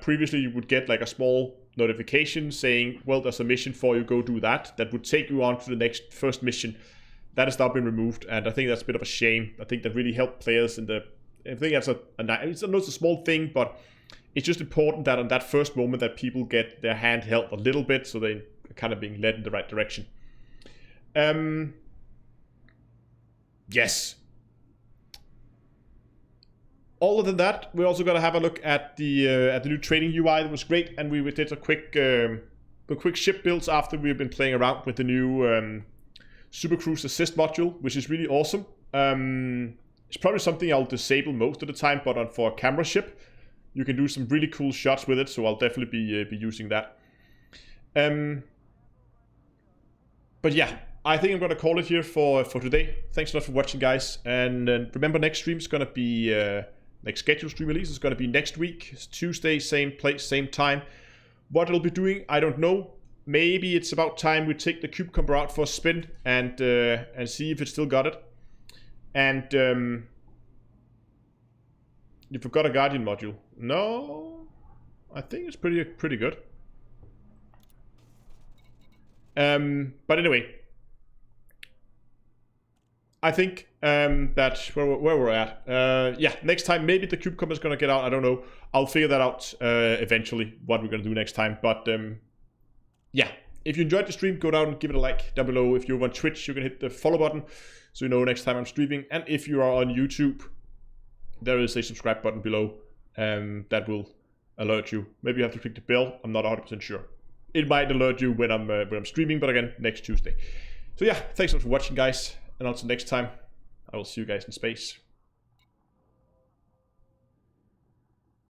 Previously, you would get like a small notification saying, well, there's a mission for you, go do that. That would take you on to the first mission. That has now been removed, and I think that's a bit of a shame. I think that really helped players in the... I think that's it's a small thing, but it's just important that on that first moment that people get their hand held a little bit, so they're kind of being led in the right direction. Yes. Other than that, we're also gonna have a look at the new trading UI. That was great, and we did a quick ship builds after we've been playing around with the new Super Cruise Assist module, which is really awesome. It's probably something I'll disable most of the time, but for a camera ship, you can do some really cool shots with it. So I'll definitely be using that. But yeah, I think I'm gonna call it here for today. Thanks a lot for watching, guys, and remember, next stream is gonna be. Next scheduled stream release is going to be next week. It's Tuesday, same place, same time. What it'll be doing, I don't know. Maybe it's about time we take the cucumber out for a spin and see if it still got it. And you forgot a Guardian module. No, I think it's pretty good. But anyway, I think that's where we're at. Yeah, next time maybe the cucumber is gonna get out. I don't know. I'll figure that out eventually. What we're gonna do next time. But yeah, if you enjoyed the stream, go down and give it a like down below. If you're on Twitch, you can hit the follow button so you know next time I'm streaming. And if you are on YouTube, there is a subscribe button below that will alert you. Maybe you have to click the bell. I'm not 100% sure. It might alert you when I'm streaming, but again, next Tuesday. So yeah, thanks so much for watching, guys. And until next time, I will see you guys in space.